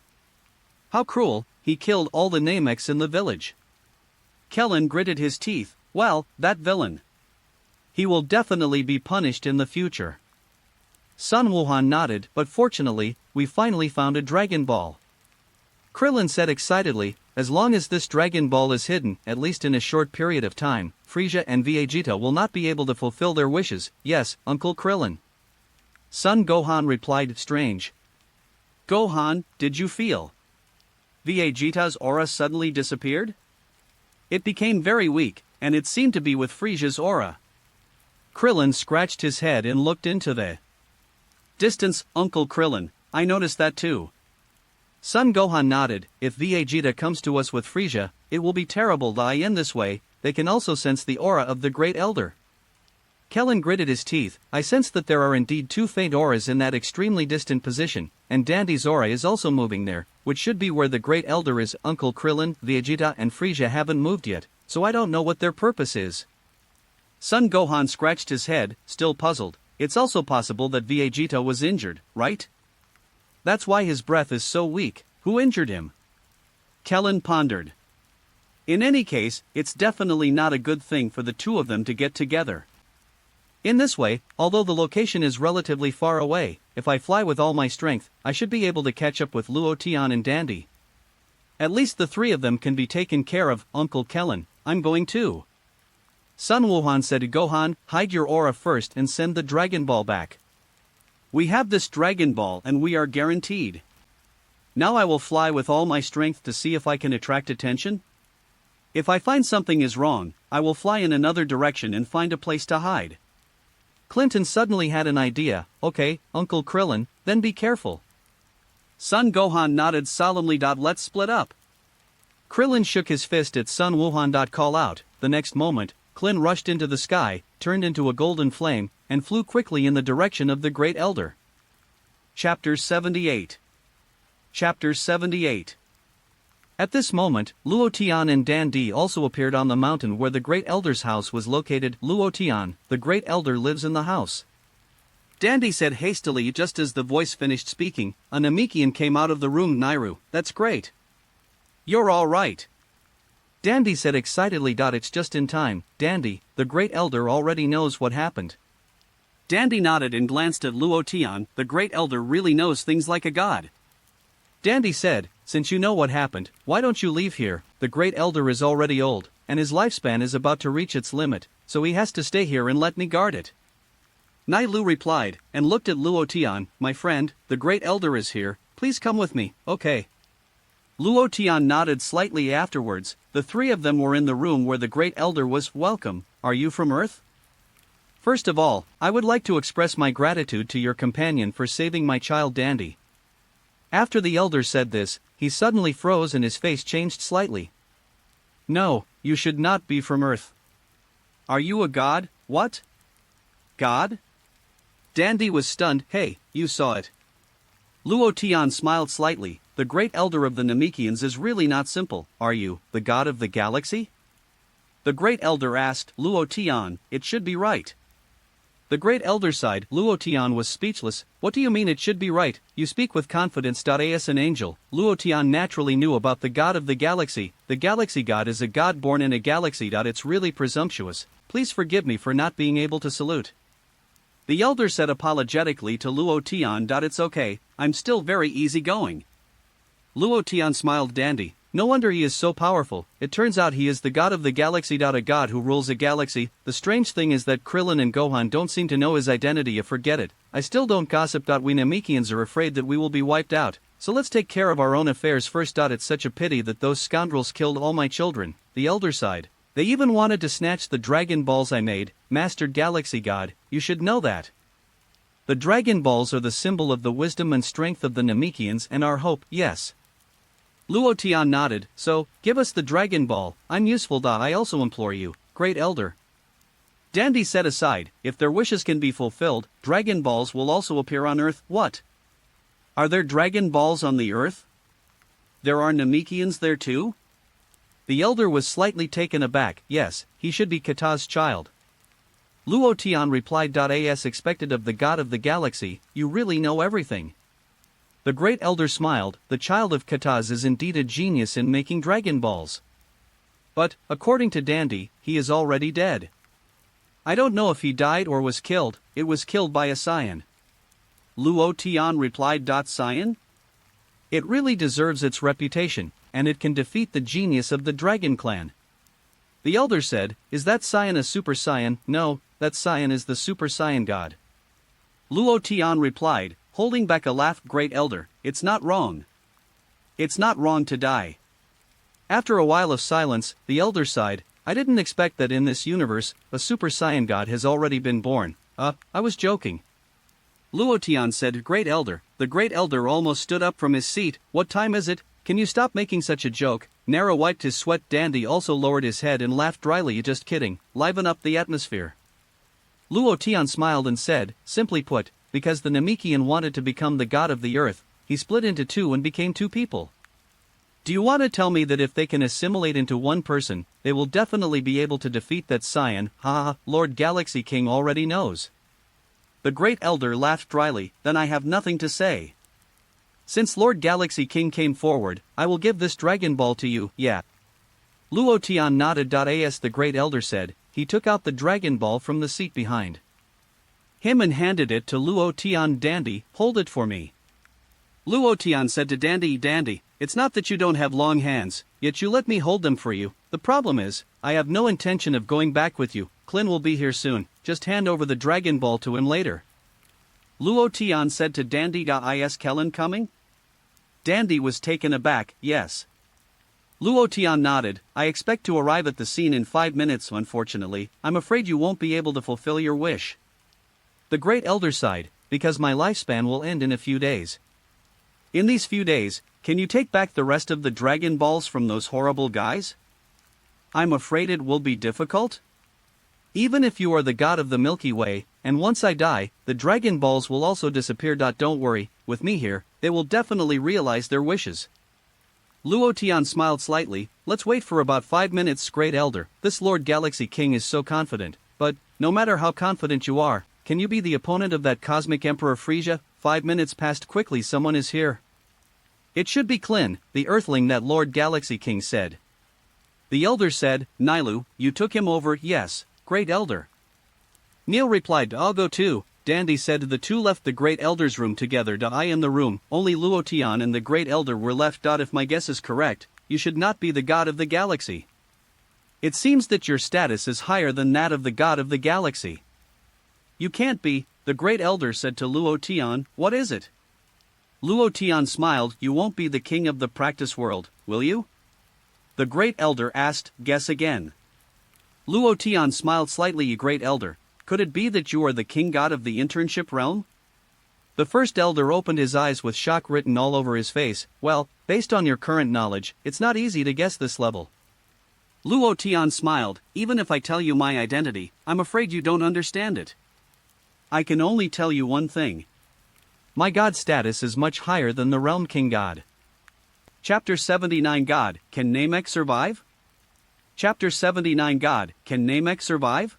How cruel, he killed all the Nameks in the village. Kellen gritted his teeth. Well, that villain. He will definitely be punished in the future. Sun Wuhan nodded, but fortunately, we finally found a Dragon Ball. Krillin said excitedly, As long as this Dragon Ball is hidden, at least in a short period of time, Frieza and Vegeta will not be able to fulfill their wishes. Yes, Uncle Krillin. Son Gohan replied, strange. Gohan, did you feel Vegeta's aura suddenly disappeared? It became very weak, and it seemed to be with Frieza's aura. Krillin scratched his head and looked into the distance. Uncle Krillin, I noticed that too. Son Gohan nodded. If Vegeta comes to us with Frieza, it will be terrible. In this way, they can also sense the aura of the Great Elder. Kellen gritted his teeth. I sense that there are indeed two faint auras in that extremely distant position, and Dandy's aura is also moving there, which should be where the Great Elder is. Uncle Krillin, Vegeta and Frieza haven't moved yet, so I don't know what their purpose is. Son Gohan scratched his head, still puzzled. It's also possible that Vegeta was injured, right? That's why his breath is so weak. Who injured him? Kellen pondered. In any case, it's definitely not a good thing for the two of them to get together. In this way, although the location is relatively far away, if I fly with all my strength, I should be able to catch up with Luo Tian and Dandy. At least the three of them can be taken care of. Uncle Kellen, I'm going too. Son Wuhan said to Gohan, hide your aura first and send the Dragon Ball back. We have this Dragon Ball and we are guaranteed. Now I will fly with all my strength to see if I can attract attention. If I find something is wrong, I will fly in another direction and find a place to hide. Clinton suddenly had an idea. Okay, Uncle Krillin, then be careful. Son Gohan nodded solemnly. Let's split up. Krillin shook his fist at Son Wuhan. Call out. The next moment, Klin rushed into the sky, turned into a golden flame, and flew quickly in the direction of the Great Elder. Chapter 78. Chapter 78. At this moment, Luo Tian and Dandy also appeared on the mountain where the Great Elder's house was located. Luo Tian, the Great Elder lives in the house. Dandy said hastily just as the voice finished speaking. A Namekian came out of the room. Nairu, that's great. You're all right. Dandy said excitedly. It's just in time. Dandy, the Great Elder already knows what happened. Dandy nodded and glanced at Luo Tian. The Great Elder really knows things like a god. Dandy said, since you know what happened, why don't you leave here? The Great Elder is already old, and his lifespan is about to reach its limit, so he has to stay here and let me guard it. Nai Lu replied, and looked at Luo Tian. My friend, the Great Elder is here, please come with me. Okay. Luo Tian nodded slightly. Afterwards, the three of them were in the room where the Great Elder was. Welcome, are you from Earth? First of all, I would like to express my gratitude to your companion for saving my child Dandy. After the elder said this, he suddenly froze and his face changed slightly. No, you should not be from Earth. Are you a god? What? God? Dandy was stunned. Hey, you saw it. Luo Tian smiled slightly. The Great Elder of the Namekians is really not simple. Are you the god of the galaxy? The Great Elder asked. Luo Tian, it should be right. The Great Elder sighed. Luo Tian was speechless. What do you mean it should be right? You speak with confidence. As an angel, Luo Tian naturally knew about the god of the galaxy. The galaxy god is a god born in a galaxy. It's really presumptuous. Please forgive me for not being able to salute. The elder said apologetically to Luo Tian. It's okay, I'm still very easygoing. Luo Tian smiled. Dandy, no wonder he is so powerful. It turns out he is the god of the galaxy. A god who rules a galaxy. The strange thing is that Krillin and Gohan don't seem to know his identity. Forget it. I still don't gossip. We Namekians are afraid that we will be wiped out, so let's take care of our own affairs first. It's such a pity that those scoundrels killed all my children. The elder sighed. They even wanted to snatch the Dragon Balls I made. Master Galaxy God, you should know that. The Dragon Balls are the symbol of the wisdom and strength of the Namekians and our hope. Yes. Luo Tian nodded. So, give us the Dragon Ball. I'm useful. I also implore you, Great Elder. Dandy said aside, if their wishes can be fulfilled, Dragon Balls will also appear on Earth. What? Are there Dragon Balls on the Earth? There are Namekians there too? The elder was slightly taken aback. Yes, he should be Kata's child. Luo Tian replied. As expected of the god of the galaxy, you really know everything. The Great Elder smiled. The child of Kataz is indeed a genius in making Dragon Balls. But, according to Dandy, he is already dead. I don't know if he died or was killed. It was killed by a Saiyan. Luo Tian replied. Saiyan? It really deserves its reputation. and it can defeat the genius of the Dragon Clan. The elder said, "Is that Saiyan a Super Saiyan?" "No, that Saiyan is the Super Saiyan God." Luo Tian replied, holding back a laugh. "Great elder, it's not wrong. It's not wrong to die." After a while of silence, the elder sighed, "I didn't expect that in this universe, a Super Saiyan God has already been born. I was joking." Luo Tian said, "Great elder." The great elder almost stood up from his seat. "What time is it? Can you stop making such a joke?" Nara wiped his sweat. Dandy also lowered his head and laughed dryly. "Just kidding, liven up the atmosphere." Luo Tian smiled and said, "Simply put, because the Namekian wanted to become the god of the earth, he split into two and became two people. Do you want to tell me that if they can assimilate into one person, they will definitely be able to defeat that Saiyan? Ha, Lord Galaxy King already knows." The great elder laughed dryly. "Then I have nothing to say. Since Lord Galaxy King came forward, I will give this Dragon Ball to you." "Yeah." Luo Tian nodded. As the great elder said, he took out the Dragon Ball from the seat behind him and handed it to Luo Tian. "Dandy, hold it for me." Luo Tian said to Dandy, "Dandy, it's not that you don't have long hands, yet you let me hold them for you. The problem is, I have no intention of going back with you. Clin will be here soon, just hand over the Dragon Ball to him later." Luo Tian said to Dandy, "Is Kellen coming?" Dandy was taken aback. "Yes." Luo Tian nodded. "I expect to arrive at the scene in 5 minutes. Unfortunately, I'm afraid you won't be able to fulfill your wish." The great elder sighed, "Because my lifespan will end in a few days." "In these few days, can you take back the rest of the Dragon Balls from those horrible guys?" "I'm afraid it will be difficult. Even if you are the god of the Milky Way, and once I die, the Dragon Balls will also disappear. Don't worry, with me here, they will definitely realize their wishes." Luo Tian smiled slightly. "Let's wait for about 5 minutes, great elder. This Lord Galaxy King is so confident, but, no matter how confident you are, can you be the opponent of that Cosmic Emperor Frieza?" 5 minutes passed quickly. "Someone is here." "It should be Clin, the Earthling that Lord Galaxy King said." The elder said, "Nilu, you took him over?" "Yes, great elder." Neil replied, "I'll go too." Dandy said. The two left the great elder's room together. I in the room, only Luo Tian and the great elder were left. If my guess is correct, you should not be the god of the galaxy. It seems that your status is higher than that of the god of the galaxy. "You can't be," the great elder said to Luo Tian. "What is it?" Luo Tian smiled. "You won't be the king of the practice world, will you?" The great elder asked. "Guess again." Luo Tian smiled slightly. "Great elder, could it be that you are the king god of the internship realm?" The first elder opened his eyes with shock written all over his face. "Well, based on your current knowledge, it's not easy to guess this level." Luo Tian smiled. "Even if I tell you my identity, I'm afraid you don't understand it. I can only tell you one thing. My god status is much higher than the Realm King God." Chapter 79 God, can Namek survive? Chapter 79 God, can Namek survive?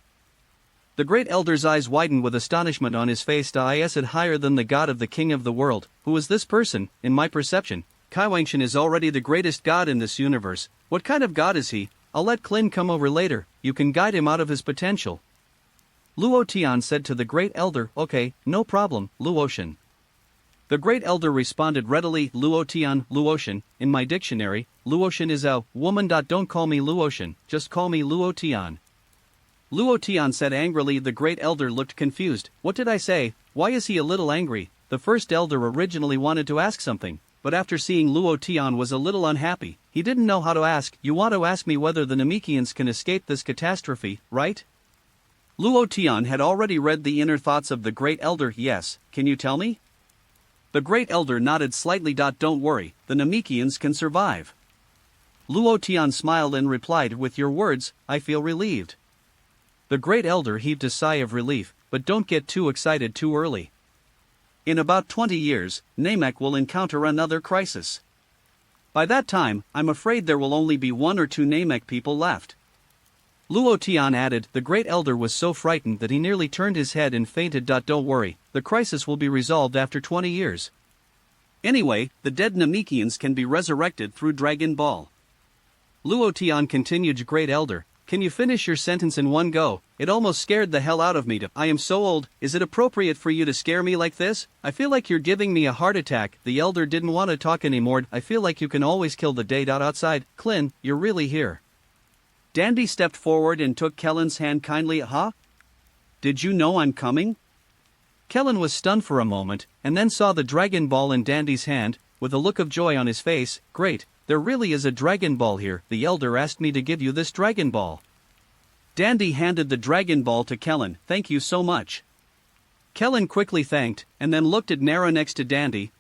The great elder's eyes widened with astonishment on his face. Is it higher than the god of the king of the world? Who is this person? In my perception, Kaiwangshan is already the greatest god in this universe. What kind of god is he? I'll let Clin come over later, you can guide him out of his potential." Luo Tian said to the great elder. "Okay, no problem, Luoshan." The great elder responded readily. "Luo Tian, Luoshan, in my dictionary, Luoshan is a woman. Don't call me Luoshan, just call me Luo Tian." Luo Tian said angrily. The great elder looked confused. "What did I say? Why is he a little angry?" The first elder originally wanted to ask something, but after seeing Luo Tian was a little unhappy. He didn't know how to ask. "You want to ask me whether the Namekians can escape this catastrophe, right?" Luo Tian had already read the inner thoughts of the great elder. "Yes, can you tell me?" The great elder nodded slightly. "Don't worry, the Namekians can survive." Luo Tian smiled and replied, "With your words, I feel relieved." The great elder heaved a sigh of relief, "But don't get too excited too early. In about 20 years, Namek will encounter another crisis. By that time, I'm afraid there will only be 1 or 2 Namek people left." Luo Tian added. The great elder was so frightened that he nearly turned his head and fainted. "Don't worry, the crisis will be resolved after 20 years. Anyway, the dead Namekians can be resurrected through Dragon Ball." Luo Tian continued. "Great elder, Can you finish your sentence in one go? It almost scared the hell out of me. I am so old, is it appropriate for you to scare me like this? I feel like you're giving me a heart attack. The elder didn't want to talk anymore. I feel like you can always kill the day. Outside, Clint, you're really here. Dandy stepped forward and took Kellen's hand kindly. Huh? Did you know I'm coming? Kellen was stunned for a moment, and then saw the Dragon Ball in Dandy's hand, with a look of joy on his face. Great, there really is a Dragon Ball here. The elder asked me to give you this Dragon Ball. Dandy handed the Dragon Ball to Kellen. Thank you so much. Kellen quickly thanked, and then looked at Naru next to Dandy.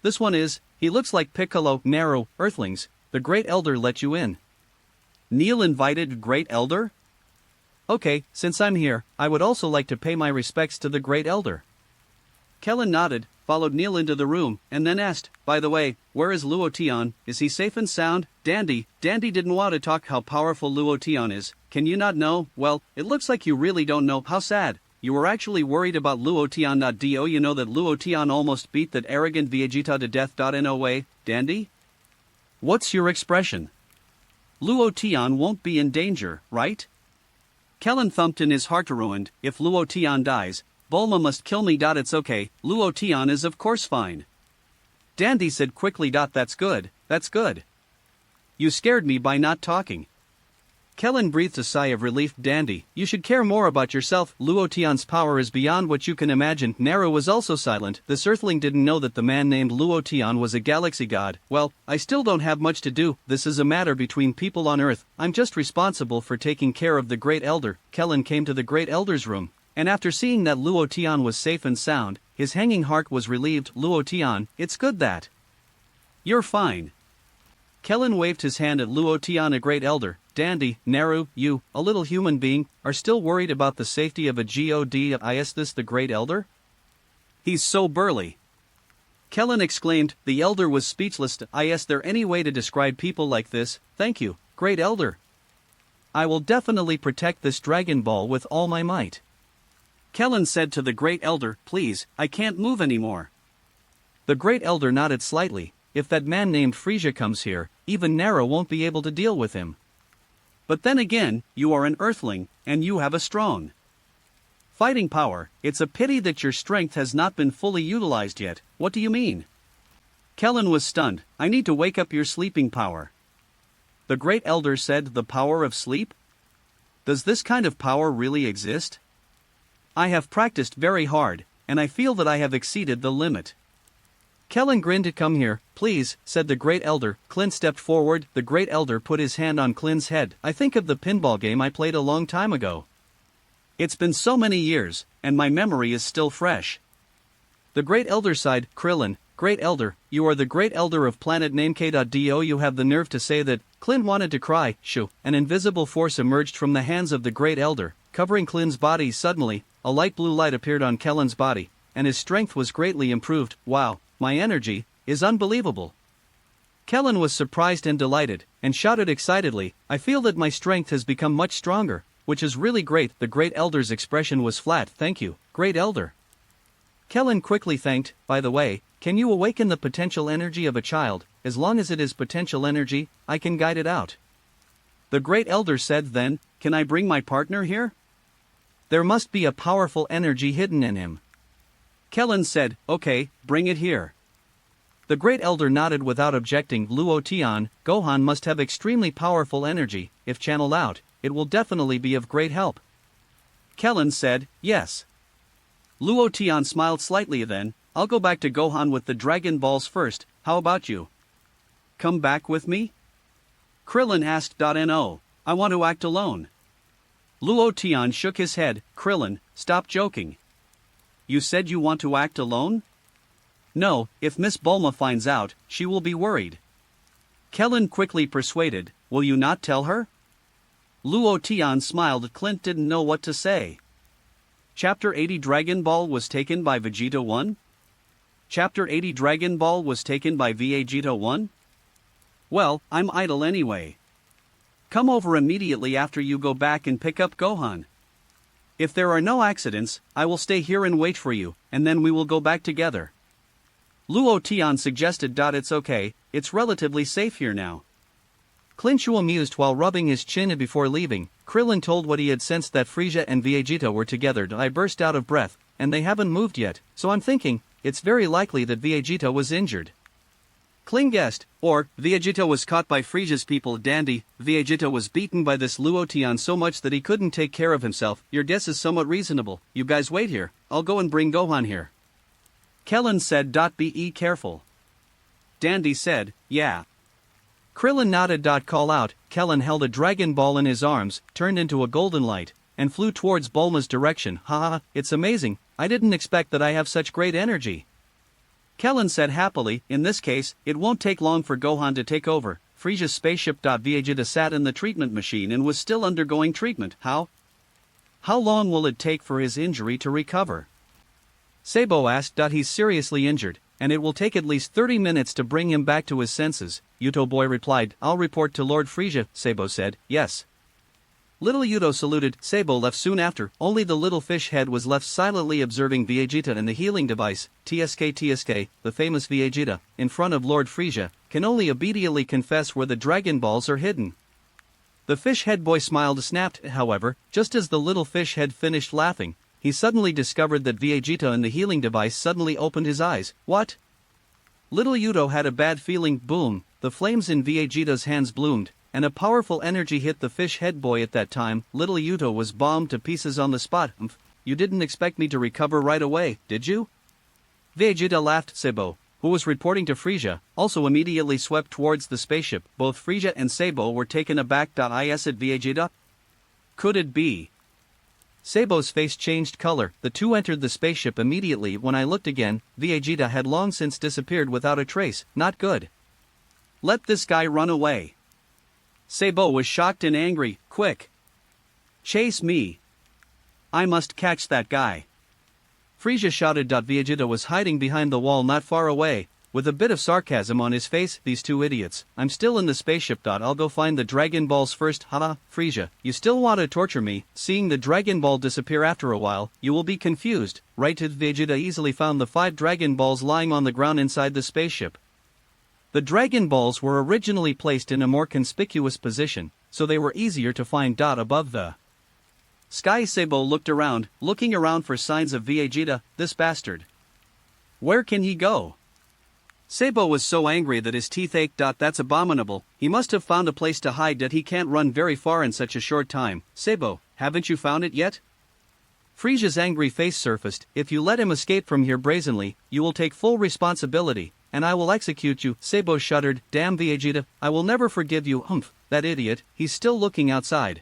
This one is, he looks like Piccolo. Naru, Earthlings, the Great Elder let you in. Neil invited Great Elder? Okay, since I'm here, I would also like to pay my respects to the Great Elder. Kellen nodded, followed Neil into the room, and then asked, by the way, where is Luo Tian? Is he safe and sound? Dandy didn't want to talk how powerful Luo Tian is. Can you not know? Well, it looks like you really don't know. How sad. You were actually worried about Luo Tian. Do you know that Luo Tian almost beat that arrogant Vegeta to death? No way, Dandy? What's your expression? Luo Tian won't be in danger, right? Kellen thumped in his heart. Ruined. If Luo Tian dies, Bulma must kill me. It's okay, Luo Tian is of course fine. Dandy said quickly. That's good, that's good. You scared me by not talking. Kellen breathed a sigh of relief. Dandy, you should care more about yourself. Luo Tian's power is beyond what you can imagine. Naru was also silent. This earthling didn't know that the man named Luo Tian was a galaxy god. Well, I still don't have much to do. This is a matter between people on Earth. I'm just responsible for taking care of the Great Elder. Kellen came to the Great Elder's room, and after seeing that Luo Tian was safe and sound, his hanging heart was relieved. Luo Tian, it's good that you're fine. Kellen waved his hand at Luo Tian. A Great Elder, Dandy, Naru, you, a little human being, are still worried about the safety of a god. Is this the Great Elder? He's so burly. Kellen exclaimed. The elder was speechless. Is there any way to describe people like this? Thank you, Great Elder. I will definitely protect this Dragon Ball with all my might. Kellen said to the Great Elder, please, I can't move anymore. The Great Elder nodded slightly. If that man named Frieza comes here, even Naru won't be able to deal with him. But then again, you are an Earthling, and you have a strong fighting power. It's a pity that your strength has not been fully utilized yet. What do you mean? Kellen was stunned. I need to wake up your sleeping power. The Great Elder said. The power of sleep? Does this kind of power really exist? I have practiced very hard, and I feel that I have exceeded the limit. Kellen grinned. Come here, please, said the Great Elder. Clint stepped forward. The Great Elder put his hand on Clint's head. I think of the pinball game I played a long time ago. It's been so many years, and my memory is still fresh. The Great Elder sighed. Krillin, Great Elder, you are the Great Elder of Planet Namek. You have the nerve to say that? Clint wanted to cry. Shoo! An invisible force emerged from the hands of the Great Elder, covering Clint's body. Suddenly, a light blue light appeared on Kellen's body, and his strength was greatly improved. Wow! My energy is unbelievable. Kellen was surprised and delighted, and shouted excitedly, I feel that my strength has become much stronger, which is really great. The Great Elder's expression was flat. Thank you, Great Elder. Kellen quickly thanked. By the way, can you awaken the potential energy of a child? As long as it is potential energy, I can guide it out. The Great Elder said. Then, can I bring my partner here? There must be a powerful energy hidden in him. Kellen said, okay, bring it here. The Great Elder nodded without objecting. Luo Tian, Gohan must have extremely powerful energy. If channeled out, it will definitely be of great help. Kellen said, yes. Luo Tian smiled slightly. Then, I'll go back to Gohan with the Dragon Balls first. How about you? Come back with me? Krillin asked. No, I want to act alone. Luo Tian shook his head. Krillin, stop joking. You said you want to act alone? No, if Miss Bulma finds out, she will be worried. Kellen quickly persuaded, will you not tell her? Luo Tian smiled. Clint didn't know what to say. Chapter 80 Dragon Ball was taken by Vegeta 1? Chapter 80 Dragon Ball was taken by Vegeta 1? Well, I'm idle anyway. Come over immediately after you go back and pick up Gohan. If there are no accidents, I will stay here and wait for you, and then we will go back together. Luo Tian suggested. It's okay, it's relatively safe here now. Clint amused while rubbing his chin before leaving. Krillin told what he had sensed that Frieza and Vegeta were together. I burst out of breath, and they haven't moved yet, so I'm thinking, it's very likely that Vegeta was injured. Kling guessed, or, Vegeta was caught by Frieza's people. Dandy, Vegeta was beaten by this Luo Tian so much that he couldn't take care of himself. Your guess is somewhat reasonable. You guys wait here, I'll go and bring Gohan here. Kellen said. Be careful. Dandy said, yeah. Krillin nodded. Call out. Kellen held a Dragon Ball in his arms, turned into a golden light, and flew towards Bulma's direction. Haha, it's amazing, I didn't expect that I have such great energy. Kellen said happily, in this case, it won't take long for Gohan to take over. Frieza's spaceship. Vegeta sat in the treatment machine and was still undergoing treatment. How long will it take for his injury to recover? Sabo asked. He's seriously injured, and it will take at least 30 minutes to bring him back to his senses. Yuto boy replied. I'll report to Lord Frieza. Sabo said, yes. Little Yuto saluted. Sabo left soon after. Only the little fish head was left silently observing Vegeta and the healing device. TSK, the famous Vegeta, in front of Lord Frieza, can only obediently confess where the Dragon Balls are hidden. The fish head boy smiled. Snapped, however, just as the little fish head finished laughing, he suddenly discovered that Vegeta and the healing device suddenly opened his eyes. What? Little Yuto had a bad feeling. Boom, the flames in Vegeta's hands bloomed, and a powerful energy hit the fish head boy at that time. Little Yuto was bombed to pieces on the spot. You didn't expect me to recover right away, did you? Vegeta laughed. Sabo, who was reporting to Frieza, also immediately swept towards the spaceship. Both Frieza and Sabo were taken aback. I said, Vegeta? Could it be? Sabo's face changed color. The two entered the spaceship immediately. When I looked again, Vegeta had long since disappeared without a trace. Not good. Let this guy run away. Sabo was shocked and angry. Quick! Chase me! I must catch that guy. Frieza shouted. Vegeta was hiding behind the wall not far away, with a bit of sarcasm on his face. These two idiots. I'm still in the spaceship. I'll go find the Dragon Balls first. Haha, Frieza, you still want to torture me? Seeing the Dragon Ball disappear after a while, you will be confused, right? Vegeta easily found the 5 Dragon Balls lying on the ground inside the spaceship. The Dragon Balls were originally placed in a more conspicuous position, so they were easier to find. Above the sky. Sabo looked around, looking around for signs of Vegeta. This bastard. Where can he go? Sabo was so angry that his teeth ached. That's abominable. He must have found a place to hide. He can't run very far in such a short time. Sabo, haven't you found it yet? Frieza's angry face surfaced. If you let him escape from here brazenly, you will take full responsibility, and I will execute you. Sabo shuddered. Damn Vegeta, I will never forgive you. That idiot, he's still looking outside.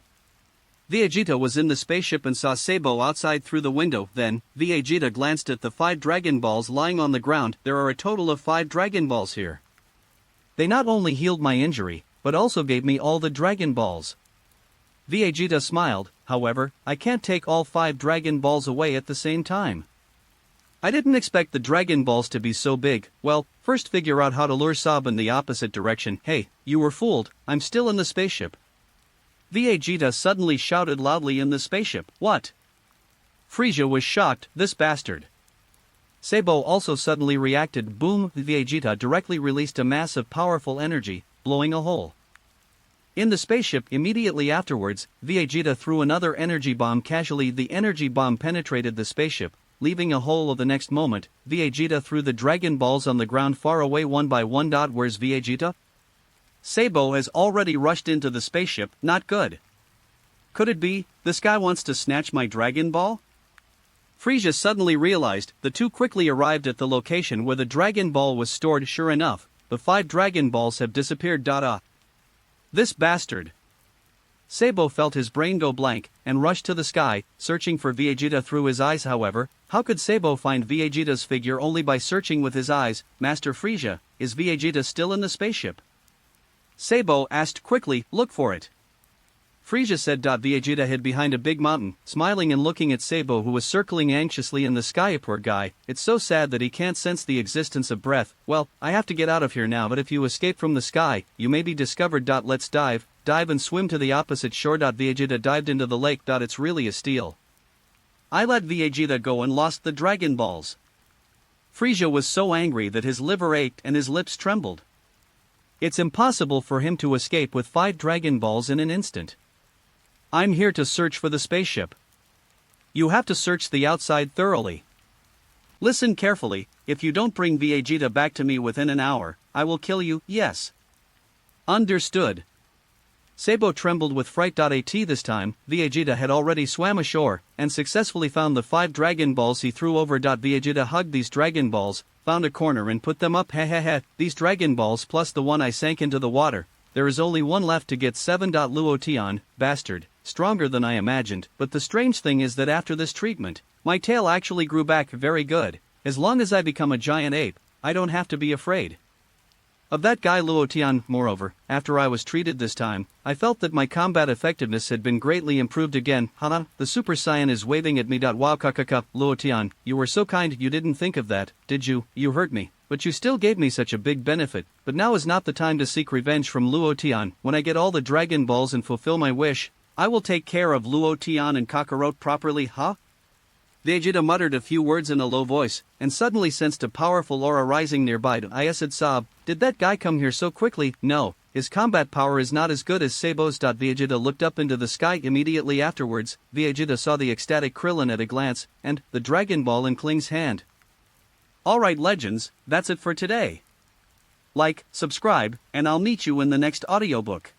Vegeta was in the spaceship and saw Sabo outside through the window. Then, Vegeta glanced at the 5 Dragon Balls lying on the ground. There are a total of 5 Dragon Balls here. They not only healed my injury, but also gave me all the Dragon Balls. Vegeta smiled. However, I can't take all 5 Dragon Balls away at the same time. I didn't expect the Dragon Balls to be so big. Well, first figure out how to lure Sab in the opposite direction. Hey, you were fooled, I'm still in the spaceship. Vegeta suddenly shouted loudly in the spaceship. What? Frieza was shocked. This bastard. Sabo also suddenly reacted. Boom! Vegeta directly released a mass of powerful energy, blowing a hole in the spaceship. Immediately afterwards, Vegeta threw another energy bomb. Casually, the energy bomb penetrated the spaceship, leaving a hole. The next moment, Vegeta threw the Dragon Balls on the ground far away one by one. Where's Vegeta? Sabo has already rushed into the spaceship. Not good. Could it be, this guy wants to snatch my Dragon Ball? Frieza suddenly realized. The two quickly arrived at the location where the Dragon Ball was stored. Sure enough, the 5 Dragon Balls have disappeared. This bastard. Sabo felt his brain go blank, and rushed to the sky, searching for Vegeta through his eyes. However, how could Sabo find Vegeta's figure? Only by searching with his eyes. Master Frieza, is Vegeta still in the spaceship? Sabo asked quickly. Look for it. Frieza said. Vegeta hid behind a big mountain, smiling and looking at Sabo, who was circling anxiously in the sky. Poor guy, it's so sad that he can't sense the existence of breath. Well, I have to get out of here now, but if you escape from the sky, you may be discovered. Let's dive and swim to the opposite shore. Vegeta dived into the lake. It's really a steal. I let Vegeta go and lost the Dragon Balls. Frieza was so angry that his liver ached and his lips trembled. It's impossible for him to escape with 5 Dragon Balls in an instant. I'm here to search for the spaceship. You have to search the outside thoroughly. Listen carefully, if you don't bring Vegeta back to me within an hour, I will kill you, yes. Understood. Sabo trembled with fright. At this time, Vegeta had already swam ashore, and successfully found the 5 Dragon Balls he threw over. Vegeta hugged these Dragon Balls, found a corner and put them up. These Dragon Balls plus the one I sank into the water, there is only one left to get 7. Luo Tian, bastard, stronger than I imagined, but the strange thing is that after this treatment, my tail actually grew back very good. As long as I become a giant ape, I don't have to be afraid of that guy Luo Tian. Moreover, after I was treated this time, I felt that my combat effectiveness had been greatly improved again. Hana, the Super Saiyan is waving at me. Wow, Luo Tian, you were so kind. You didn't think of that, did you? You hurt me, but you still gave me such a big benefit. But now is not the time to seek revenge from Luo Tian. When I get all the Dragon Balls and fulfill my wish, I will take care of Luo Tian and Kakarot properly, huh? Vegeta muttered a few words in a low voice, and suddenly sensed a powerful aura rising nearby. I said, sob, did that guy come here so quickly? No, his combat power is not as good as Sabo's. Vegeta looked up into the sky immediately afterwards. Vegeta saw the ecstatic Krillin at a glance, and the Dragon Ball in Kling's hand. Alright legends, that's it for today. Like, subscribe, and I'll meet you in the next audiobook.